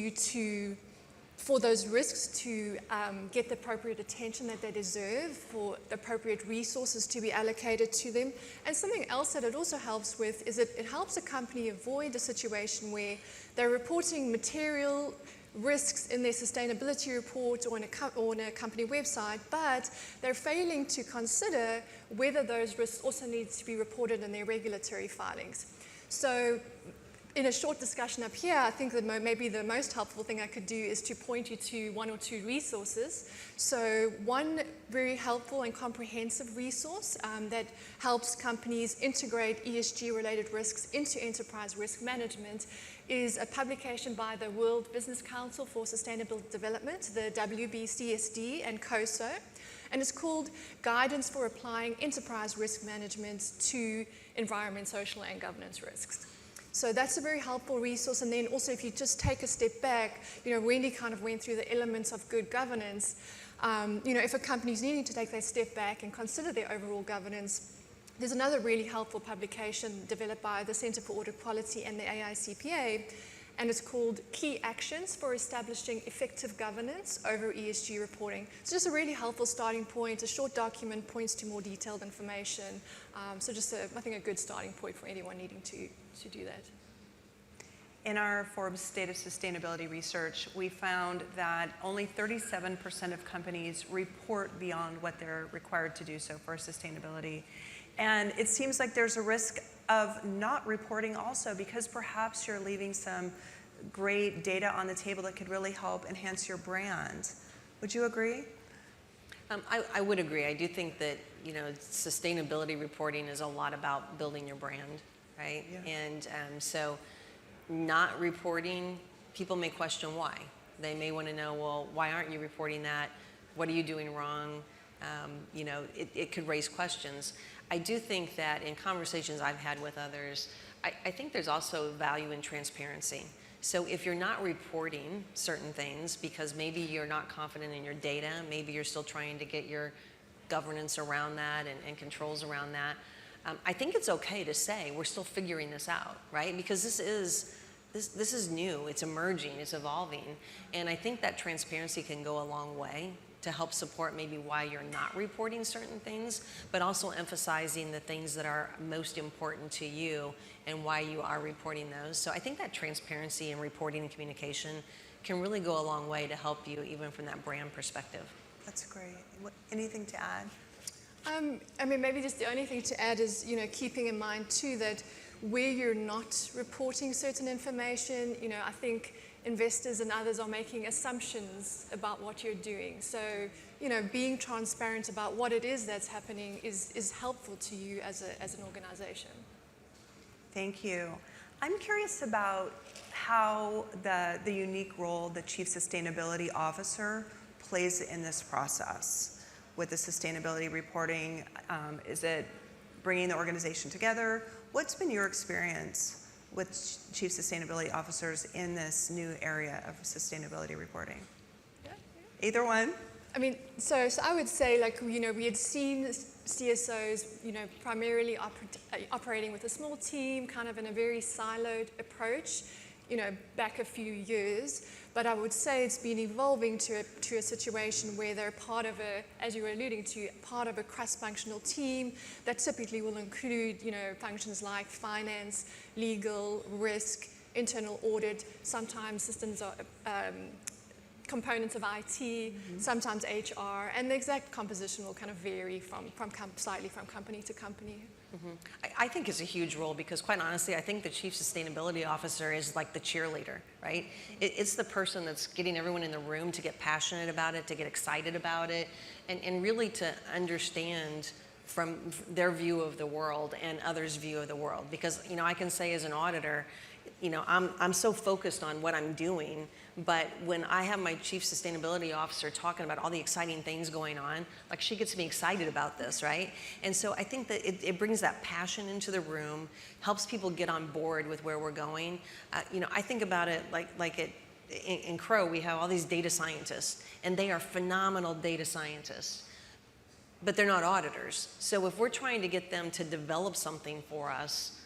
for those risks to get the appropriate attention that they deserve, for the appropriate resources to be allocated to them. And something else that it also helps with is it helps a company avoid a situation where they're reporting material risks in their sustainability report or on a company website, but they're failing to consider whether those risks also need to be reported in their regulatory filings. So in a short discussion up here, I think that maybe the most helpful thing I could do is to point you to one or two resources. So one very helpful and comprehensive resource that helps companies integrate ESG-related risks into enterprise risk management is a publication by the World Business Council for Sustainable Development, the WBCSD and COSO, and it's called Guidance for Applying Enterprise Risk Management to Environment, Social, and Governance Risks. So that's a very helpful resource. And then also, if you just take a step back, Wendy kind of went through the elements of good governance. If a company's needing to take that step back and consider their overall governance, there's another really helpful publication developed by the Center for Audit Quality and the AICPA, and it's called Key Actions for Establishing Effective Governance over ESG Reporting. It's just a really helpful starting point. A short document points to more detailed information. So just, I think, a good starting point for anyone needing to do that. In our Forbes State of Sustainability research, we found that only 37% of companies report beyond what they're required to do so for sustainability. And it seems like there's a risk of not reporting also, because perhaps you're leaving some great data on the table that could really help enhance your brand. Would you agree? I would agree. I do think that sustainability reporting is a lot about building your brand, right? Yeah. And so not reporting, people may question why. They may want to know, well, why aren't you reporting that? What are you doing wrong? It could raise questions. I do think that in conversations I've had with others, I think there's also value in transparency. So if you're not reporting certain things because maybe you're not confident in your data, maybe you're still trying to get your governance around that and controls around that, I think it's okay to say we're still figuring this out, right? Because this is new, it's emerging, it's evolving, and I think that transparency can go a long way to help support maybe why you're not reporting certain things, but also emphasizing the things that are most important to you and why you are reporting those. So I think that transparency in reporting and communication can really go a long way to help you even from that brand perspective. That's great. Anything to add? Maybe just the only thing to add is, keeping in mind too that where you're not reporting certain information, I think investors and others are making assumptions about what you're doing. So, being transparent about what it is that's happening is helpful to you as an organization. Thank you. I'm curious about how the unique role the Chief Sustainability Officer plays in this process with the sustainability reporting. Is it bringing the organization together? What's been your experience with Chief Sustainability Officers in this new area of sustainability reporting? Yeah. Either one? So I would say, we had seen CSOs, primarily operating with a small team, kind of in a very siloed approach, back a few years. But I would say it's been evolving to a situation where they're part of as you were alluding to, part of a cross-functional team that typically will include, functions like finance, legal, risk, internal audit, sometimes systems are components of IT, sometimes HR, and the exact composition will kind of vary slightly from company to company. I think it's a huge role because, quite honestly, I think the Chief Sustainability Officer is like the cheerleader, right? It's the person that's getting everyone in the room to get passionate about it, to get excited about it, and really to understand from their view of the world and others' view of the world. Because, I can say as an auditor, I'm so focused on what I'm doing, but when I have my Chief Sustainability Officer talking about all the exciting things going on, she gets me excited about this, right? And so I think that it brings that passion into the room, helps people get on board with where we're going. I think about it in Crow, we have all these data scientists, and they are phenomenal data scientists, but they're not auditors. So if we're trying to get them to develop something for us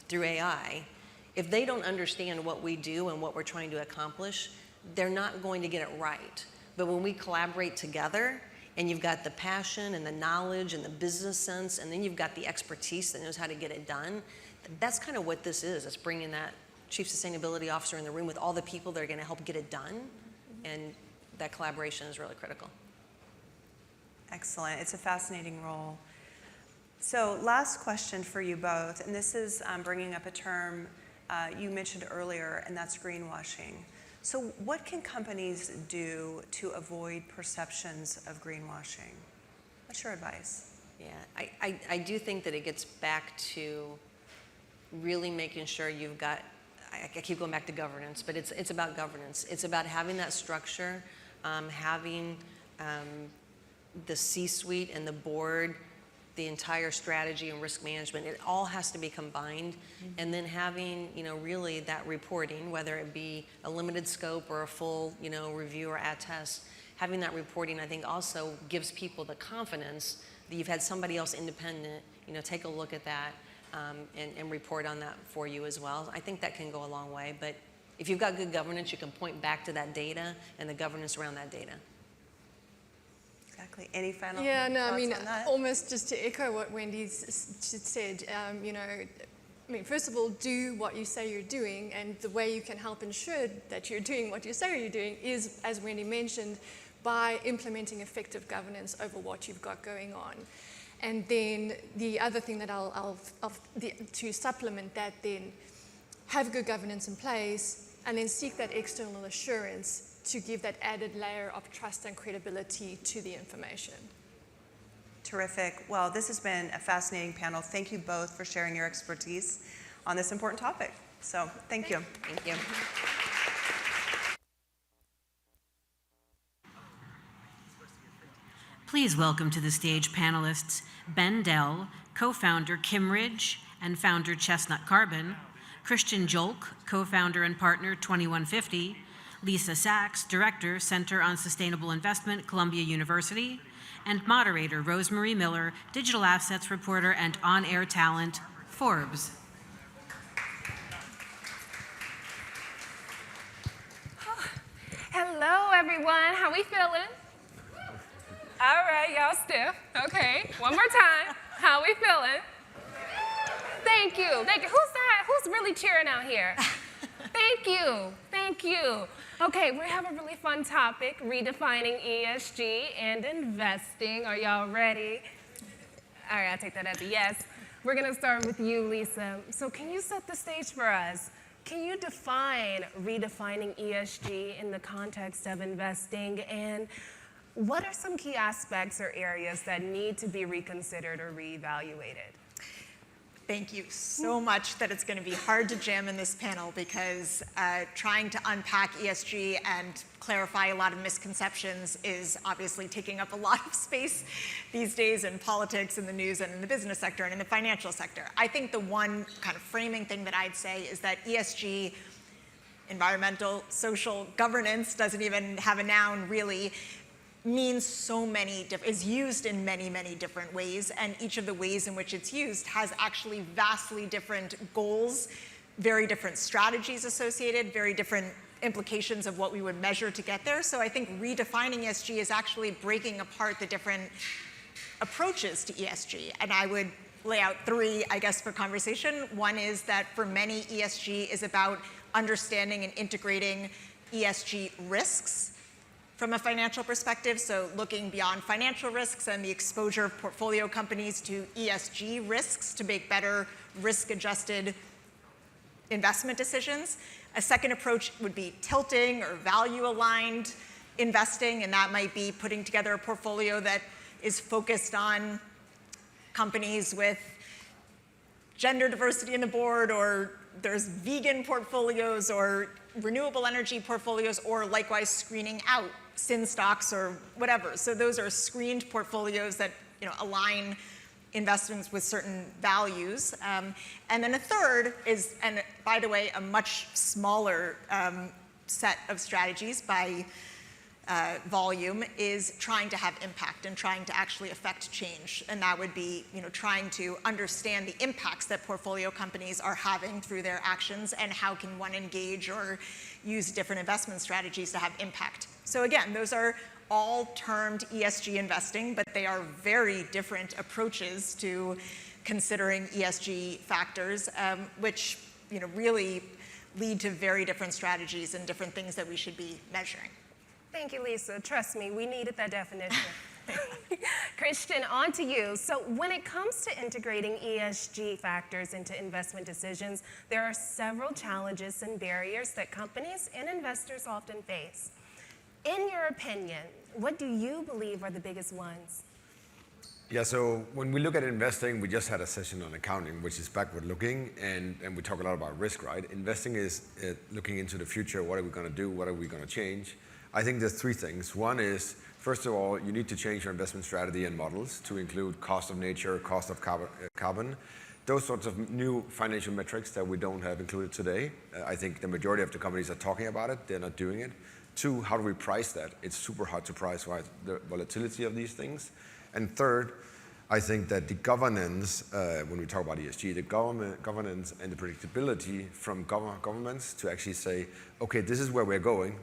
through AI, if they don't understand what we do and what we're trying to accomplish, they're not going to get it right. But when we collaborate together, and you've got the passion and the knowledge and the business sense, and then you've got the expertise that knows how to get it done, that's kind of what this is. It's bringing that Chief Sustainability Officer in the room with all the people that are going to help get it done, and that collaboration is really critical. Excellent. It's a fascinating role. So last question for you both, and this is bringing up a term you mentioned earlier, and that's greenwashing. So what can companies do to avoid perceptions of greenwashing? What's your advice? Yeah, I do think that it gets back to really making sure you've got, I keep going back to governance, but it's about governance. It's about having that structure, having the C-suite and the board, the entire strategy and risk management. It all has to be combined, and then having, really that reporting, whether it be a limited scope or a full, review or attest. Having that reporting, I think, also gives people the confidence that you've had somebody else independent, take a look at that and report on that for you as well. I think that can go a long way, but if you've got good governance, you can point back to that data and the governance around that data. Exactly. Any final Yeah, no, thoughts I mean, on that? almost just to echo what Wendy said, first of all, do what you say you're doing, and the way you can help ensure that you're doing what you say you're doing is, as Wendy mentioned, by implementing effective governance over what you've got going on. And then the other thing that to supplement that, then have good governance in place, and then seek that external assurance to give that added layer of trust and credibility to the information. Terrific. Well, this has been a fascinating panel. Thank you both for sharing your expertise on this important topic. So, thank you. Thank you. Please welcome to the stage panelists Ben Dell, co-founder Kimridge and founder Chestnut Carbon, Christian Jolk, co-founder and partner 2150, Lisa Sachs, director, Center on Sustainable Investment, Columbia University, and moderator Rosemarie Miller, digital assets reporter and on-air talent, Forbes. Hello, everyone. How we feeling? All right, y'all stiff. Okay, one more time. How we feeling? Thank you. Thank you. Who's that? Who's really cheering out here? Thank you. Thank you. Okay, we have a really fun topic, redefining ESG and investing. Are y'all ready? All right, I'll take that as a yes. We're going to start with you, Lisa. So can you set the stage for us? Can you define redefining ESG in the context of investing, and what are some key aspects or areas that need to be reconsidered or reevaluated? Thank you so much that it's going to be hard to jam in this panel, because trying to unpack ESG and clarify a lot of misconceptions is obviously taking up a lot of space these days in politics, in the news, and in the business sector, and in the financial sector. I think the one kind of framing thing that I'd say is that ESG, environmental, social, governance, doesn't even have a noun really, means so many, is used in many, many different ways, and each of the ways in which it's used has actually vastly different goals, very different strategies associated, very different implications of what we would measure to get there. So I think redefining ESG is actually breaking apart the different approaches to ESG, and I would lay out three, I guess, for conversation. One is that for many, ESG is about understanding and integrating ESG risks from a financial perspective, so looking beyond financial risks and the exposure of portfolio companies to ESG risks to make better risk-adjusted investment decisions. A second approach would be tilting or value-aligned investing, and that might be putting together a portfolio that is focused on companies with gender diversity in the board, or there's vegan portfolios or renewable energy portfolios, or likewise screening out sin stocks or whatever. So those are screened portfolios that align investments with certain values. And then a third is, and by the way, a much smaller set of strategies by volume, is trying to have impact and trying to actually affect change. And that would be trying to understand the impacts that portfolio companies are having through their actions, and how can one engage or use different investment strategies to have impact. So again, those are all termed ESG investing, but they are very different approaches to considering ESG factors, which really lead to very different strategies and different things that we should be measuring. Thank you, Lisa. Trust me, we needed that definition. Christian, on to you. So when it comes to integrating ESG factors into investment decisions, there are several challenges and barriers that companies and investors often face. In your opinion, what do you believe are the biggest ones? Yeah, so when we look at investing, we just had a session on accounting, which is backward looking, and we talk a lot about risk, right? Investing is looking into the future. What are we going to do? What are we going to change? I think there's three things. One is, first of all, you need to change your investment strategy and models to include cost of nature, cost of carbon, those sorts of new financial metrics that we don't have included today. I think the majority of the companies are talking about it. They're not doing it. Two, how do we price that? It's super hard to price, right? The volatility of these things. And third, I think that the governance, when we talk about ESG, the governance and the predictability from governments to actually say, okay, this is where we're going.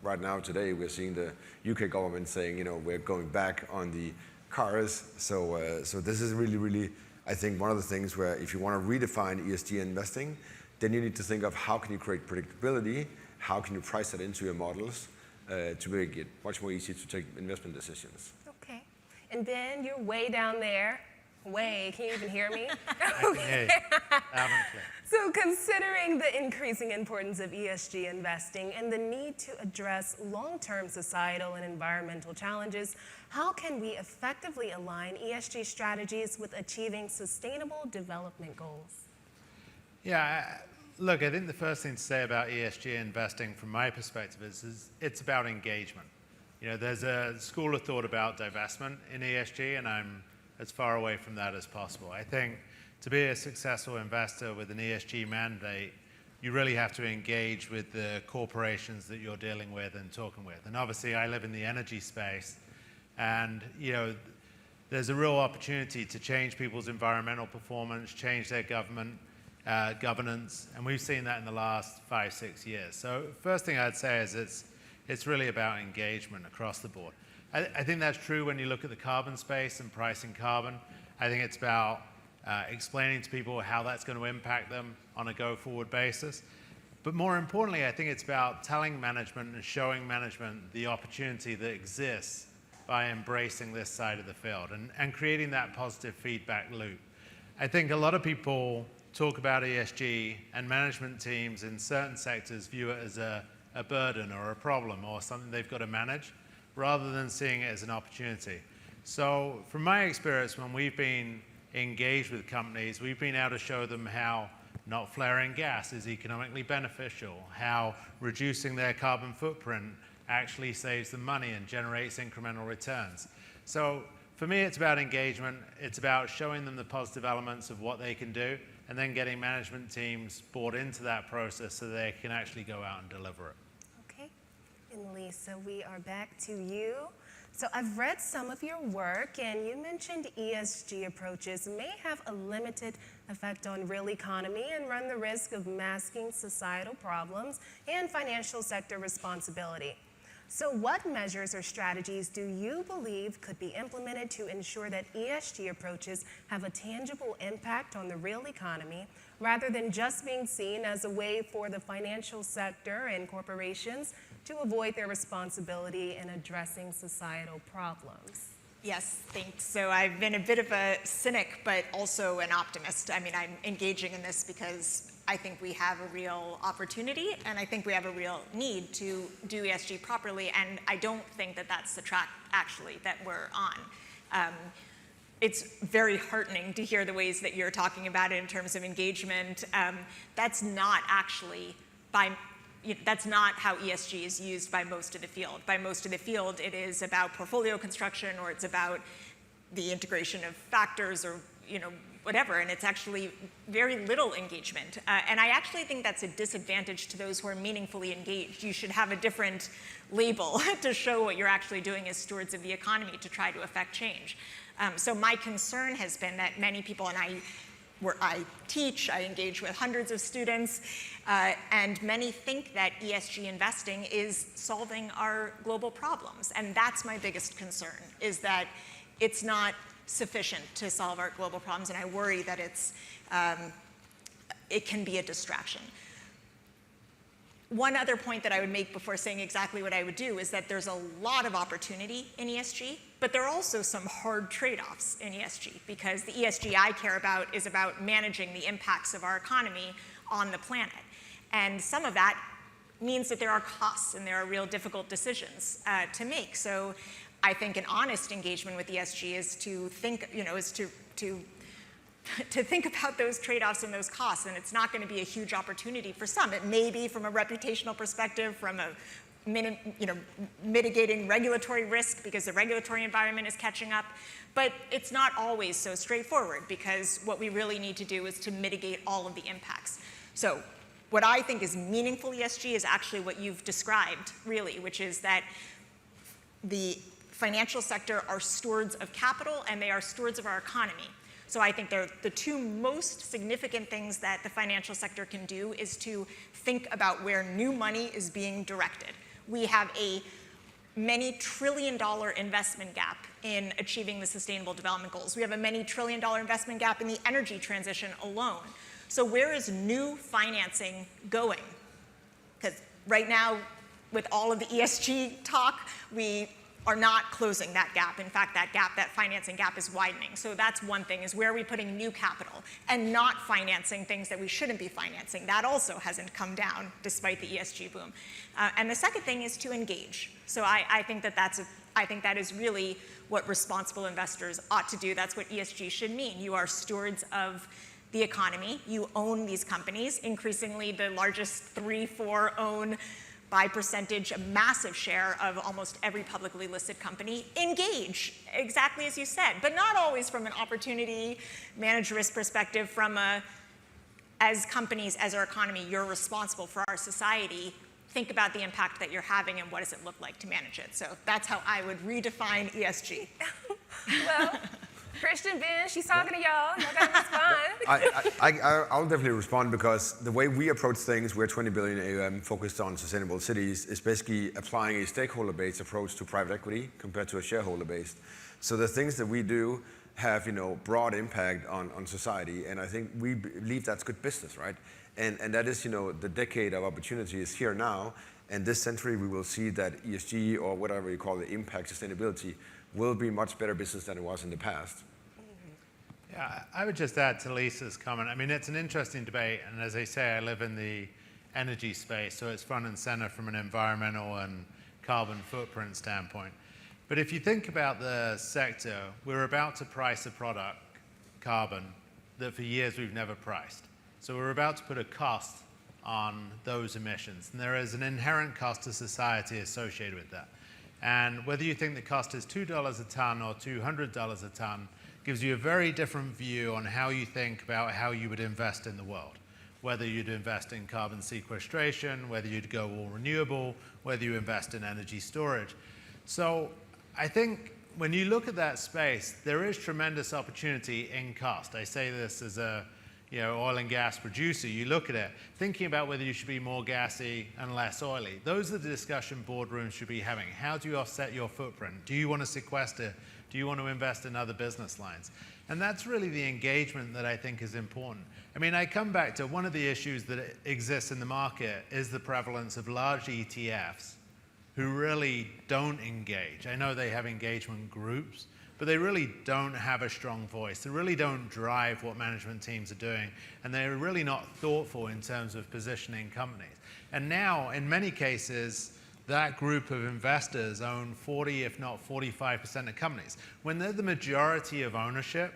Right now, today, we're seeing the UK government saying, we're going back on the cars. So this is really, really, I think, one of the things where if you want to redefine ESG investing, then you need to think of how can you create predictability, how can you price that into your models to make it much more easy to take investment decisions. Okay. And Ben, you're way down there. Way, can you even hear me? Okay. So considering the increasing importance of ESG investing and the need to address long-term societal and environmental challenges, how can we effectively align ESG strategies with achieving sustainable development goals? Yeah, look, I think the first thing to say about ESG investing from my perspective is it's about engagement. There's a school of thought about divestment in ESG, and I'm as far away from that as possible. I think to be a successful investor with an ESG mandate, you really have to engage with the corporations that you're dealing with and talking with. And obviously, I live in the energy space, and there's a real opportunity to change people's environmental performance, change their governance, and we've seen that in the last 5-6 years. So first thing I'd say is it's really about engagement across the board. I think that's true when you look at the carbon space and pricing carbon. I think it's about explaining to people how that's going to impact them on a go-forward basis. But more importantly, I think it's about telling management and showing management the opportunity that exists by embracing this side of the field and creating that positive feedback loop. I think a lot of people talk about ESG, and management teams in certain sectors view it as a burden or a problem or something they've got to manage, rather than seeing it as an opportunity. So from my experience, when we've been engaged with companies, we've been able to show them how not flaring gas is economically beneficial, how reducing their carbon footprint actually saves them money and generates incremental returns. So for me, it's about engagement. It's about showing them the positive elements of what they can do, and then getting management teams bought into that process so they can actually go out and deliver it. And Lisa, we are back to you. So I've read some of your work, and you mentioned ESG approaches may have a limited effect on real economy and run the risk of masking societal problems and financial sector responsibility. So what measures or strategies do you believe could be implemented to ensure that ESG approaches have a tangible impact on the real economy rather than just being seen as a way for the financial sector and corporations to avoid their responsibility in addressing societal problems? Yes, thanks. So I've been a bit of a cynic, but also an optimist. I mean, I'm engaging in this because I think we have a real opportunity, and I think we have a real need to do ESG properly, and I don't think that that's the track, actually, that we're on. It's very heartening to hear the ways that you're talking about it in terms of engagement. That's not actually that's not how ESG is used by most of the field. By most of the field, it is about portfolio construction, or it's about the integration of factors, or whatever, and it's actually very little engagement. And I actually think that's a disadvantage to those who are meaningfully engaged. You should have a different label to show what you're actually doing as stewards of the economy to try to affect change. So my concern has been that many people, and where I teach, I engage with hundreds of students, and many think that ESG investing is solving our global problems. And that's my biggest concern, is that it's not sufficient to solve our global problems, and I worry that it can be a distraction. One other point that I would make before saying exactly what I would do is that there's a lot of opportunity in ESG, but there are also some hard trade-offs in ESG, because the ESG I care about is about managing the impacts of our economy on the planet. And some of that means that there are costs and there are real difficult decisions to make. So I think an honest engagement with ESG is to think, to think about those trade-offs and those costs, and it's not going to be a huge opportunity for some. It may be from a reputational perspective, from a mitigating regulatory risk because the regulatory environment is catching up, but it's not always so straightforward, because what we really need to do is to mitigate all of the impacts. So what I think is meaningful ESG is actually what you've described, really, which is that the financial sector are stewards of capital and they are stewards of our economy. So I think the two most significant things that the financial sector can do is to think about where new money is being directed. We have a many trillion-dollar investment gap in achieving the Sustainable Development Goals. We have a many trillion-dollar investment gap in the energy transition alone. So where is new financing going? Because right now, with all of the ESG talk, we are not closing that gap. In fact, that financing gap is widening. So that's one thing, is where are we putting new capital and not financing things that we shouldn't be financing. That also hasn't come down despite the ESG boom. And the second thing is to engage. So I think that is really what responsible investors ought to do. That's what ESG should mean. You are stewards of the economy. You own these companies. Increasingly, the largest 3, 4 own by percentage a massive share of almost every publicly listed company. Engage, exactly as you said, but not always from an opportunity, manage risk perspective, from as companies, as our economy, you're responsible for our society. Think about the impact that you're having and what does it look like to manage it. So that's how I would redefine ESG. Well, Christian, Ben, she's talking to y'all. Y'all gotta respond. I'll definitely respond, because the way we approach things, we're 20 billion AUM focused on sustainable cities, is basically applying a stakeholder-based approach to private equity compared to a shareholder-based. So the things that we do have, broad impact on society, and I think we believe that's good business, right? And that is, the decade of opportunity is here now, and this century we will see that ESG, or whatever you call it, impact sustainability, will be much better business than it was in the past. Yeah, I would just add to Lisa's comment. I mean, it's an interesting debate, and as I say, I live in the energy space, so it's front and center from an environmental and carbon footprint standpoint. But if you think about the sector, we're about to price a product, carbon, that for years we've never priced. So we're about to put a cost on those emissions, and there is an inherent cost to society associated with that. And whether you think the cost is $2 a ton or $200 a ton gives you a very different view on how you think about how you would invest in the world. Whether you'd invest in carbon sequestration, whether you'd go all renewable, whether you invest in energy storage. So I think when you look at that space, there is tremendous opportunity in cost. I say this as a oil and gas producer. You look at it, thinking about whether you should be more gassy and less oily. Those are the discussion boardrooms should be having. How do you offset your footprint? Do you want to sequester? Do you want to invest in other business lines? And that's really the engagement that I think is important. I mean, I come back to one of the issues that exists in the market is the prevalence of large ETFs who really don't engage. I know they have engagement groups, but they really don't have a strong voice. They really don't drive what management teams are doing, and they're really not thoughtful in terms of positioning companies. And now, in many cases, that group of investors own 40, if not 45% of companies. When they're the majority of ownership,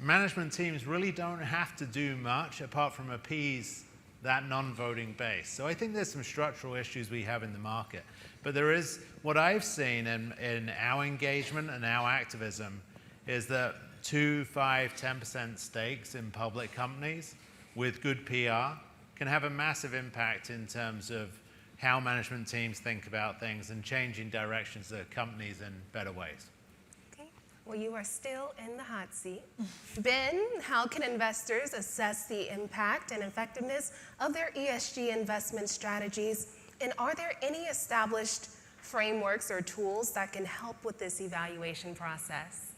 management teams really don't have to do much apart from appease that non-voting base. So I think there's some structural issues we have in the market. But there is, what I've seen in our engagement and our activism is that 2, 5, 10% stakes in public companies with good PR can have a massive impact in terms of how management teams think about things and changing directions of companies in better ways. Okay, well, you are still in the hot seat. Ben, how can investors assess the impact and effectiveness of their ESG investment strategies? And are there any established frameworks or tools that can help with this evaluation process?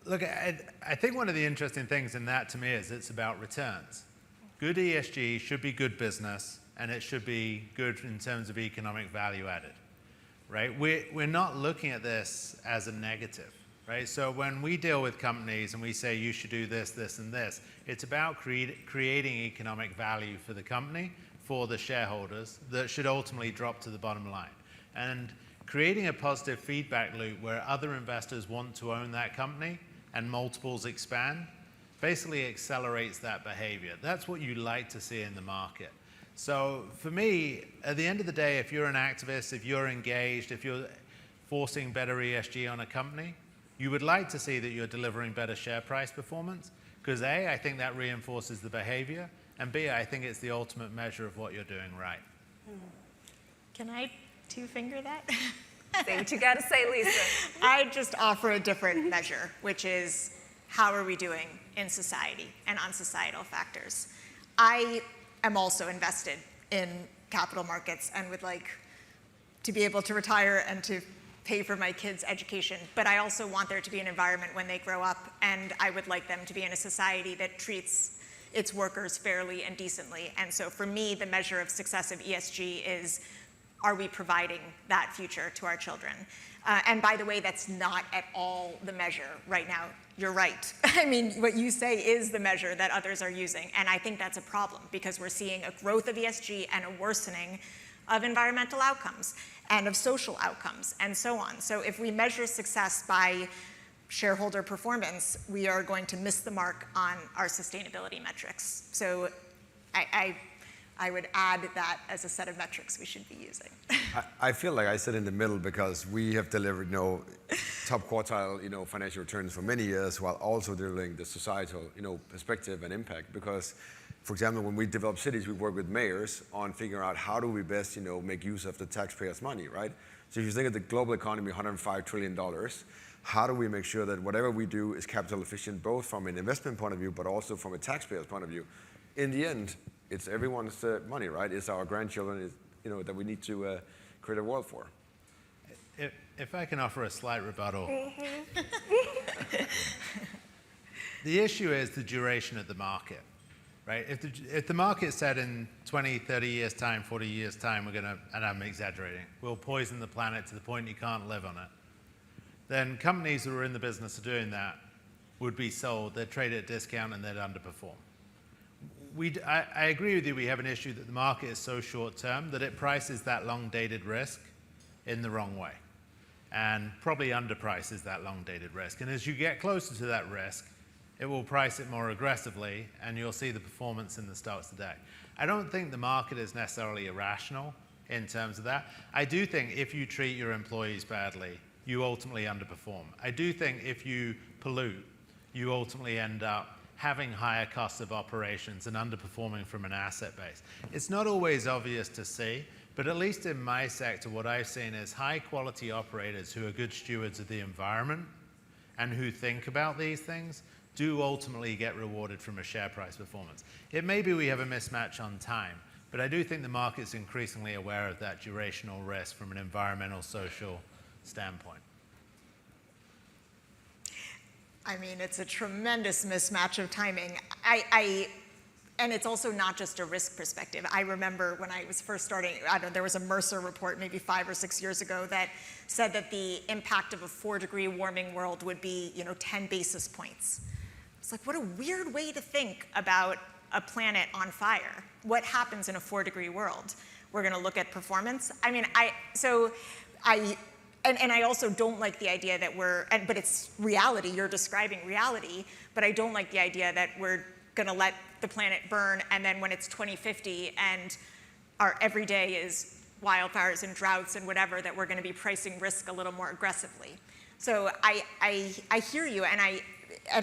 Look, I think one of the interesting things in that to me is it's about returns. Good ESG should be good business and it should be good in terms of economic value added, right? We're not looking at this as a negative, right? So when we deal with companies and we say you should do this, this, and this, it's about creating economic value for the company, for the shareholders, that should ultimately drop to the bottom line. And creating a positive feedback loop where other investors want to own that company and multiples expand basically accelerates that behavior. That's what you like to see in the market. So for me, at the end of the day, if you're an activist, if you're engaged, if you're forcing better ESG on a company, you would like to see that you're delivering better share price performance, because A, I think that reinforces the behavior, and B, I think it's the ultimate measure of what you're doing right. Can I two-finger that? Say what you got to say, Lisa. I just offer a different measure, which is how are we doing in society and on societal factors. I am also invested in capital markets and would like to be able to retire and to pay for my kids' education, but I also want there to be an environment when they grow up, and I would like them to be in a society that treats its workers fairly and decently. And so for me, the measure of success of ESG is, are we providing that future to our children? And by the way, that's not at all the measure right now. You're right. I mean, what you say is the measure that others are using, and I think that's a problem because we're seeing a growth of ESG and a worsening of environmental outcomes and of social outcomes and so on. So if we measure success by shareholder performance, we are going to miss the mark on our sustainability metrics. So I would add that as a set of metrics we should be using. I feel like I sit in the middle because we have delivered top quartile financial returns for many years while also delivering the societal perspective and impact. Because, for example, when we develop cities, we work with mayors on figuring out how do we best make use of the taxpayers' money, right? So if you think of the global economy, $105 trillion, how do we make sure that whatever we do is capital efficient, both from an investment point of view, but also from a taxpayer's point of view? In the end, it's everyone's money, right? It's our grandchildren, that we need to create a world for. If I can offer a slight rebuttal. The issue is the duration of the market, right? If the market said in 20, 30 years' time, 40 years' time, we're going to, and I'm exaggerating, we'll poison the planet to the point you can't live on it, then companies who are in the business of doing that would be sold, they'd trade at a discount, and they'd underperform. I agree with you, we have an issue that the market is so short-term that it prices that long-dated risk in the wrong way, and probably underprices that long-dated risk. And as you get closer to that risk, it will price it more aggressively, and you'll see the performance in the stocks today. I don't think the market is necessarily irrational in terms of that. I do think if you treat your employees badly, you ultimately underperform. I do think if you pollute, you ultimately end up having higher costs of operations and underperforming from an asset base. It's not always obvious to see, but at least in my sector, what I've seen is high quality operators who are good stewards of the environment and who think about these things do ultimately get rewarded from a share price performance. It may be we have a mismatch on time, but I do think the market's increasingly aware of that durational risk from an environmental, social standpoint. I mean, it's a tremendous mismatch of timing. And it's also not just a risk perspective. I remember when I was first starting, there was a Mercer report maybe 5 or 6 years ago that said that the impact of a 4-degree warming world would be 10 basis points. It's like, what a weird way to think about a planet on fire. What happens in a 4-degree world? We're going to look at performance. I mean, And I also don't like the idea that but it's reality, you're describing reality, but I don't like the idea that we're gonna let the planet burn and then when it's 2050 and our everyday is wildfires and droughts and whatever, that we're gonna be pricing risk a little more aggressively. So I hear you and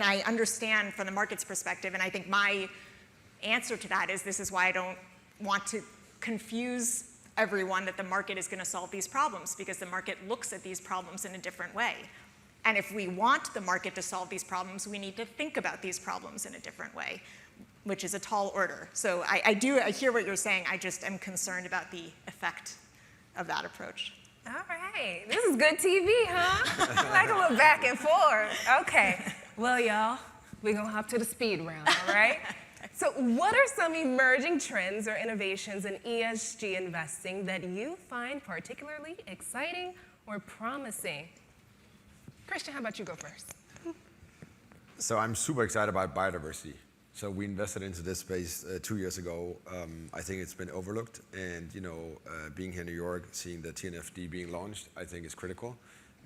I understand from the market's perspective, and I think my answer to that is this is why I don't want to confuse everyone that the market is going to solve these problems, because the market looks at these problems in a different way. And if we want the market to solve these problems, we need to think about these problems in a different way, which is a tall order. So I hear what you're saying. I just am concerned about the effect of that approach. All right. This is good TV, huh? Like a little back and forth. Okay. Well, y'all, we're going to hop to the speed round, all right? So what are some emerging trends or innovations in ESG investing that you find particularly exciting or promising? Christian, how about you go first? So I'm super excited about biodiversity. So we invested into this space 2 years ago. I think it's been overlooked, and being here in New York, seeing the TNFD being launched, I think is critical.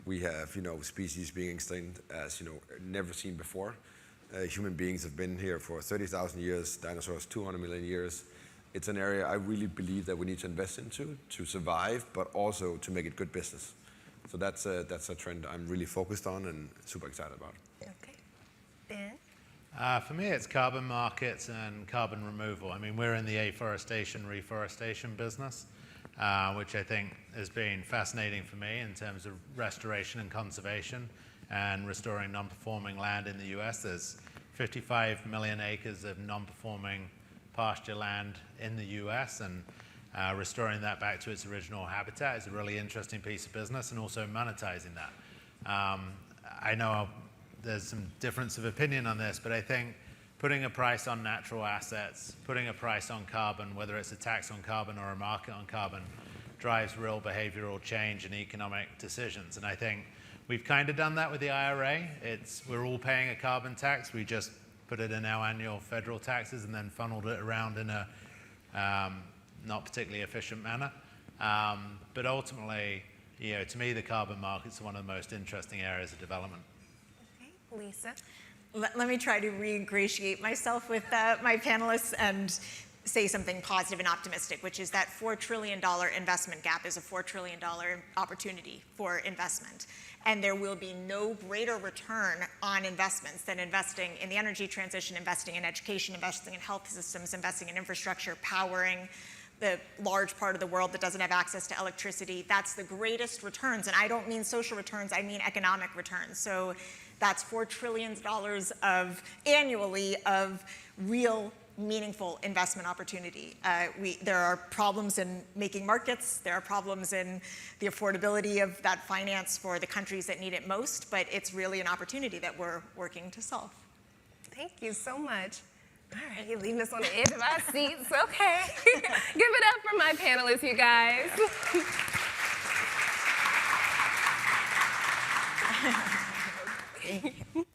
We have species being extinct as never seen before. Human beings have been here for 30,000 years, dinosaurs 200 million years. It's an area I really believe that we need to invest into to survive, but also to make it good business. So that's a trend I'm really focused on and super excited about. Okay. Ben? For me, it's carbon markets and carbon removal. I mean, we're in the afforestation, reforestation business, which I think has been fascinating for me in terms of restoration and conservation and restoring non-performing land in the US. There's 55 million acres of non-performing pasture land in the US, and restoring that back to its original habitat is a really interesting piece of business, and also monetizing that. I know there's some difference of opinion on this, but I think putting a price on natural assets, putting a price on carbon, whether it's a tax on carbon or a market on carbon, drives real behavioral change and economic decisions. And I think we've kind of done that with the IRA. We're all paying a carbon tax. We just put it in our annual federal taxes and then funneled it around in a not particularly efficient manner. But ultimately, to me, the carbon markets are one of the most interesting areas of development. Okay, Lisa? Let me try to re-ingratiate myself with my panelists and say something positive and optimistic, which is that $4 trillion investment gap is a $4 trillion opportunity for investment. And there will be no greater return on investments than investing in the energy transition, investing in education, investing in health systems, investing in infrastructure, powering the large part of the world that doesn't have access to electricity. That's the greatest returns. And I don't mean social returns, I mean economic returns. So that's $4 trillion annually of real meaningful investment opportunity. There are problems in making markets. There are problems in the affordability of that finance for the countries that need it most, but it's really an opportunity that we're working to solve. Thank you so much. All right, you're leaving us on the edge of our seats. Okay. Give it up for my panelists, you guys. Thank you.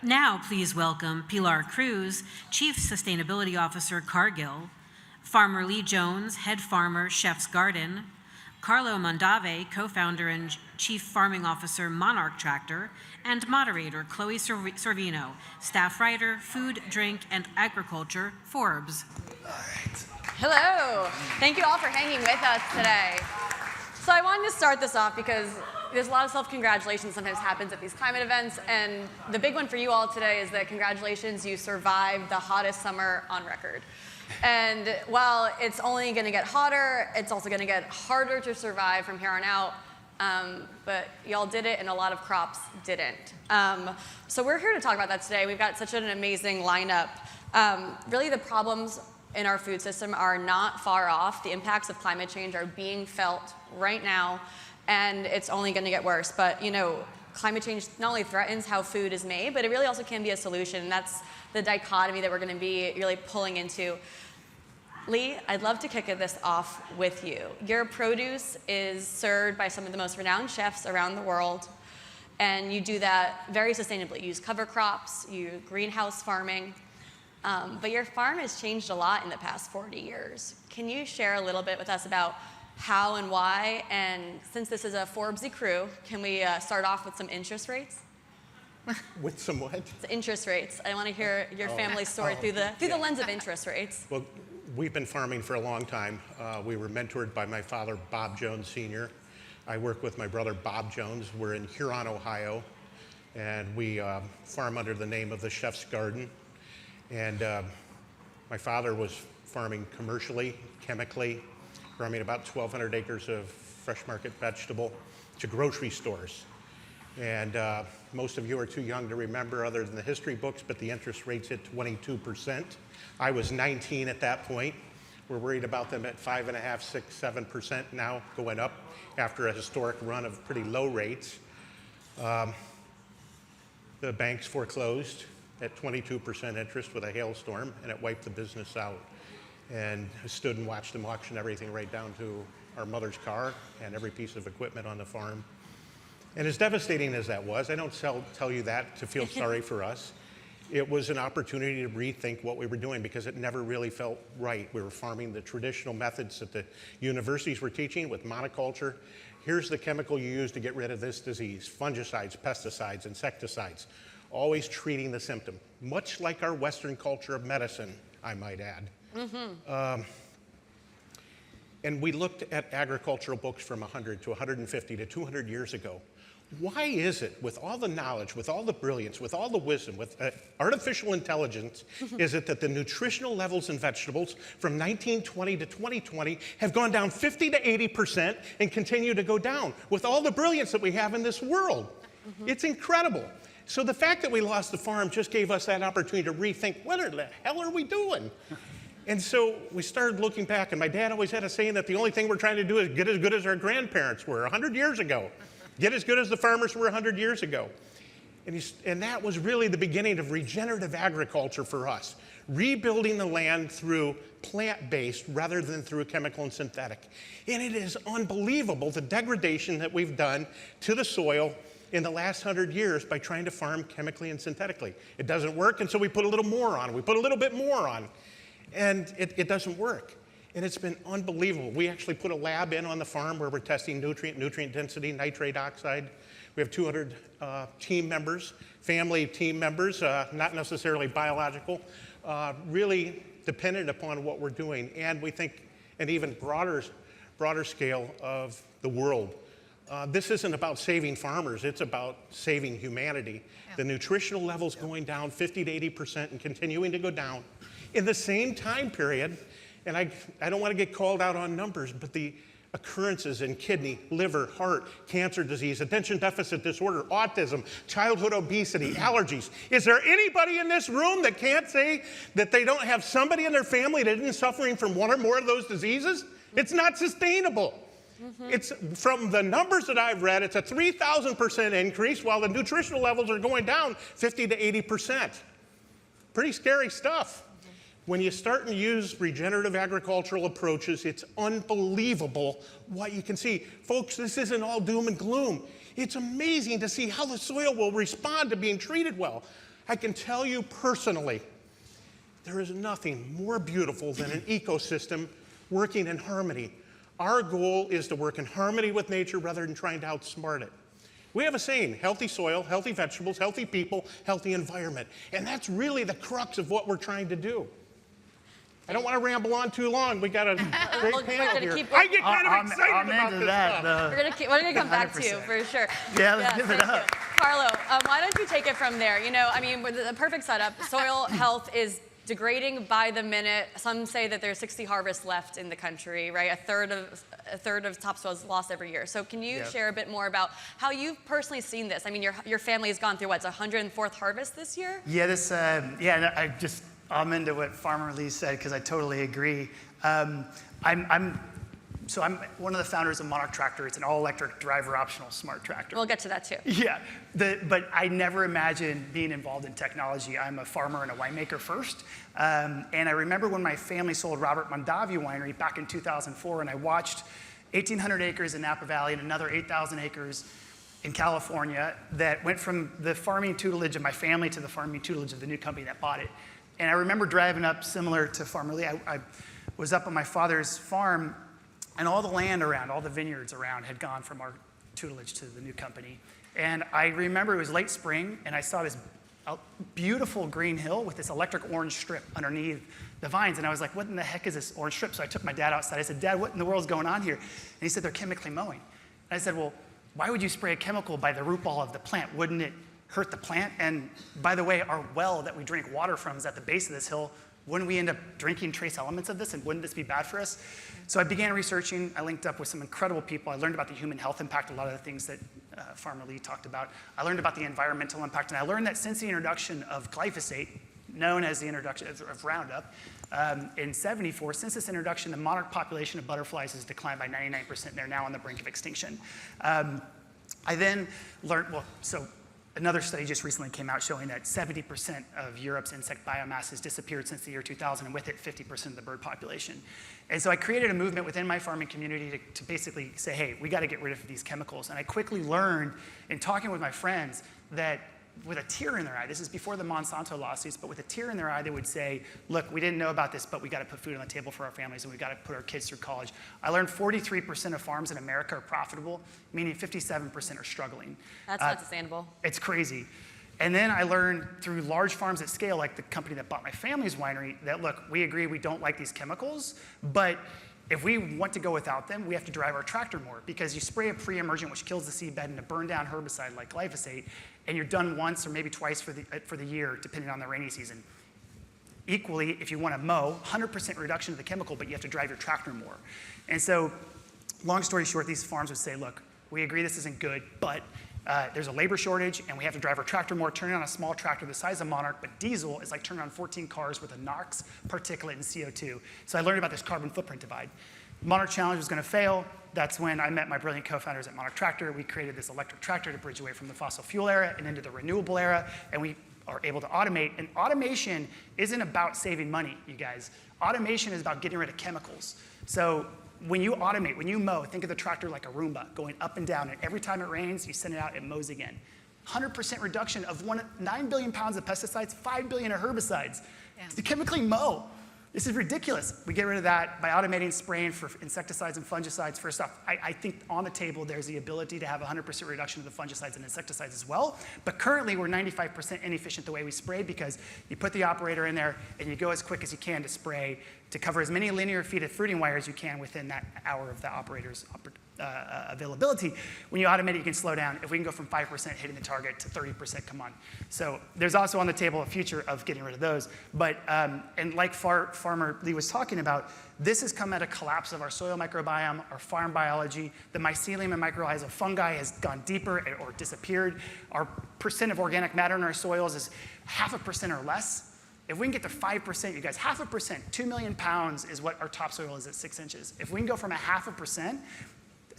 Now, please welcome Pilar Cruz, Chief Sustainability Officer, Cargill, Farmer Lee Jones, Head Farmer, Chef's Garden, Carlo Mondave, Co-founder and Chief Farming Officer, Monarch Tractor, and moderator, Chloe Sorvino, Staff Writer, Food, Drink, and Agriculture, Forbes. Hello. Thank you all for hanging with us today. So I wanted to start this off because there's a lot of self-congratulations sometimes happens at these climate events, and the big one for you all today is that congratulations, you survived the hottest summer on record. And while it's only going to get hotter, it's also going to get harder to survive from here on out. But y'all did it, and a lot of crops didn't. So we're here to talk about that today. We've got such an amazing lineup. Really, the problems in our food system are not far off. The impacts of climate change are being felt right now, and it's only going to get worse. But climate change not only threatens how food is made, but it really also can be a solution. And that's the dichotomy that we're going to be really pulling into. Lee, I'd love to kick this off with you. Your produce is served by some of the most renowned chefs around the world, and you do that very sustainably. You use cover crops, you use greenhouse farming, but your farm has changed a lot in the past 40 years. Can you share a little bit with us about how and why? And since this is a Forbesy crew, can we start off with some interest rates? With some what? It's interest rates. I want to hear your family story through the lens of interest rates. Well, we've been farming for a long time. We were mentored by my father, Bob Jones Sr. I work with my brother, Bob Jones. We're in Huron, Ohio, and we farm under the name of the Chef's Garden. And my father was farming commercially, chemically, farming about 1,200 acres of fresh market vegetable to grocery stores. And most of you are too young to remember other than the history books, but the interest rates hit 22%. I was 19 at that point. We're worried about them at 5.5%, 6%, 7% now, going up after a historic run of pretty low rates. The banks foreclosed at 22% interest with a hailstorm, and it wiped the business out. And I stood and watched them auction everything right down to our mother's car and every piece of equipment on the farm. And as devastating as that was, I don't tell you that to feel sorry for us. It was an opportunity to rethink what we were doing because it never really felt right. We were farming the traditional methods that the universities were teaching with monoculture. Here's the chemical you use to get rid of this disease: fungicides, pesticides, insecticides, always treating the symptom, much like our Western culture of medicine, I might add. And we looked at agricultural books from 100 to 150 to 200 years ago. Why is it, with all the knowledge, with all the brilliance, with all the wisdom, with artificial intelligence, is it that the nutritional levels in vegetables from 1920 to 2020 have gone down 50 to 80% and continue to go down with all the brilliance that we have in this world? It's incredible. So the fact that we lost the farm just gave us that opportunity to rethink, what the hell are we doing? And so we started looking back, and my dad always had a saying that the only thing we're trying to do is get as good as our grandparents were 100 years ago. Get as good as the farmers were 100 years ago. And that was really the beginning of regenerative agriculture for us, rebuilding the land through plant-based rather than through chemical and synthetic. And it is unbelievable the degradation that we've done to the soil in the last 100 years by trying to farm chemically and synthetically. It doesn't work, and so we put a little more on. We put a little bit more on, and it doesn't work. And it's been unbelievable. We actually put a lab in on the farm where we're testing nutrient density, nitrate oxide. We have 200 team members, family team members, not necessarily biological, really dependent upon what we're doing. And we think an even broader scale of the world. This isn't about saving farmers, it's about saving humanity. Yeah. The nutritional levels going down 50 to 80% and continuing to go down. In the same time period, and I don't want to get called out on numbers, but the occurrences in kidney, liver, heart, cancer disease, attention deficit disorder, autism, childhood obesity, allergies. Is there anybody in this room that can't say that they don't have somebody in their family that isn't suffering from one or more of those diseases? It's not sustainable. It's from the numbers that I've read, it's a 3,000% increase while the nutritional levels are going down 50 to 80%. Pretty scary stuff. When you start and use regenerative agricultural approaches, it's unbelievable what you can see. Folks, this isn't all doom and gloom. It's amazing to see how the soil will respond to being treated well. I can tell you personally, there is nothing more beautiful than an ecosystem working in harmony. Our goal is to work in harmony with nature rather than trying to outsmart it. We have a saying, healthy soil, healthy vegetables, healthy people, healthy environment. And that's really the crux of what we're trying to do. I don't want to ramble on too long. We got a great panel here. I get kind of excited about this stuff. We're going to come back to you for sure. Yeah, let's give it up. Carlo, why don't you take it from there? You know, I mean, with the perfect setup, soil health is degrading by the minute. Some say that there's 60 harvests left in the country, right? A third of topsoil is lost every year. So can you share a bit more about how you've personally seen this? I mean, your family has gone through, what, it's 104th harvest this year? Yeah, I'm into what Farmer Lee said because I totally agree. I'm one of the founders of Monarch Tractor. It's an all-electric driver optional smart tractor. We'll get to that too. Yeah, but I never imagined being involved in technology. I'm a farmer and a winemaker first. And I remember when my family sold Robert Mondavi Winery back in 2004, and I watched 1,800 acres in Napa Valley and another 8,000 acres in California that went from the farming tutelage of my family to the farming tutelage of the new company that bought it. And I remember driving up, similar to Farmer Lee, I was up on my father's farm, and all the land around, all the vineyards around had gone from our tutelage to the new company. And I remember it was late spring, and I saw this beautiful green hill with this electric orange strip underneath the vines. And I was like, what in the heck is this orange strip? So I took my dad outside. I said, Dad, what in the world's going on here? And he said, they're chemically mowing. And I said, well, why would you spray a chemical by the root ball of the plant? Wouldn't it hurt the plant? And by the way, our well that we drink water from is at the base of this hill. Wouldn't we end up drinking trace elements of this, and wouldn't this be bad for us? So I began researching. I linked up with some incredible people. I learned about the human health impact, a lot of the things that Farmer Lee talked about. I learned about the environmental impact, and I learned that since the introduction of glyphosate, known as the introduction of Roundup, in '74, since this introduction, the monarch population of butterflies has declined by 99%, and they're now on the brink of extinction. I then learned, another study just recently came out showing that 70% of Europe's insect biomass has disappeared since the year 2000, and with it, 50% of the bird population. And so I created a movement within my farming community to basically say, hey, we got to get rid of these chemicals. And I quickly learned in talking with my friends that with a tear in their eye, this is before the Monsanto lawsuits, but with a tear in their eye, they would say, look, we didn't know about this, but we got to put food on the table for our families, and we got to put our kids through college. I learned 43% of farms in America are profitable, meaning 57% are struggling. That's not sustainable. It's crazy. And then I learned through large farms at scale, like the company that bought my family's winery, that look, we agree we don't like these chemicals, but if we want to go without them, we have to drive our tractor more, because you spray a pre-emergent which kills the seedbed and a burn-down herbicide like glyphosate, and you're done once or maybe twice for the year, depending on the rainy season. Equally, if you want to mow, 100% reduction of the chemical, but you have to drive your tractor more. And so, long story short, these farms would say, look, we agree this isn't good, but there's a labor shortage, and we have to drive our tractor more. Turning on a small tractor the size of Monarch, but diesel is like turning on 14 cars with a NOx, particulate, and CO2. So I learned about this carbon footprint divide. Monarch Challenge was going to fail. That's when I met my brilliant co-founders at Monarch Tractor. We created this electric tractor to bridge away from the fossil fuel era and into the renewable era, and we are able to automate. And automation isn't about saving money, you guys. Automation is about getting rid of chemicals. So when you automate, when you mow, think of the tractor like a Roomba going up and down, and every time it rains, you send it out, it mows again. 100% reduction of 9 billion pounds of pesticides, 5 billion of herbicides. Yeah. To chemically mow. This is ridiculous. We get rid of that by automating spraying for insecticides and fungicides. First off, I think on the table there's the ability to have 100% reduction of the fungicides and insecticides as well. But currently we're 95% inefficient the way we spray, because you put the operator in there and you go as quick as you can to spray to cover as many linear feet of fruiting wire as you can within that hour of the operator's availability. When you automate it, you can slow down. If we can go from 5% hitting the target to 30%, come on. So there's also on the table a future of getting rid of those. But, and like Farmer Lee was talking about, this has come at a collapse of our soil microbiome, our farm biology. The mycelium and mycorrhizal fungi has gone deeper or disappeared. Our percent of organic matter in our soils is 0.5% or less. If we can get to 5%, you guys, 0.5%, 2 million pounds is what our topsoil is at 6 inches. If we can go from 0.5%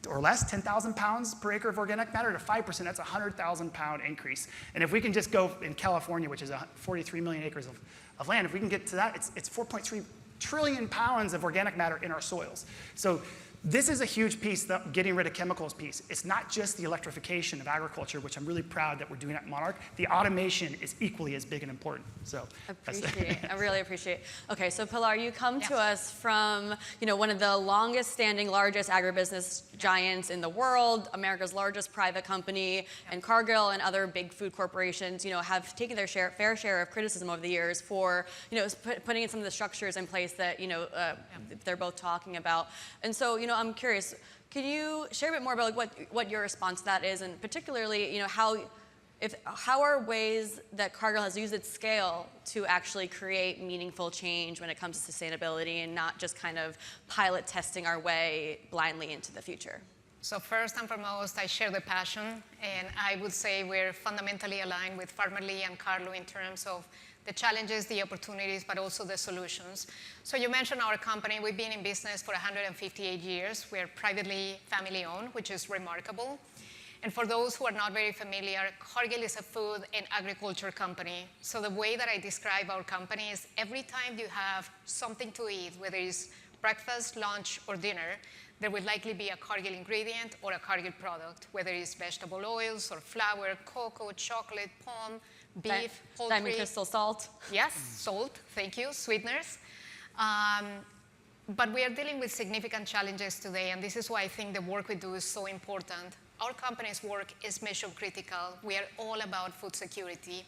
or less, 10,000 pounds per acre of organic matter, to 5%, that's a 100,000 pound increase. And if we can just go in California, which is 43 million acres of land, if we can get to that, it's 4.3 trillion pounds of organic matter in our soils. So this is a huge piece, the getting rid of chemicals piece. It's not just the electrification of agriculture, which I'm really proud that we're doing at Monarch. The automation is equally as big and important. So I really appreciate it. Okay, so Pilar, you come to us from one of the longest standing, largest agribusiness giants in the world, America's largest private company, and Cargill and other big food corporations, have taken their fair share of criticism over the years for, putting in some of the structures in place that, they're both talking about. And so, I'm curious, can you share a bit more about what your response to that is, and particularly, how are ways that Cargill has used its scale to actually create meaningful change when it comes to sustainability, and not just kind of pilot testing our way blindly into the future? So first and foremost, I share the passion, and I would say we're fundamentally aligned with Farmer Lee and Carlo in terms of the challenges, the opportunities, but also the solutions. So you mentioned our company. We've been in business for 158 years. We're privately family owned, which is remarkable. And for those who are not very familiar, Cargill is a food and agriculture company. So the way that I describe our company is every time you have something to eat, whether it's breakfast, lunch, or dinner, there will likely be a Cargill ingredient or a Cargill product, whether it's vegetable oils or flour, cocoa, chocolate, palm, beef, poultry. Diamond crystal salt. Yes, salt, thank you, sweeteners. But we are dealing with significant challenges today, and this is why I think the work we do is so important. our company's work is mission critical. We are all about food security.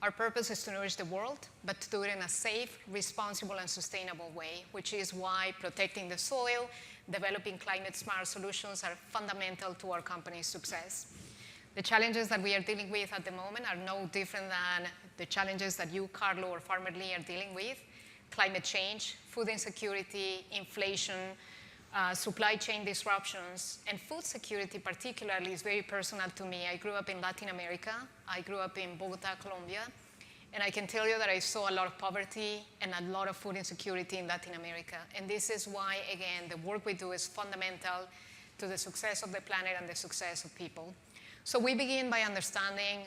Our purpose is to nourish the world, but to do it in a safe, responsible, and sustainable way, which is why protecting the soil, developing climate-smart solutions are fundamental to our company's success. The challenges that we are dealing with at the moment are no different than the challenges that you, Carlo, or Farmer Lee are dealing with. Climate change, food insecurity, inflation, supply chain disruptions, and food security particularly is very personal to me. I grew up in Latin America. I grew up in Bogota, Colombia. And I can tell you that I saw a lot of poverty and a lot of food insecurity in Latin America. And this is why, again, the work we do is fundamental to the success of the planet and the success of people. So we begin by understanding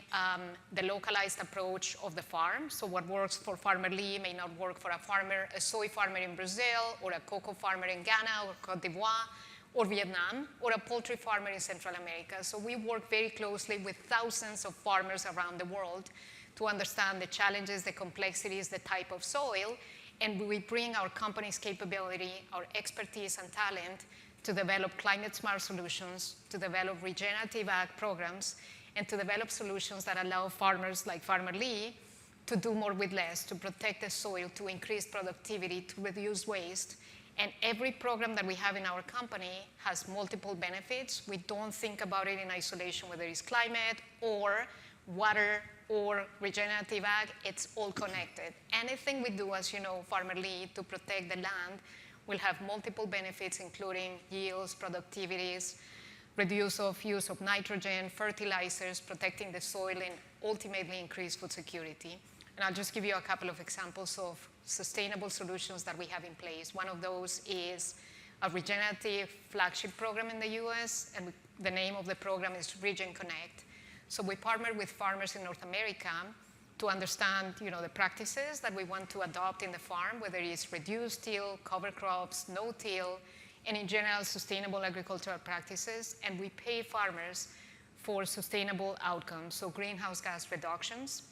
the localized approach of the farm. So what works for Farmer Lee may not work for a soy farmer in Brazil, or a cocoa farmer in Ghana, or Cote d'Ivoire, or Vietnam, or a poultry farmer in Central America. So we work very closely with thousands of farmers around the world to understand the challenges, the complexities, the type of soil, and we bring our company's capability, our expertise and talent to develop climate-smart solutions, to develop regenerative ag programs, and to develop solutions that allow farmers like Farmer Lee to do more with less, to protect the soil, to increase productivity, to reduce waste. And every program that we have in our company has multiple benefits. We don't think about it in isolation, whether it's climate or water or regenerative ag, it's all connected. Anything we do, as you know, Farmer Lee, to protect the land will have multiple benefits, including yields, productivities, reduce of use of nitrogen, fertilizers, protecting the soil, and ultimately increase food security. And I'll just give you a couple of examples of sustainable solutions that we have in place. One of those is a regenerative flagship program in the US, and the name of the program is Regenconnect. So we partner with farmers in North America to understand, the practices that we want to adopt in the farm, whether it's reduced till, cover crops, no-till, and in general, sustainable agricultural practices. And we pay farmers for sustainable outcomes, so greenhouse gas reductions.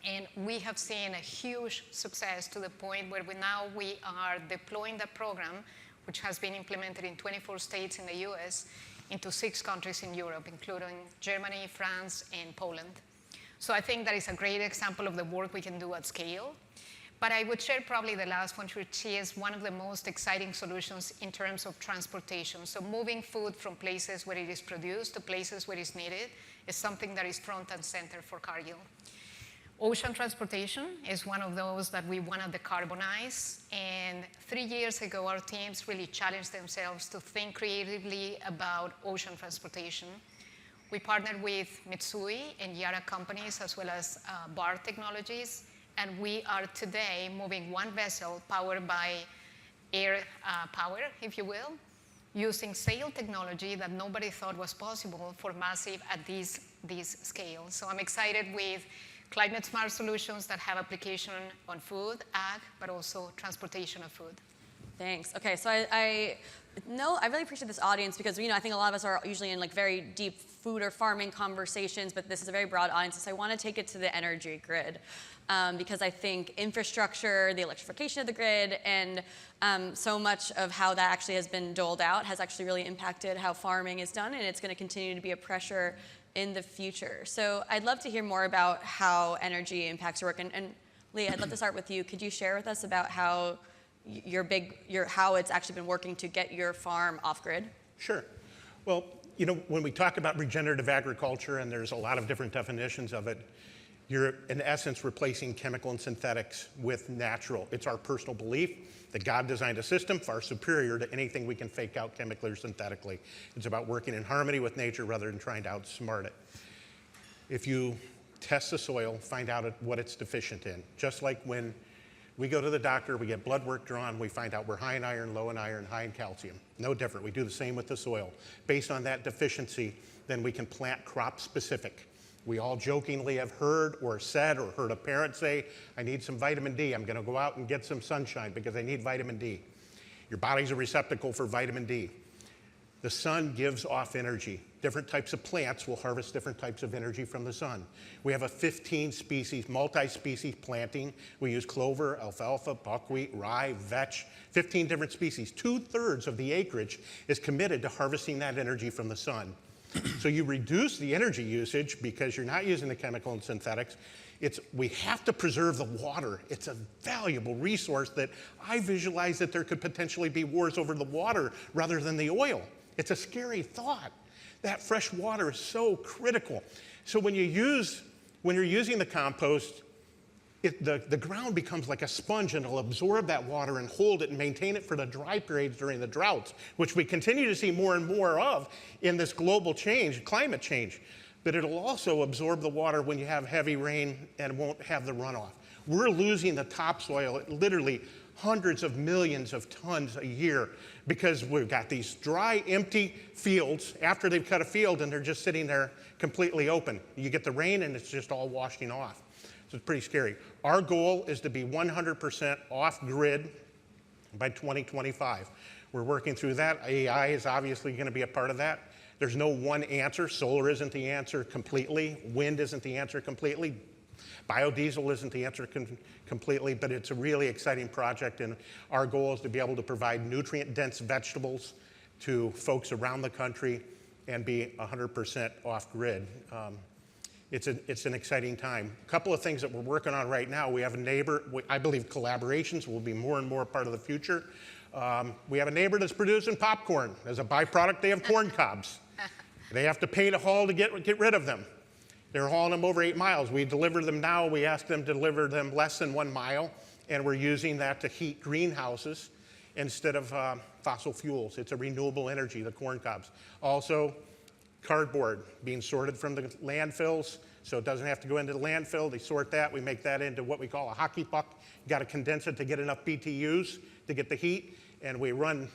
And we have seen a huge success to the point where we are deploying the program, which has been implemented in 24 states in the US, into 6 countries in Europe, including Germany, France, and Poland. So I think that is a great example of the work we can do at scale. But I would share probably the last one, which is one of the most exciting solutions in terms of transportation. So moving food from places where it is produced to places where it's needed is something that is front and center for Cargill. Ocean transportation is one of those that we want to decarbonize. And 3 years ago, our teams really challenged themselves to think creatively about ocean transportation. We partnered with Mitsui and Yara companies, as well as Bar Technologies, and we are today moving one vessel powered by air power, if you will, using sail technology that nobody thought was possible for massive at these scales. So I'm excited with climate-smart solutions that have application on food, ag, but also transportation of food. Thanks. Okay, so I really appreciate this audience because I think a lot of us are usually in very deep food or farming conversations, but this is a very broad audience. So I want to take it to the energy grid because I think infrastructure, the electrification of the grid, and so much of how that actually has been doled out has actually really impacted how farming is done, and it's going to continue to be a pressure in the future. So I'd love to hear more about how energy impacts your work. And Lee, I'd love to start with you. Could you share with us about how how it's actually been working to get your farm off grid? Sure. Well, when we talk about regenerative agriculture, and there's a lot of different definitions of it, you're in essence replacing chemical and synthetics with natural. It's our personal belief that God designed a system far superior to anything we can fake out chemically or synthetically. It's about working in harmony with nature rather than trying to outsmart it. If you test the soil, find out what it's deficient in, just like when we go to the doctor, we get blood work drawn, we find out we're high in iron, low in iron, high in calcium. No different. We do the same with the soil. Based on that deficiency, then we can plant crop specific. We all jokingly have heard or said or heard a parent say, I need some vitamin D. I'm going to go out and get some sunshine because I need vitamin D. Your body's a receptacle for vitamin D. The sun gives off energy. Different types of plants will harvest different types of energy from the sun. We have a 15 species, multi-species planting. We use clover, alfalfa, buckwheat, rye, vetch, 15 different species. 2/3 of the acreage is committed to harvesting that energy from the sun. So you reduce the energy usage because you're not using the chemical and synthetics. We have to preserve the water. It's a valuable resource that I visualize that there could potentially be wars over the water rather than the oil. It's a scary thought. That fresh water is so critical. So when you're using the compost, the ground becomes like a sponge, and it'll absorb that water and hold it and maintain it for the dry periods during the droughts, which we continue to see more and more of in this global change, climate change. But it'll also absorb the water when you have heavy rain and won't have the runoff. We're losing the topsoil, literally hundreds of millions of tons a year, because we've got these dry, empty fields after they've cut a field, and they're just sitting there completely open. You get the rain and it's just all washing off. So it's pretty scary. Our goal is to be 100% off-grid by 2025. We're working through that. AI is obviously going to be a part of that. There's no one answer. Solar isn't the answer completely. Wind isn't the answer completely. Biodiesel isn't the answer completely, but it's a really exciting project, and our goal is to be able to provide nutrient-dense vegetables to folks around the country and be 100% off-grid. It's an exciting time. A couple of things that we're working on right now. We have a neighbor. I believe collaborations will be more and more a part of the future. We have a neighbor that's producing popcorn. As a byproduct, they have corn cobs. They have to pay to haul to get rid of them. They're hauling them over 8 miles. We deliver them now. We ask them to deliver them less than 1 mile, and we're using that to heat greenhouses instead of fossil fuels. It's a renewable energy, the corn cobs. Also, cardboard being sorted from the landfills, so it doesn't have to go into the landfill. They sort that. We make that into what we call a hockey puck. You got to condense it to get enough BTUs to get the heat, and we run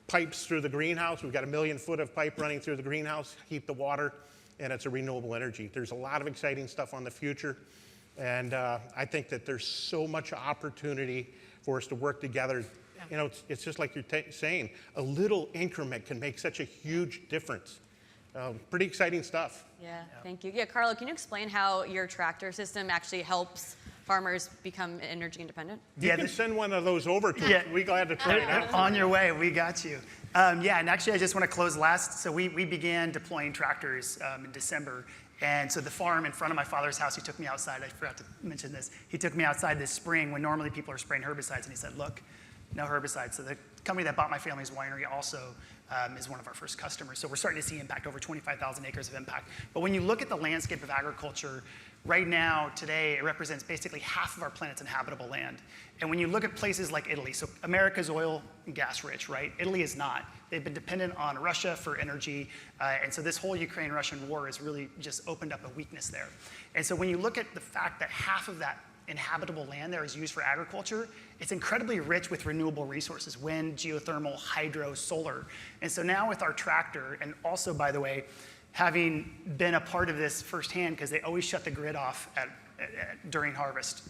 pipes through the greenhouse. We've got 1 million foot of pipe running through the greenhouse, heat the water, and it's a renewable energy. There's a lot of exciting stuff on the future, and I think that there's so much opportunity for us to work together. You know, it's just like you're saying, a little increment can make such a huge difference. Pretty exciting stuff. Yeah, thank you. Yeah, Carlo, can you explain how your tractor system actually helps farmers become energy independent? You can send one of those over to us. We're glad to try it out. On your way, we got you. Yeah, and actually I just want to close last. So we began deploying tractors in December. And so the farm in front of my father's house, he took me outside. I forgot to mention this. He took me outside this spring when normally people are spraying herbicides, and he said, look, no herbicides. So the company that bought my family's winery also is one of our first customers. So we're starting to see impact, over 25,000 acres of impact. But when you look at the landscape of agriculture, right now, today, it represents basically half of our planet's inhabitable land. And when you look at places like Italy, so America's oil and gas rich, right? Italy is not. They've been dependent on Russia for energy. And so this whole Ukraine-Russian war has really just opened up a weakness there. And so when you look at the fact that half of that inhabitable land there is used for agriculture, it's incredibly rich with renewable resources, wind, geothermal, hydro, solar. And so now with our tractor, and also, by the way, having been a part of this firsthand, because they always shut the grid off during harvest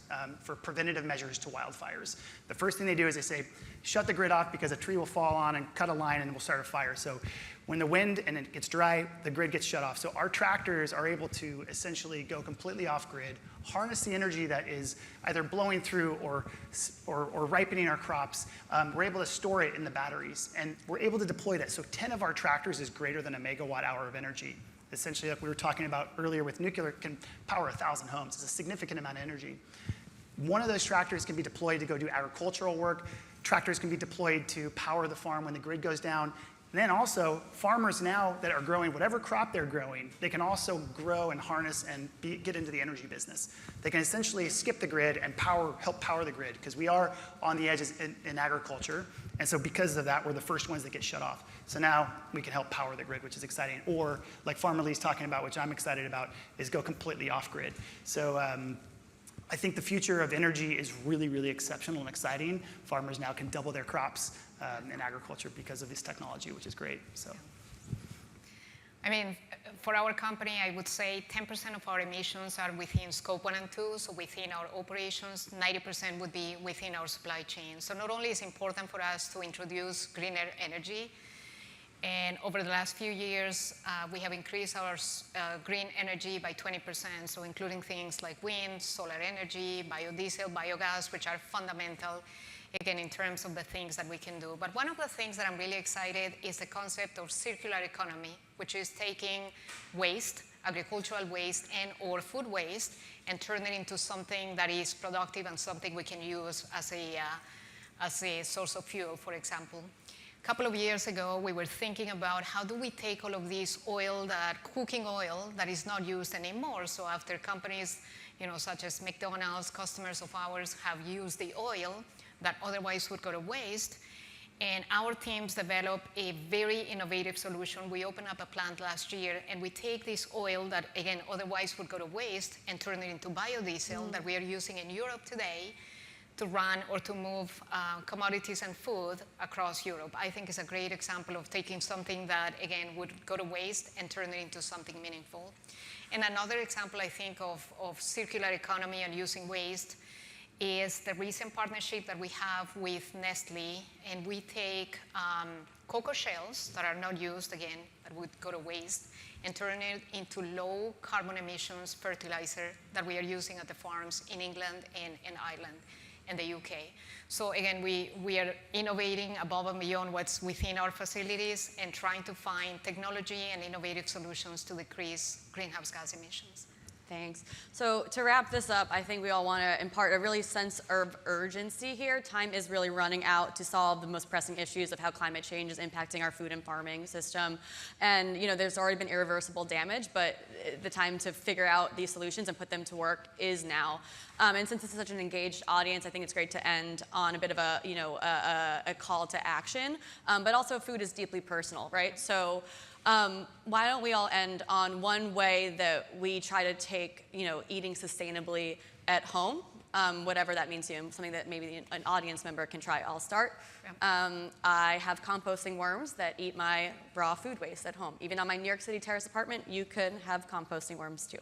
for preventative measures to wildfires. The first thing they do is they say, shut the grid off because a tree will fall on and cut a line and we'll start a fire. So when the wind and it gets dry, the grid gets shut off. So our tractors are able to essentially go completely off grid, harness the energy that is either blowing through or ripening our crops. We're able to store it in the batteries, and we're able to deploy that. So 10 of our tractors is greater than a megawatt hour of energy. Essentially, like we were talking about earlier with nuclear, can power 1,000 homes. It's a significant amount of energy. One of those tractors can be deployed to go do agricultural work. Tractors can be deployed to power the farm when the grid goes down. And then also, farmers now that are growing whatever crop they're growing, they can also grow and harness and get into the energy business. They can essentially skip the grid and help power the grid, because we are on the edges in agriculture. And so because of that, we're the first ones that get shut off. So now we can help power the grid, which is exciting. Or like Farmer Lee's talking about, which I'm excited about, is go completely off grid. So I think the future of energy is really, really exceptional and exciting. Farmers now can double their crops in agriculture because of this technology, which is great. So, I mean, for our company, I would say 10% of our emissions are within scope 1 and 2, so within our operations. 90% would be within our supply chain. So not only is it important for us to introduce greener energy, and over the last few years, we have increased our green energy by 20%, so including things like wind, solar energy, biodiesel, biogas, which are fundamental. again, in terms of the things that we can do. But one of the things that I'm really excited is the concept of circular economy, which is taking waste, agricultural waste and or food waste, and turn it into something that is productive and something we can use as a source of fuel, for example. A couple of years ago, we were thinking about how do we take all of this oil, cooking oil, that is not used anymore. So after companies, such as McDonald's, customers of ours have used the oil that otherwise would go to waste, and our teams developed a very innovative solution. We opened up a plant last year, and we take this oil that, again, otherwise would go to waste and turn it into biodiesel that we are using in Europe today to run or to move commodities and food across Europe. I think it's a great example of taking something that, again, would go to waste and turn it into something meaningful. And another example, I think, of circular economy and using waste is the recent partnership that we have with Nestle, and we take cocoa shells that are not used, again, that would go to waste, and turn it into low carbon emissions fertilizer that we are using at the farms in England and Ireland and the UK. So again, we are innovating above and beyond what's within our facilities and trying to find technology and innovative solutions to decrease greenhouse gas emissions. Thanks. So to wrap this up, I think we all want to impart a really sense of urgency here. Time is really running out to solve the most pressing issues of how climate change is impacting our food and farming system. And there's already been irreversible damage, but the time to figure out these solutions and put them to work is now. And since this is such an engaged audience, I think it's great to end on a bit of a call to action. But also, food is deeply personal, right? So why don't we all end on one way that we try to take, eating sustainably at home, whatever that means to you, something that maybe an audience member can try. I'll start. I have composting worms that eat my raw food waste at home. Even on my New York City terrace apartment, you could have composting worms too.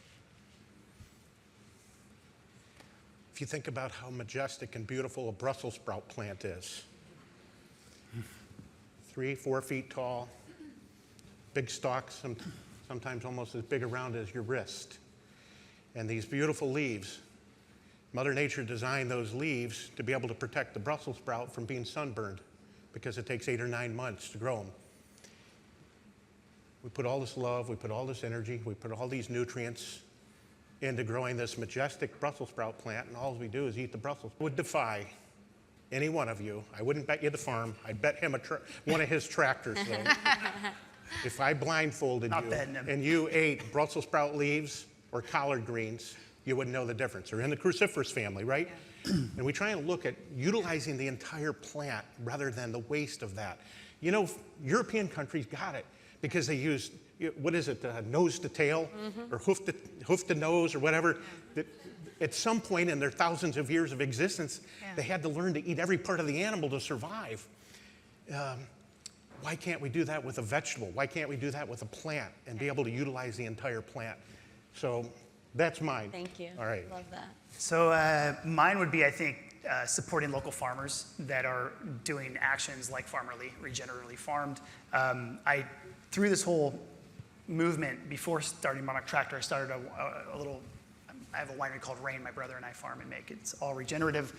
If you think about how majestic and beautiful a Brussels sprout plant is, 3-4 feet tall, big stalks, sometimes almost as big around as your wrist. And these beautiful leaves, Mother Nature designed those leaves to be able to protect the Brussels sprout from being sunburned because it takes 8 or 9 months to grow them. We put all this love, we put all this energy, we put all these nutrients into growing this majestic Brussels sprout plant, and all we do is eat the Brussels. I would defy any one of you, I wouldn't bet you the farm, I'd bet him one of his tractors though. If I blindfolded you and you ate Brussels sprout leaves or collard greens, you wouldn't know the difference. They're in the cruciferous family, right? Yeah. And we try and look at utilizing the entire plant rather than the waste of that. European countries got it because they used, what is it, nose to tail or hoof to nose or whatever. At some point in their thousands of years of existence, they had to learn to eat every part of the animal to survive. Why can't we do that with a vegetable? Why can't we do that with a plant and be able to utilize the entire plant? So that's mine. Thank you. All right. Love that. So mine would be, I think, supporting local farmers that are doing actions like Farmerly, Regeneratively Farmed. Through this whole movement, before starting Monarch Tractor, I started I have a winery called Rain, my brother and I farm and make. It's all regenerative,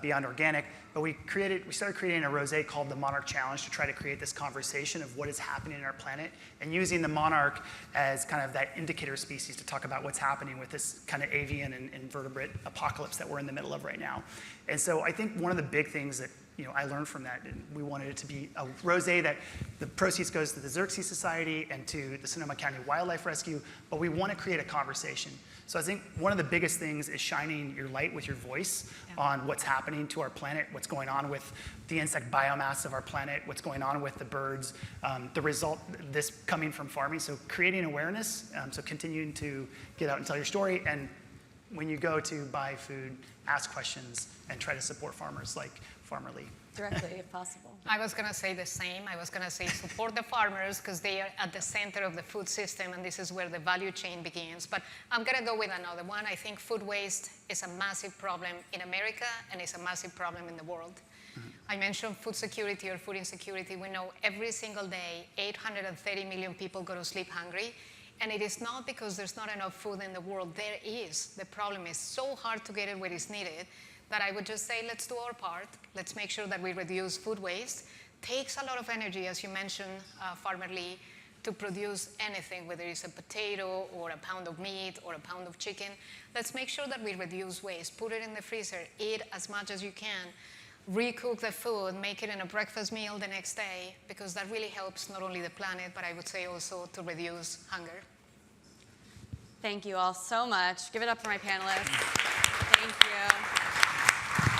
beyond organic. But we started creating a rosé called the Monarch Challenge to try to create this conversation of what is happening in our planet, and using the monarch as kind of that indicator species to talk about what's happening with this kind of avian and invertebrate apocalypse that we're in the middle of right now. And so I think one of the big things that I learned from that, and we wanted it to be a rosé that the proceeds goes to the Xerxes Society and to the Sonoma County Wildlife Rescue, but we want to create a conversation. So I think one of the biggest things is shining your light with your voice on what's happening to our planet, what's going on with the insect biomass of our planet, what's going on with the birds, the result, this coming from farming. So creating awareness, so continuing to get out and tell your story, and when you go to buy food, ask questions and try to support farmers like Farmerly. Directly, if possible. I was going to say the same. I was going to say support the farmers because they are at the center of the food system, and this is where the value chain begins. But I'm going to go with another one. I think food waste is a massive problem in America, and it's a massive problem in the world. I mentioned food security or food insecurity. We know every single day 830 million people go to sleep hungry. And it is not because there's not enough food in the world. There is. The problem is so hard to get it where it's needed that I would just say, let's do our part. Let's make sure that we reduce food waste. Takes a lot of energy, as you mentioned, Farmer Lee, to produce anything, whether it's a potato or a pound of meat or a pound of chicken. Let's make sure that we reduce waste. Put it in the freezer. Eat as much as you can. Recook the food. Make it in a breakfast meal the next day, because that really helps not only the planet, but I would say also to reduce hunger. Thank you all so much. Give it up for my panelists. Thank you.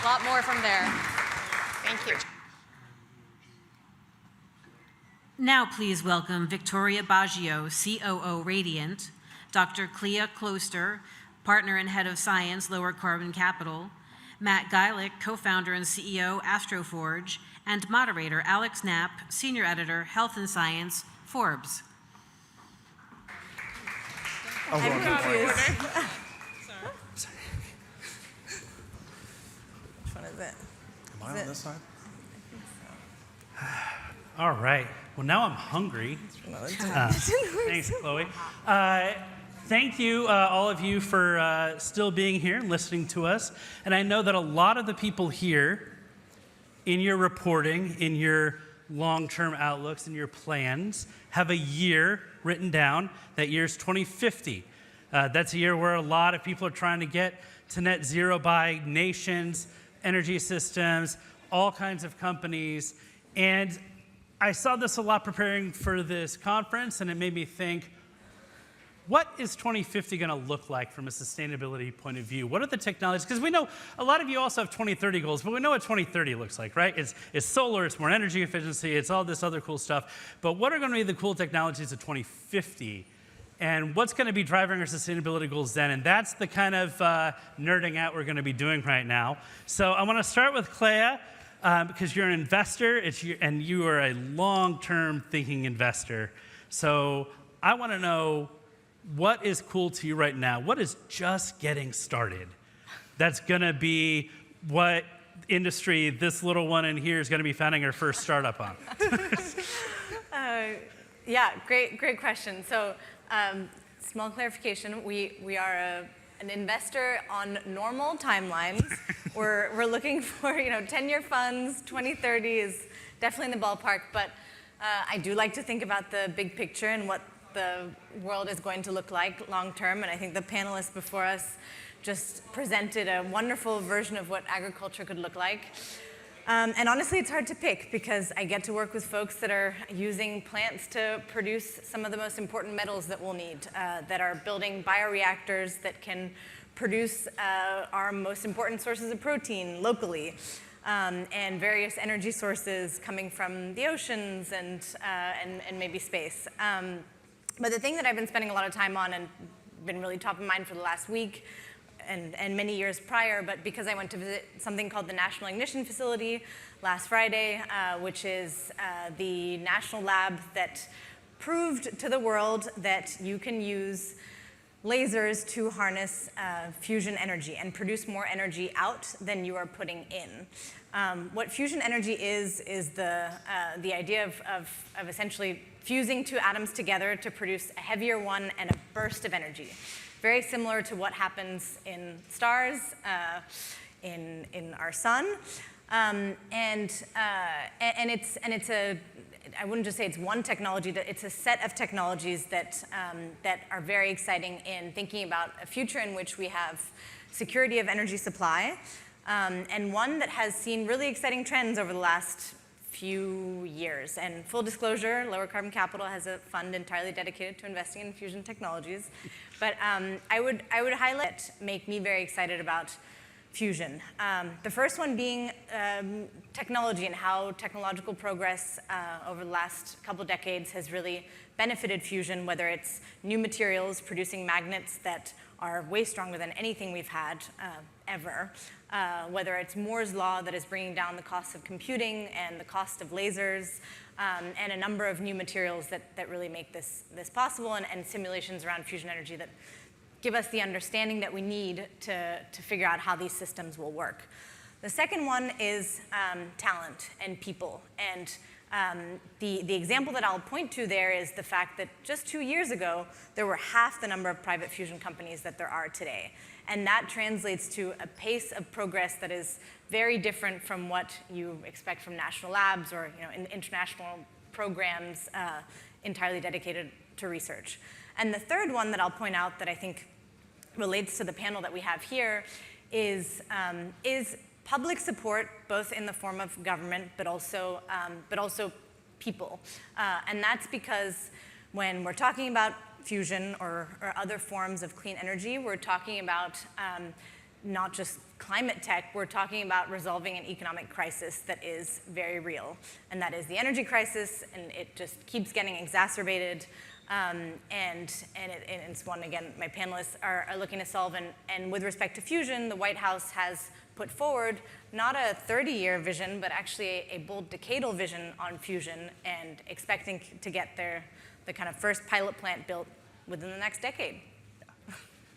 A lot more from there. Thank you. Now please welcome Victoria Baggio, COO Radiant, Dr. Clea Closter, Partner and Head of Science, Lower Carbon Capital, Matt Geilich, Co-founder and CEO, Astroforge, and moderator Alex Knapp, Senior Editor, Health and Science, Forbes. I'm confused. Sorry. Which one is it? Am I on this side? All right. Well, now I'm hungry. Thanks, Chloe. Thank you, all of you, for still being here and listening to us. And I know that a lot of the people here, in your reporting, in your long-term outlooks, in your plans, have a year written down. That year's 2050. That's a year where a lot of people are trying to get to net zero by nations, energy systems, all kinds of companies. And I saw this a lot preparing for this conference, and it made me think, what is 2050 going to look like from a sustainability point of view? What are the technologies? Because we know a lot of you also have 2030 goals, but we know what 2030 looks like, right? It's solar, it's more energy efficiency, it's all this other cool stuff. But what are going to be the cool technologies of 2050? And what's going to be driving our sustainability goals then? And that's the kind of nerding out we're going to be doing right now. So I want to start with Clea. Because you're an investor, and you are a long-term thinking investor. So I want to know, what is cool to you right now? What is just getting started? That's going to be what industry this little one in here is going to be founding her first startup on. Yeah, great question. So small clarification, we are an investor on normal timelines. We're looking for 10-year funds. 2030 is definitely in the ballpark, but I do like to think about the big picture and what the world is going to look like long term. And I think the panelists before us just presented a wonderful version of what agriculture could look like. And honestly, it's hard to pick because I get to work with folks that are using plants to produce some of the most important metals that we'll need, that are building bioreactors that can produce our most important sources of protein locally, and various energy sources coming from the oceans and maybe space. But the thing that I've been spending a lot of time on and been really top of mind for the last week and many years prior, but because I went to visit something called the National Ignition Facility last Friday, which is the national lab that proved to the world that you can use lasers to harness fusion energy and produce more energy out than you are putting in. What fusion energy is the idea of essentially fusing two atoms together to produce a heavier one and a burst of energy. Very similar to what happens in stars, in our sun, and it's a, I wouldn't just say it's one technology, it's a set of technologies that are very exciting in thinking about a future in which we have security of energy supply, and one that has seen really exciting trends over the last few years. And full disclosure, Lower Carbon Capital has a fund entirely dedicated to investing in fusion technologies. But I would highlight make me very excited about fusion. The first one being technology and how technological progress over the last couple decades has really benefited fusion, whether it's new materials producing magnets that are way stronger than anything we've had ever, whether it's Moore's law that is bringing down the cost of computing and the cost of lasers, and a number of new materials that really make this possible, and simulations around fusion energy that give us the understanding that we need to figure out how these systems will work. The second one is talent and people. And the example that I'll point to there is the fact that just 2 years ago, there were half the number of private fusion companies that there are today. And that translates to a pace of progress that is very different from what you expect from national labs or in international programs entirely dedicated to research. And the third one that I'll point out that I think relates to the panel that we have here is public support, both in the form of government, but also people. And that's because when we're talking about fusion or other forms of clean energy, we're talking about not just climate tech, we're talking about resolving an economic crisis that is very real. And that is the energy crisis, and it just keeps getting exacerbated. And it's one, again, my panelists are looking to solve. And with respect to fusion, the White House has put forward not a 30-year vision, but actually a bold decadal vision on fusion, and expecting to get the kind of first pilot plant built within the next decade.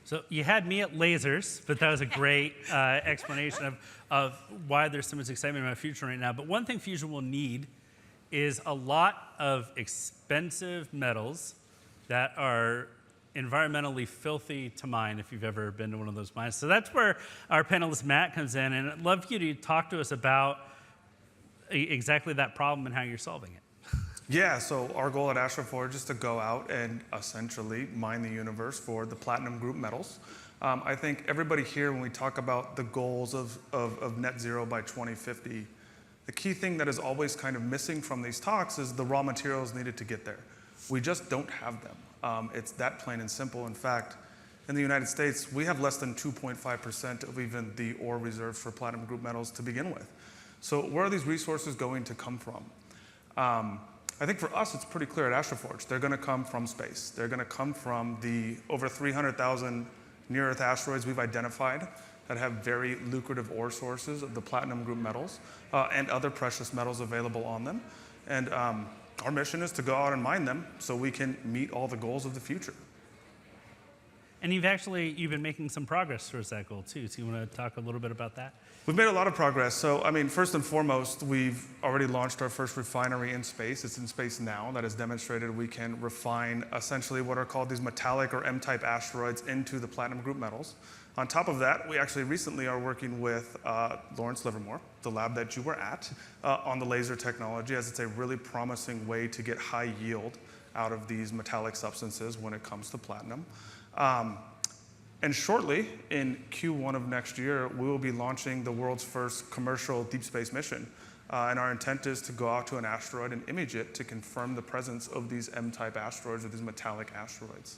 So you had me at lasers, but that was a great explanation of why there's so much excitement about fusion right now. But one thing fusion will need is a lot of expensive metals that are environmentally filthy to mine, if you've ever been to one of those mines. So that's where our panelist Matt comes in, and I'd love you to talk to us about exactly that problem and how you're solving it. Yeah, so our goal at AstroForge is to go out and essentially mine the universe for the platinum group metals. I think everybody here, when we talk about the goals of net zero by 2050, the key thing that is always kind of missing from these talks is the raw materials needed to get there. We just don't have them. It's that plain and simple. In fact, in the United States, we have less than 2.5% of even the ore reserves for platinum group metals to begin with. So where are these resources going to come from? I think for us, it's pretty clear at AstroForge. They're going to come from space. They're going to come from the over 300,000 near-Earth asteroids we've identified that have very lucrative ore sources of the platinum group metals and other precious metals available on them. And our mission is to go out and mine them so we can meet all the goals of the future. And you've been making some progress towards that goal too. So you want to talk a little bit about that? We've made a lot of progress. So, I mean, first and foremost, we've already launched our first refinery in space. It's in space now. That has demonstrated we can refine essentially what are called these metallic or M-type asteroids into the platinum group metals. On top of that, we actually recently are working with Lawrence Livermore, the lab that you were at, on the laser technology, as it's a really promising way to get high yield out of these metallic substances when it comes to platinum. And shortly, in Q1 of next year, we will be launching the world's first commercial deep space mission. And our intent is to go out to an asteroid and image it to confirm the presence of these M-type asteroids or these metallic asteroids.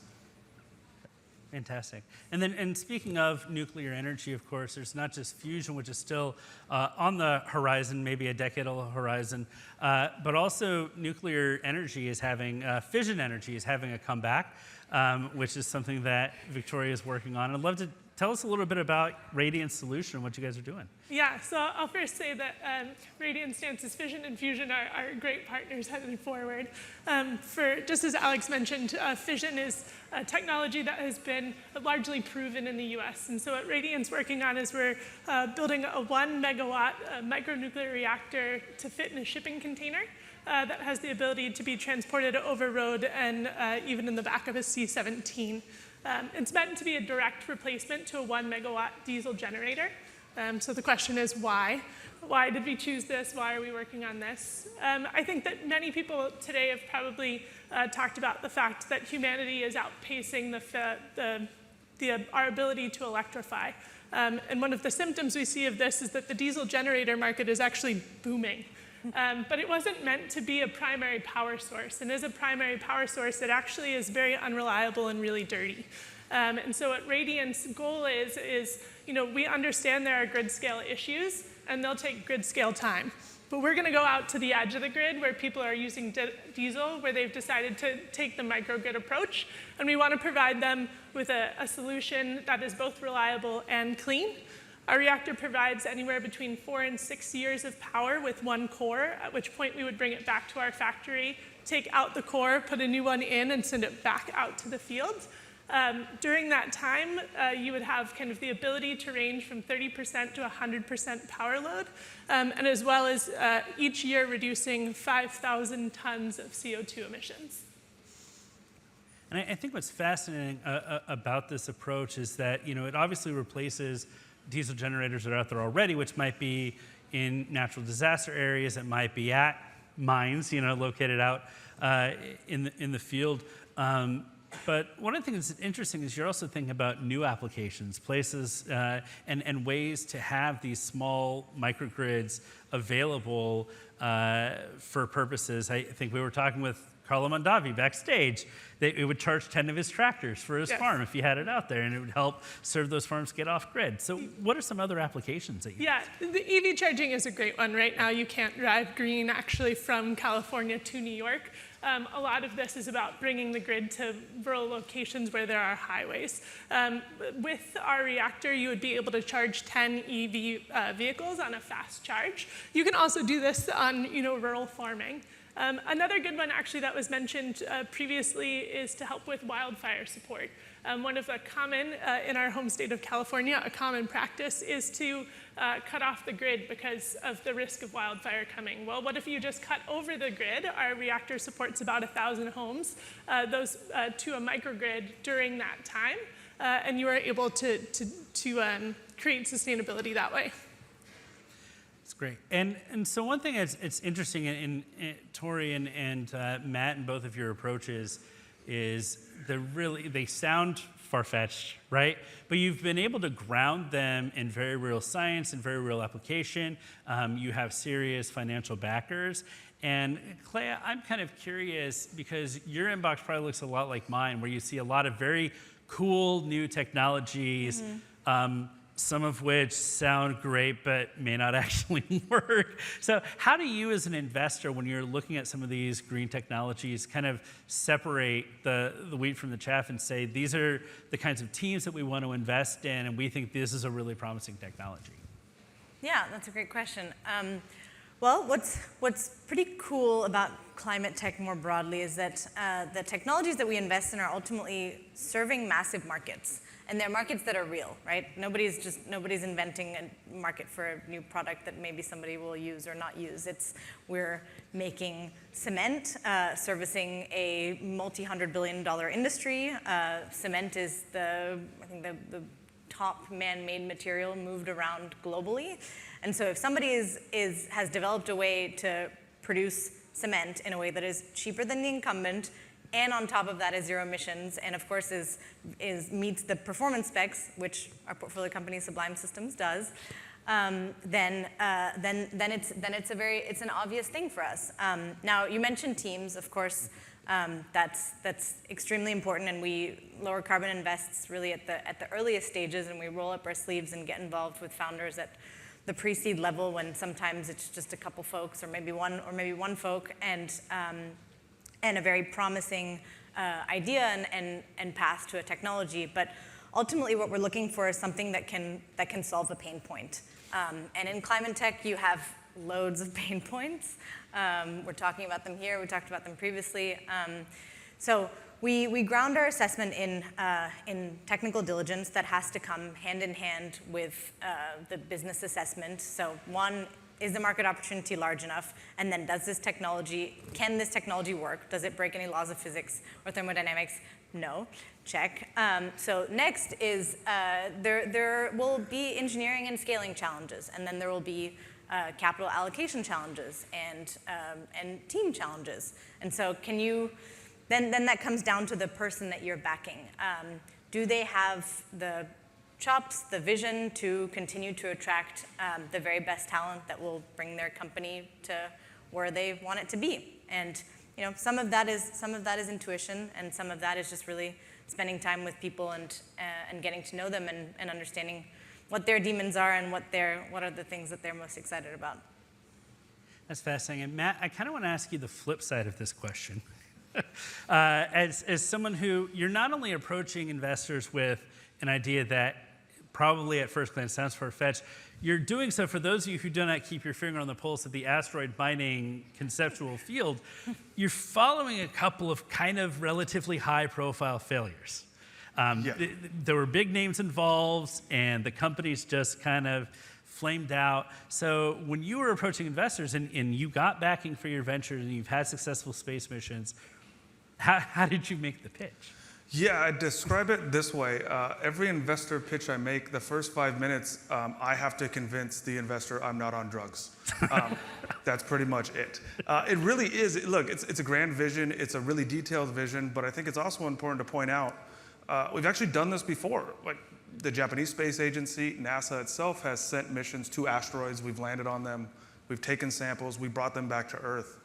Fantastic. And speaking of nuclear energy, of course, there's not just fusion, which is still on the horizon, maybe a decadal horizon, but also nuclear energy is having, fission energy is having a comeback, which is something that Victoria is working on. I'd love to tell us a little bit about Radiant's solution and what you guys are doing. Yeah, so I'll first say that Radiant Stance's fission and fusion are great partners headed forward. Just as Alex mentioned, fission is a technology that has been largely proven in the US. And so what Radiant's working on is we're building a 1 megawatt micronuclear reactor to fit in a shipping container that has the ability to be transported over road and even in the back of a C-17. It's meant to be a direct replacement to a 1 megawatt diesel generator. So the question is why? Why did we choose this? Why are we working on this? I think that many people today have probably talked about the fact that humanity is outpacing our ability to electrify. And one of the symptoms we see of this is that the diesel generator market is actually booming. But it wasn't meant to be a primary power source. And as a primary power source, it actually is very unreliable and really dirty. And so what Radiant's goal is, we understand there are grid scale issues, and they'll take grid scale time. But we're going to go out to the edge of the grid where people are using diesel, where they've decided to take the microgrid approach. And we want to provide them with a solution that is both reliable and clean. Our reactor provides anywhere between 4 and 6 years of power with one core, at which point we would bring it back to our factory, take out the core, put a new one in, and send it back out to the field. During that time, you would have kind of the ability to range from 30% to 100% power load, and as well as each year reducing 5,000 tons of CO2 emissions. And I think what's fascinating about this approach is that, it obviously replaces diesel generators that are out there already, which might be in natural disaster areas, it might be at mines, located out in the field. But one of the things that's interesting is you're also thinking about new applications, places and ways to have these small microgrids available for purposes. I think we were talking with Carlo Mondavi backstage, that it would charge 10 of his tractors for his farm if he had it out there, and it would help serve those farms get off grid. So what are some other applications that you the EV charging is a great one. Right now you can't drive green actually from California to New York. A lot of this is about bringing the grid to rural locations where there are highways. With our reactor, you would be able to charge 10 EV vehicles on a fast charge. You can also do this on rural farming. Another good one actually that was mentioned previously is to help with wildfire support. One of the common, in our home state of California, a common practice is to cut off the grid because of the risk of wildfire coming. Well, what if you just cut over the grid? Our reactor supports about 1,000 homes, those to a microgrid during that time, and you are able to create sustainability that way. It's great. And so one thing it's interesting in Tori and Matt and both of your approaches is they sound far-fetched, right? But you've been able to ground them in very real science and very real application. You have serious financial backers. And Clea, I'm kind of curious because your inbox probably looks a lot like mine, where you see a lot of very cool new technologies, some of which sound great but may not actually work. So how do you as an investor, when you're looking at some of these green technologies, kind of separate the wheat from the chaff and say, these are the kinds of teams that we want to invest in, and we think this is a really promising technology? Yeah, that's a great question. Well, what's pretty cool about climate tech more broadly is that the technologies that we invest in are ultimately serving massive markets. And they're markets that are real, right? Nobody's inventing a market for a new product that maybe somebody will use or not use. We're making cement, servicing a multi-hundred-billion-dollar industry. Cement is I think the top man-made material moved around globally. And so if somebody has developed a way to produce cement in a way that is cheaper than the incumbent, and on top of that is zero emissions, and of course meets the performance specs, which our portfolio company Sublime Systems does, then it's an obvious thing for us. Now you mentioned teams, of course, that's extremely important, and Lower Carbon invests really at the earliest stages, and we roll up our sleeves and get involved with founders at the pre-seed level when sometimes it's just a couple folks or maybe one folk and a very promising idea and path to a technology. But ultimately what we're looking for is something that can solve a pain point. And in climate tech, you have loads of pain points. We're talking about them here. We talked about them previously. So we ground our assessment in technical diligence that has to come hand in hand with the business assessment. So one, is the market opportunity large enough? And then can this technology work? Does it break any laws of physics or thermodynamics? No, check. So next is there will be engineering and scaling challenges, and then there will be capital allocation challenges and team challenges. And so then that comes down to the person that you're backing. Do they have the chops, the vision to continue to attract the very best talent that will bring their company to where they want it to be? And some of that is intuition, and some of that is just really spending time with people and getting to know them and understanding what their demons are and what are the things that they're most excited about. That's fascinating. And Matt, I kind of want to ask you the flip side of this question. As someone who, you're not only approaching investors with an idea that probably at first glance sounds far-fetched, you're doing so for those of you who do not keep your finger on the pulse of the asteroid mining conceptual field. You're following a couple of kind of relatively high-profile failures. There were big names involved, and the companies just kind of flamed out. So when you were approaching investors and you got backing for your ventures and you've had successful space missions, How did you make the pitch? Yeah, I describe it this way. Every investor pitch I make, the first 5 minutes, I have to convince the investor I'm not on drugs. That's pretty much it. It really is. Look, it's a grand vision. It's a really detailed vision, but I think it's also important to point out, we've actually done this before. Like the Japanese Space Agency, NASA itself has sent missions to asteroids. We've landed on them. We've taken samples. We brought them back to Earth.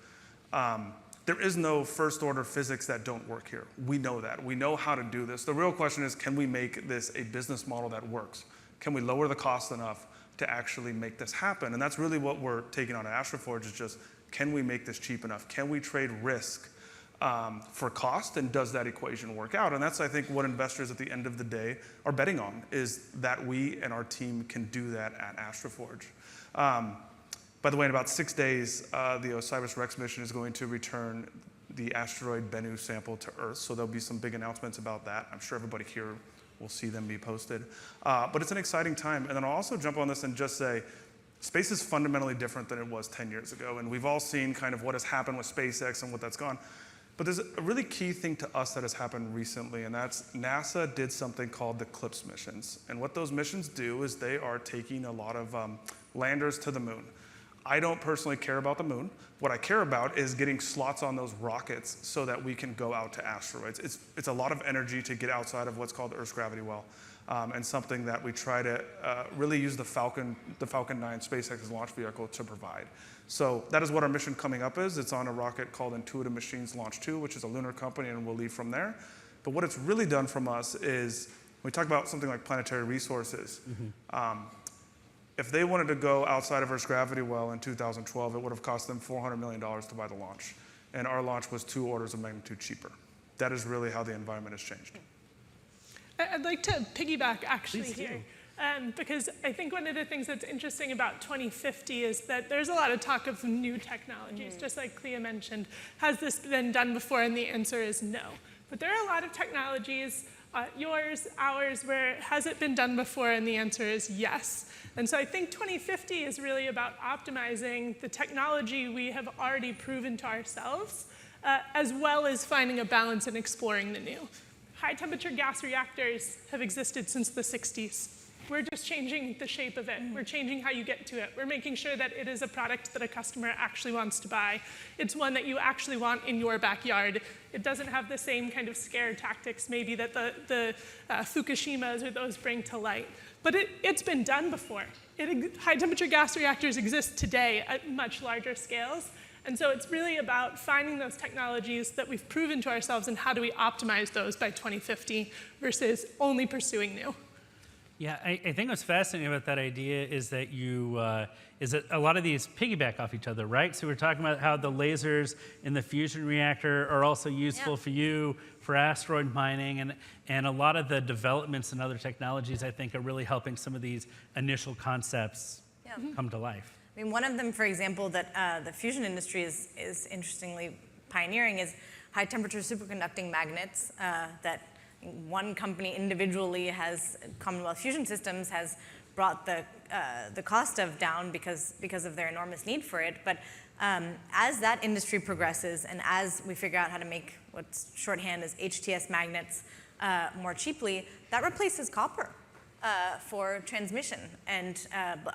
There is no first order physics that don't work here. We know that. We know how to do this. The real question is, can we make this a business model that works? Can we lower the cost enough to actually make this happen? And that's really what we're taking on at AstroForge, is just, can we make this cheap enough? Can we trade risk for cost, and does that equation work out? And that's, I think, what investors at the end of the day are betting on, is that we and our team can do that at AstroForge. By the way, in about 6 days, the OSIRIS-REx mission is going to return the asteroid Bennu sample to Earth, so there'll be some big announcements about that. I'm sure everybody here will see them be posted. But it's an exciting time. And then I'll also jump on this and just say, space is fundamentally different than it was 10 years ago. And we've all seen kind of what has happened with SpaceX and what that's gone. But there's a really key thing to us that has happened recently, and that's NASA did something called the CLIPS missions. And what those missions do is they are taking a lot of landers to the moon. I don't personally care about the moon. What I care about is getting slots on those rockets so that we can go out to asteroids. It's a lot of energy to get outside of what's called the Earth's gravity well, and something that we try to really use the Falcon 9 SpaceX launch vehicle to provide. So that is what our mission coming up is. It's on a rocket called Intuitive Machines Launch 2, which is a lunar company, and we'll leave from there. But what it's really done from us is, when we talk about something like planetary resources, if they wanted to go outside of Earth's gravity well in 2012, it would have cost them $400 million to buy the launch. And our launch was 2 orders of magnitude cheaper. That is really how the environment has changed. I'd like to piggyback actually here. Because I think one of the things that's interesting about 2050 is that there's a lot of talk of new technologies, just like Clea mentioned. Has this been done before? And the answer is no. But there are a lot of technologies, yours, ours, where has it been done before? And the answer is yes. And so I think 2050 is really about optimizing the technology we have already proven to ourselves, as well as finding a balance and exploring the new. High temperature gas reactors have existed since the 60s. We're just changing the shape of it. We're changing how you get to it. We're making sure that it is a product that a customer actually wants to buy. It's one that you actually want in your backyard. It doesn't have the same kind of scare tactics maybe that the Fukushimas or those bring to light. But it's been done before. High temperature gas reactors exist today at much larger scales. And so it's really about finding those technologies that we've proven to ourselves and how do we optimize those by 2050 versus only pursuing new. Yeah, I think what's fascinating about that idea is that is that a lot of these piggyback off each other, right? So we're talking about how the lasers in the fusion reactor are also useful for you for asteroid mining, and a lot of the developments and other technologies, I think, are really helping some of these initial concepts come to life. I mean, one of them, for example, that the fusion industry is interestingly pioneering is high temperature superconducting magnets that one company individually has, Commonwealth Fusion Systems, has brought the cost of down because of their enormous need for it. But as that industry progresses and as we figure out how to make what's shorthand as HTS magnets more cheaply, that replaces copper for transmission, and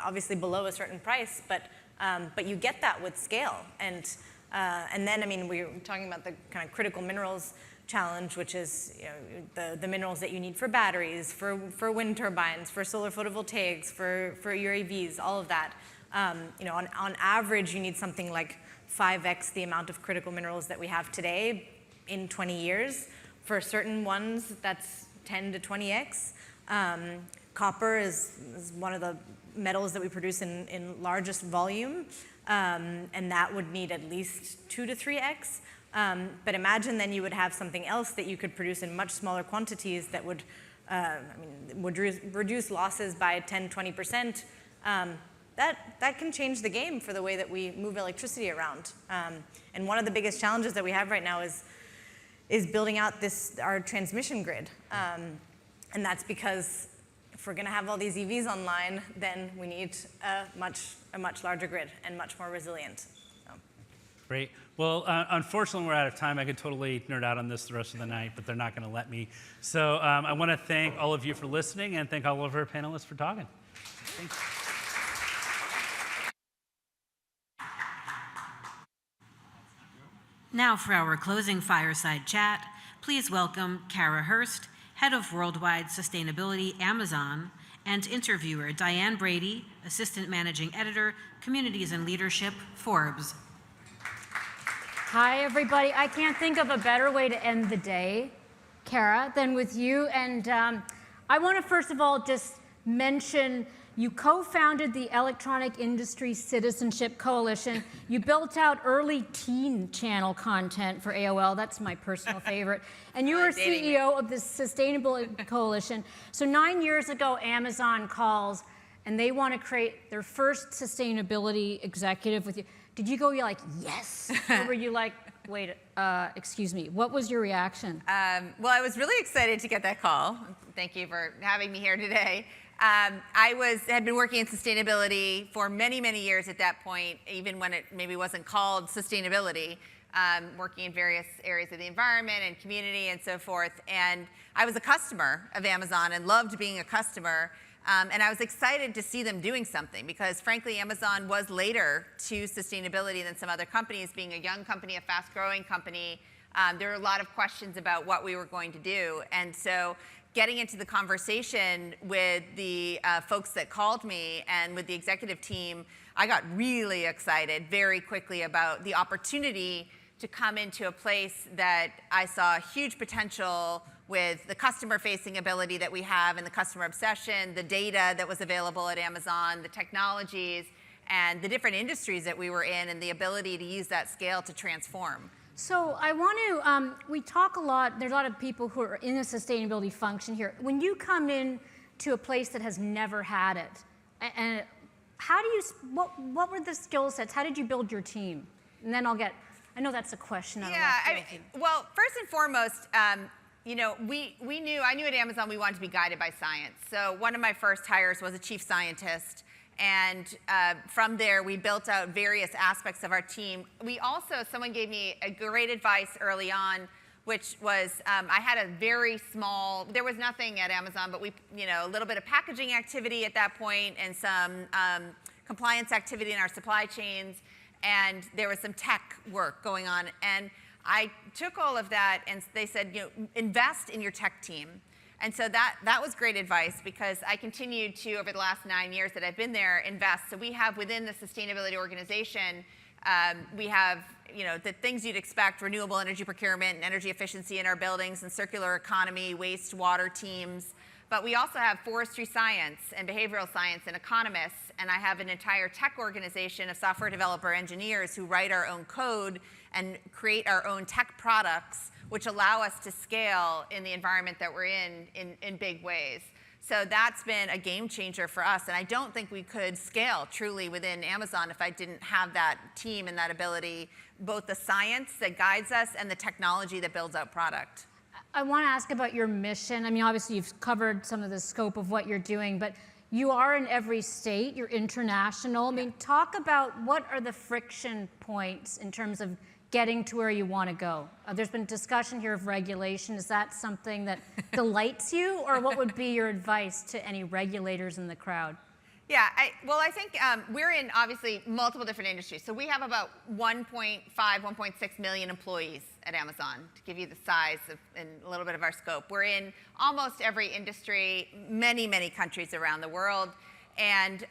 obviously below a certain price, but you get that with scale. And then, I mean, we're talking about the kind of critical minerals challenge, which is the minerals that you need for batteries, for wind turbines, for solar photovoltaics, for your EVs, all of that. On average, you need something like 5x the amount of critical minerals that we have today in 20 years. For certain ones, that's 10 to 20x. Copper is one of the metals that we produce in largest volume, and that would need at least 2 to 3x. But imagine then you would have something else that you could produce in much smaller quantities that would reduce losses by 10, 20%. That can change the game for the way that we move electricity around. And one of the biggest challenges that we have right now is building out our transmission grid. And that's because if we're going to have all these EVs online, then we need a much larger grid and much more resilient. Great. Well, unfortunately, we're out of time. I could totally nerd out on this the rest of the night, but they're not going to let me. So I want to thank all of you for listening and thank all of our panelists for talking. Thanks. Now for our closing fireside chat, please welcome Kara Hurst, Head of Worldwide Sustainability, Amazon, and interviewer Diane Brady, Assistant Managing Editor, Communities and Leadership, Forbes. Hi, everybody. I can't think of a better way to end the day, Kara, than with you. And I want to first of all just mention you co-founded the Electronic Industry Citizenship Coalition. You built out early teen channel content for AOL. That's my personal favorite. And you were CEO of the Sustainable Coalition. So 9 years ago, Amazon calls, and they want to create their first sustainability executive with you. Did you go, you're like, yes? Or were you like, wait, excuse me, what was your reaction? Well, I was really excited to get that call. Thank you for having me here today. I had been working in sustainability for many, many years at that point, even when it maybe wasn't called sustainability, working in various areas of the environment and community and so forth. And I was a customer of Amazon and loved being a customer. And I was excited to see them doing something because, frankly, Amazon was later to sustainability than some other companies. Being a young company, a fast-growing company, there were a lot of questions about what we were going to do. And so getting into the conversation with the folks that called me and with the executive team, I got really excited very quickly about the opportunity to come into a place that I saw huge potential with the customer-facing ability that we have and the customer obsession, the data that was available at Amazon, the technologies, and the different industries that we were in, and the ability to use that scale to transform. So I want to, we talk a lot, there's a lot of people who are in a sustainability function here. When you come in to a place that has never had it, and how do you, what were the skill sets? How did you build your team? And then I'll get, I know that's a question. Well, first and foremost, you know, I knew at Amazon we wanted to be guided by science. So one of my first hires was a chief scientist. And from there, we built out various aspects of our team. We also, someone gave me a great advice early on, which was I had a very small, there was nothing at Amazon, but a little bit of packaging activity at that point and some compliance activity in our supply chains. And there was some tech work going on. And I took all of that and they said, invest in your tech team. And so that was great advice because I continued to, over the last 9 years that I've been there, invest. So we have within the sustainability organization, we have the things you'd expect, renewable energy procurement and energy efficiency in our buildings and circular economy, wastewater teams. But we also have forestry science and behavioral science and economists. And I have an entire tech organization of software developer engineers who write our own code and create our own tech products, which allow us to scale in the environment that we're in big ways. So that's been a game changer for us. And I don't think we could scale truly within Amazon if I didn't have that team and that ability, both the science that guides us and the technology that builds out product. I want to ask about your mission. I mean, obviously you've covered some of the scope of what you're doing, but you are in every state, you're international. I mean, talk about what are the friction points in terms of getting to where you want to go. There's been discussion here of regulation. Is that something that delights you, or what would be your advice to any regulators in the crowd? Yeah, I think we're in, obviously, multiple different industries. So we have about 1.5, 1.6 million employees at Amazon, to give you the size and a little bit of our scope. We're in almost every industry, many, many countries around the world. And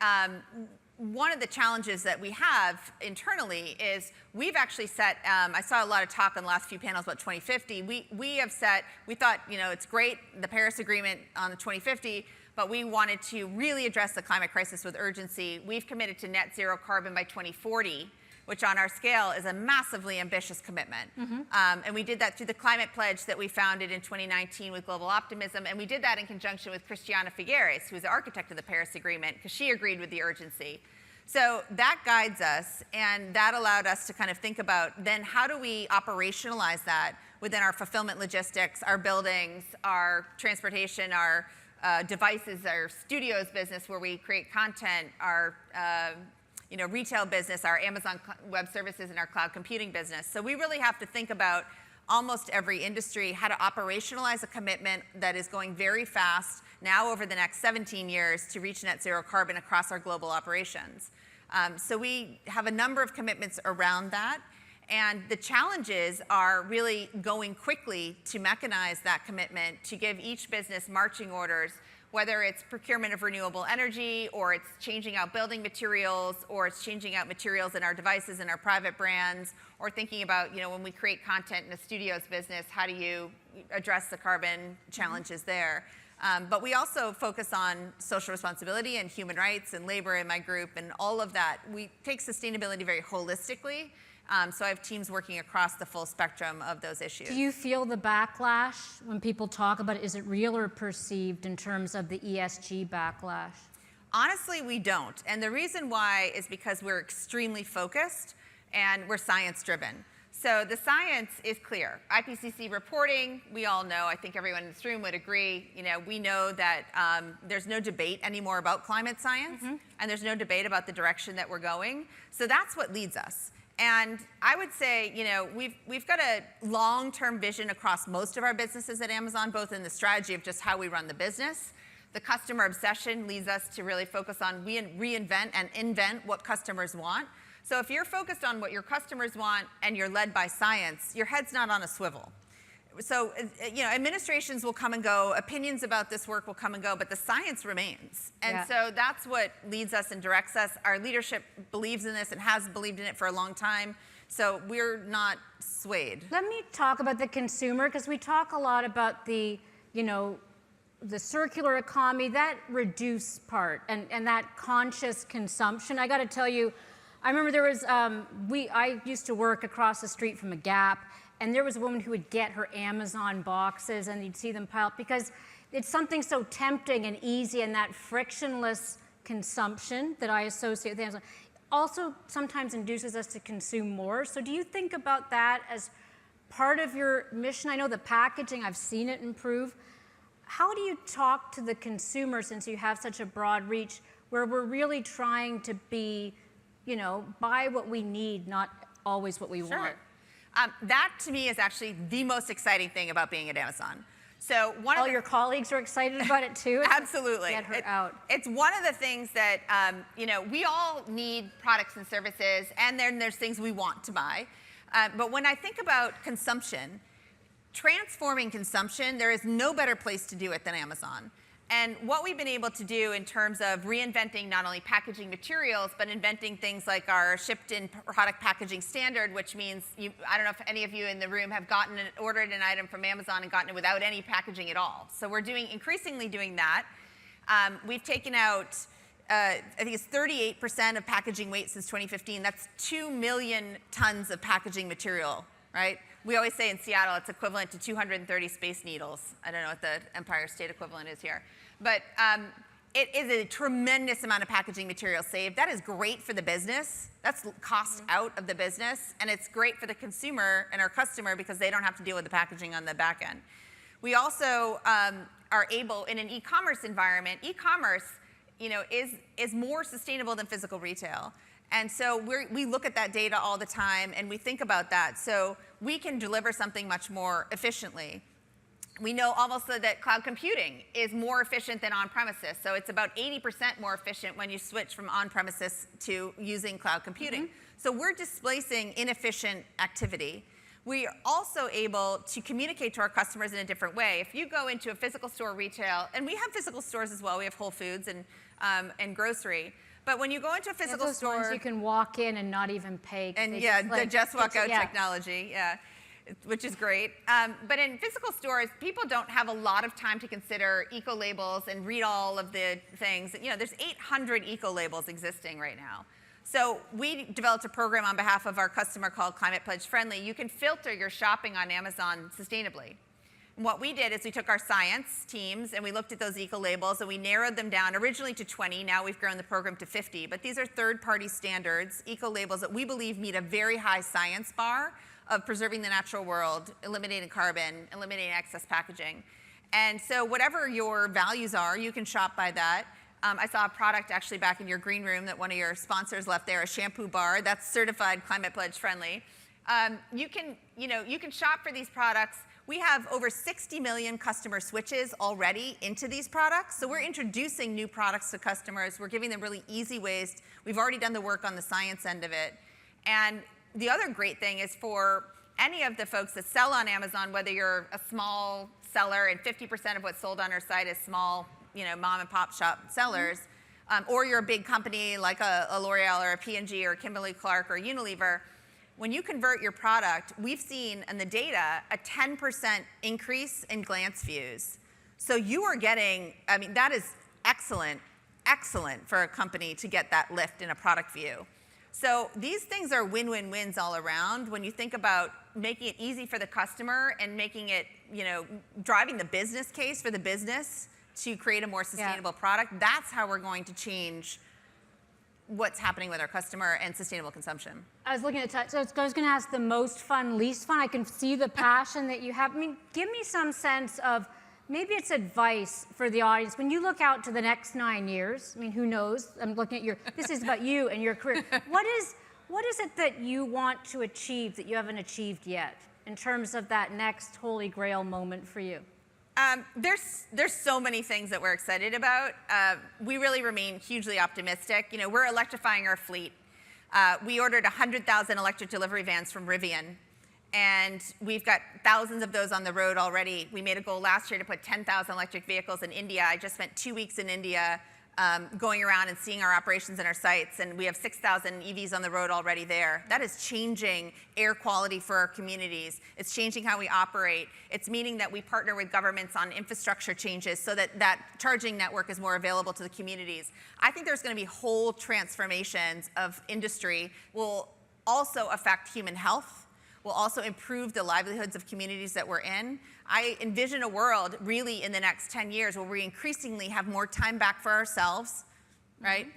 one of the challenges that we have internally is we've actually set, I saw a lot of talk on the last few panels about 2050. We have set, we thought, it's great, the Paris Agreement on the 2050, but we wanted to really address the climate crisis with urgency. We've committed to net zero carbon by 2040, which on our scale is a massively ambitious commitment. And we did that through the climate pledge that we founded in 2019 with Global Optimism. And we did that in conjunction with Christiana Figueres, who's the architect of the Paris Agreement, because she agreed with the urgency. So that guides us, and that allowed us to kind of think about then how do we operationalize that within our fulfillment logistics, our buildings, our transportation, our devices, our studios business where we create content, our retail business, our Amazon Web Services, and our cloud computing business. So we really have to think about almost every industry, how to operationalize a commitment that is going very fast now over the next 17 years to reach net zero carbon across our global operations. So we have a number of commitments around that. And the challenges are really going quickly to mechanize that commitment, to give each business marching orders, whether it's procurement of renewable energy, or it's changing out building materials, or it's changing out materials in our devices and our private brands, or thinking about, when we create content in a studios business, how do you address the carbon challenges there? But we also focus on social responsibility and human rights and labor in my group and all of that. We take sustainability very holistically. So I have teams working across the full spectrum of those issues. Do you feel the backlash when people talk about it? Is it real or perceived in terms of the ESG backlash? Honestly, we don't. And the reason why is because we're extremely focused and we're science-driven. So the science is clear. IPCC reporting, we all know, I think everyone in this room would agree, we know that there's no debate anymore about climate science, and there's no debate about the direction that we're going. So that's what leads us. And I would say, we've got a long-term vision across most of our businesses at Amazon, both in the strategy of just how we run the business. The customer obsession leads us to really focus on reinvent and invent what customers want. So if you're focused on what your customers want and you're led by science, your head's not on a swivel. So, administrations will come and go, opinions about this work will come and go, but the science remains. And so that's what leads us and directs us. Our leadership believes in this and has believed in it for a long time. So we're not swayed. Let me talk about the consumer, because we talk a lot about the circular economy, that reduced part, and that conscious consumption. I got to tell you, I remember there was, I used to work across the street from a Gap, and there was a woman who would get her Amazon boxes, and you'd see them pile up because it's something so tempting and easy, and that frictionless consumption that I associate with Amazon also sometimes induces us to consume more. So do you think about that as part of your mission? I know the packaging, I've seen it improve. How do you talk to the consumer, since you have such a broad reach, where we're really trying to be, buy what we need, not always what we want? That, to me, is actually the most exciting thing about being at Amazon. So all your colleagues are excited about it too? Absolutely. Get her out. It's one of the things that, we all need products and services, and then there's things we want to buy. But when I think about consumption, transforming consumption, there is no better place to do it than Amazon. And what we've been able to do in terms of reinventing not only packaging materials, but inventing things like our shipped-in product packaging standard, which means, I don't know if any of you in the room have ordered an item from Amazon and gotten it without any packaging at all. So we're increasingly doing that. We've taken out, I think it's 38% of packaging weight since 2015. That's 2 million tons of packaging material, right? We always say in Seattle it's equivalent to 230 Space Needles. I don't know what the Empire State equivalent is here. But it is a tremendous amount of packaging material saved. That is great for the business. That's cost out of the business. And it's great for the consumer and our customer because they don't have to deal with the packaging on the back end. We also are able, in an e-commerce environment, e-commerce is more sustainable than physical retail. And so we look at that data all the time, and we think about that. So we can deliver something much more efficiently. We know also that cloud computing is more efficient than on-premises. So it's about 80% more efficient when you switch from on-premises to using cloud computing. So we're displacing inefficient activity. We are also able to communicate to our customers in a different way. If you go into a physical store retail, and we have physical stores as well, we have Whole Foods and grocery. But when you go into a physical store, ones you can walk in and not even pay. And the just walk out technology, which is great. But in physical stores, people don't have a lot of time to consider eco labels and read all of the things. There's 800 eco labels existing right now. So we developed a program on behalf of our customer called Climate Pledge Friendly. You can filter your shopping on Amazon sustainably. And what we did is we took our science teams and we looked at those eco labels and we narrowed them down originally to 20. Now we've grown the program to 50. But these are third-party standards, eco labels that we believe meet a very high science bar of preserving the natural world, eliminating carbon, eliminating excess packaging. And so whatever your values are, you can shop by that. I saw a product actually back in your green room that one of your sponsors left there, a shampoo bar that's certified Climate Pledge friendly. You can shop for these products. We have over 60 million customer switches already into these products. So we're introducing new products to customers. We're giving them really easy ways. We've already done the work on the science end of it. And the other great thing is for any of the folks that sell on Amazon, whether you're a small seller and 50% of what's sold on our site is small, mom and pop shop sellers, or you're a big company like a L'Oreal or a P&G or Kimberly-Clark or Unilever, when you convert your product, we've seen in the data a 10% increase in glance views. So you are getting, that is excellent for a company to get that lift in a product view. So these things are win-win-wins all around. When you think about making it easy for the customer and making it, driving the business case for the business to create a more sustainable product, that's how we're going to change what's happening with our customer and sustainable consumption. I was looking at so I was going to ask the most fun, least fun. I can see the passion that you have. Give me some sense of, maybe it's advice for the audience. When you look out to the next 9 years, who knows? I'm looking at this is about you and your career. What is it that you want to achieve that you haven't achieved yet in terms of that next holy grail moment for you? There's so many things that we're excited about. We really remain hugely optimistic. We're electrifying our fleet. We ordered 100,000 electric delivery vans from Rivian, and we've got thousands of those on the road already. We made a goal last year to put 10,000 electric vehicles in India. I just spent 2 weeks in India going around and seeing our operations and our sites, and we have 6,000 EVs on the road already there. That is changing air quality for our communities. It's changing how we operate. It's meaning that we partner with governments on infrastructure changes so that that charging network is more available to the communities. I think there's going to be whole transformations of industry. Will also affect human health, will also improve the livelihoods of communities that we're in. I envision a world really in the next 10 years where we increasingly have more time back for ourselves, right?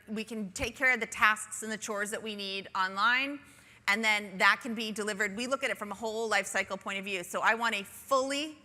We can take care of the tasks and the chores that we need online, and then that can be delivered. We look at it from a whole life cycle point of view. So I want a fully,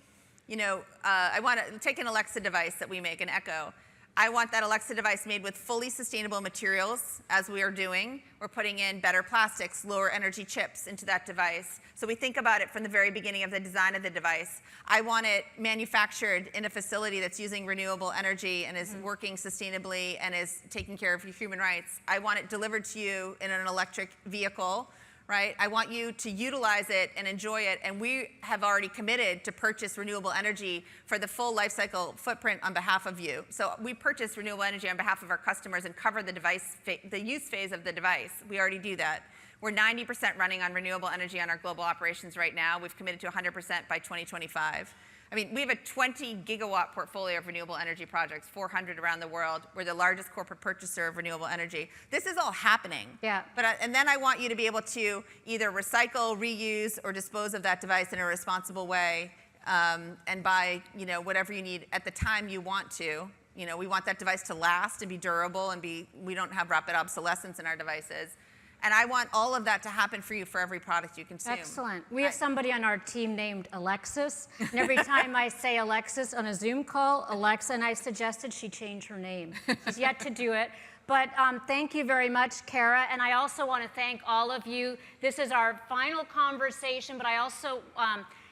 I want to take an Alexa device that we make, an Echo. I want that Alexa device made with fully sustainable materials, as we are doing. We're putting in better plastics, lower energy chips into that device. So we think about it from the very beginning of the design of the device. I want it manufactured in a facility that's using renewable energy and is working sustainably and is taking care of your human rights. I want it delivered to you in an electric vehicle, right? I want you to utilize it and enjoy it, and we have already committed to purchase renewable energy for the full life cycle footprint on behalf of you. So we purchase renewable energy on behalf of our customers and cover the device, the use phase of the device. We already do that. We're 90% running on renewable energy on our global operations right now. We've committed to 100% by 2025. We have a 20 gigawatt portfolio of renewable energy projects, 400 around the world. We're the largest corporate purchaser of renewable energy. This is all happening. Yeah. And then I want you to be able to either recycle, reuse, or dispose of that device in a responsible way, and buy, whatever you need at the time you want to. We want that device to last and be durable and we don't have rapid obsolescence in our devices. And I want all of that to happen for you for every product you consume. Excellent. We have somebody on our team named Alexis. And every time I say Alexis on a Zoom call, Alexa, and I suggested she change her name. She's yet to do it. But thank you very much, Kara. And I also want to thank all of you. This is our final conversation, but I also,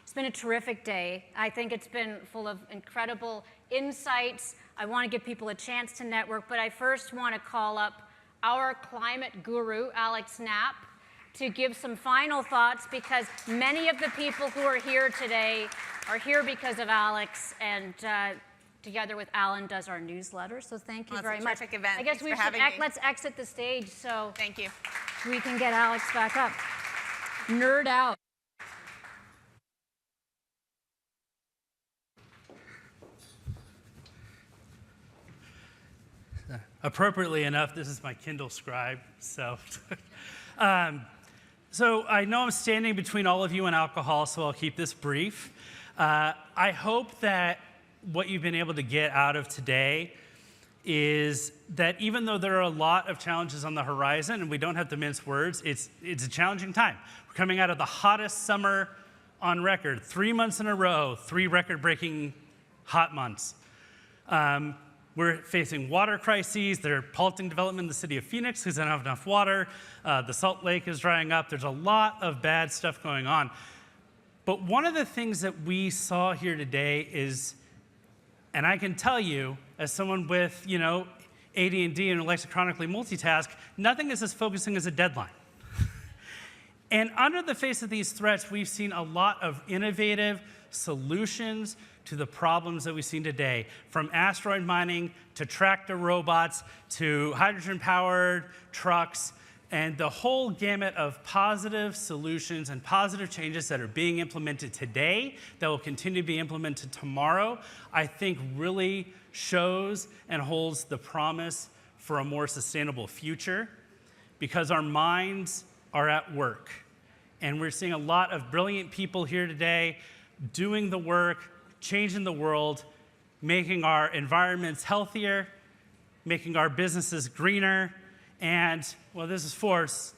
it's been a terrific day. I think it's been full of incredible insights. I want to give people a chance to network, but I first want to call up our climate guru, Alex Knapp, to give some final thoughts, because many of the people who are here today are here because of Alex, and together with Alan does our newsletter. So thank you very much. Event. I guess Thanks we should let's exit the stage so thank you. We can get Alex back up. Nerd out. Appropriately enough, this is my Kindle Scribe. So I know I'm standing between all of you and alcohol, so I'll keep this brief. I hope that what you've been able to get out of today is that even though there are a lot of challenges on the horizon, and we don't have to mince words, it's a challenging time. We're coming out of the hottest summer on record, 3 months in a row, 3 record-breaking hot months. We're facing water crises. They're halting development in the city of Phoenix because they don't have enough water. The Salt Lake is drying up. There's a lot of bad stuff going on. But one of the things that we saw here today is, and I can tell you, as someone with, AD&D and likes to chronically multitask, nothing is as focusing as a deadline. And under the face of these threats, we've seen a lot of innovative solutions to the problems that we've seen today, from asteroid mining to tractor robots to hydrogen-powered trucks, and the whole gamut of positive solutions and positive changes that are being implemented today that will continue to be implemented tomorrow, I think really shows and holds the promise for a more sustainable future, because our minds are at work. And we're seeing a lot of brilliant people here today doing the work, changing the world, making our environments healthier, making our businesses greener, and, well, this is Forbes,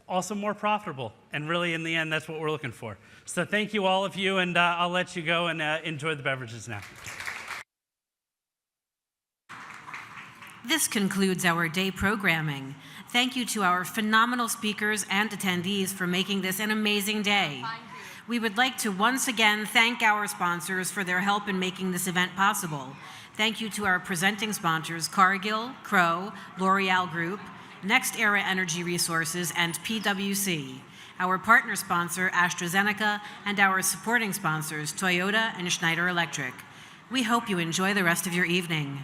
also more profitable. And really, in the end, that's what we're looking for. So thank you, all of you, and I'll let you go and enjoy the beverages now. This concludes our day programming. Thank you to our phenomenal speakers and attendees for making this an amazing day. We would like to once again thank our sponsors for their help in making this event possible. Thank you to our presenting sponsors, Cargill, Crow, L'Oreal Group, Next Era Energy Resources, and PwC. Our partner sponsor, AstraZeneca, and our supporting sponsors, Toyota and Schneider Electric. We hope you enjoy the rest of your evening.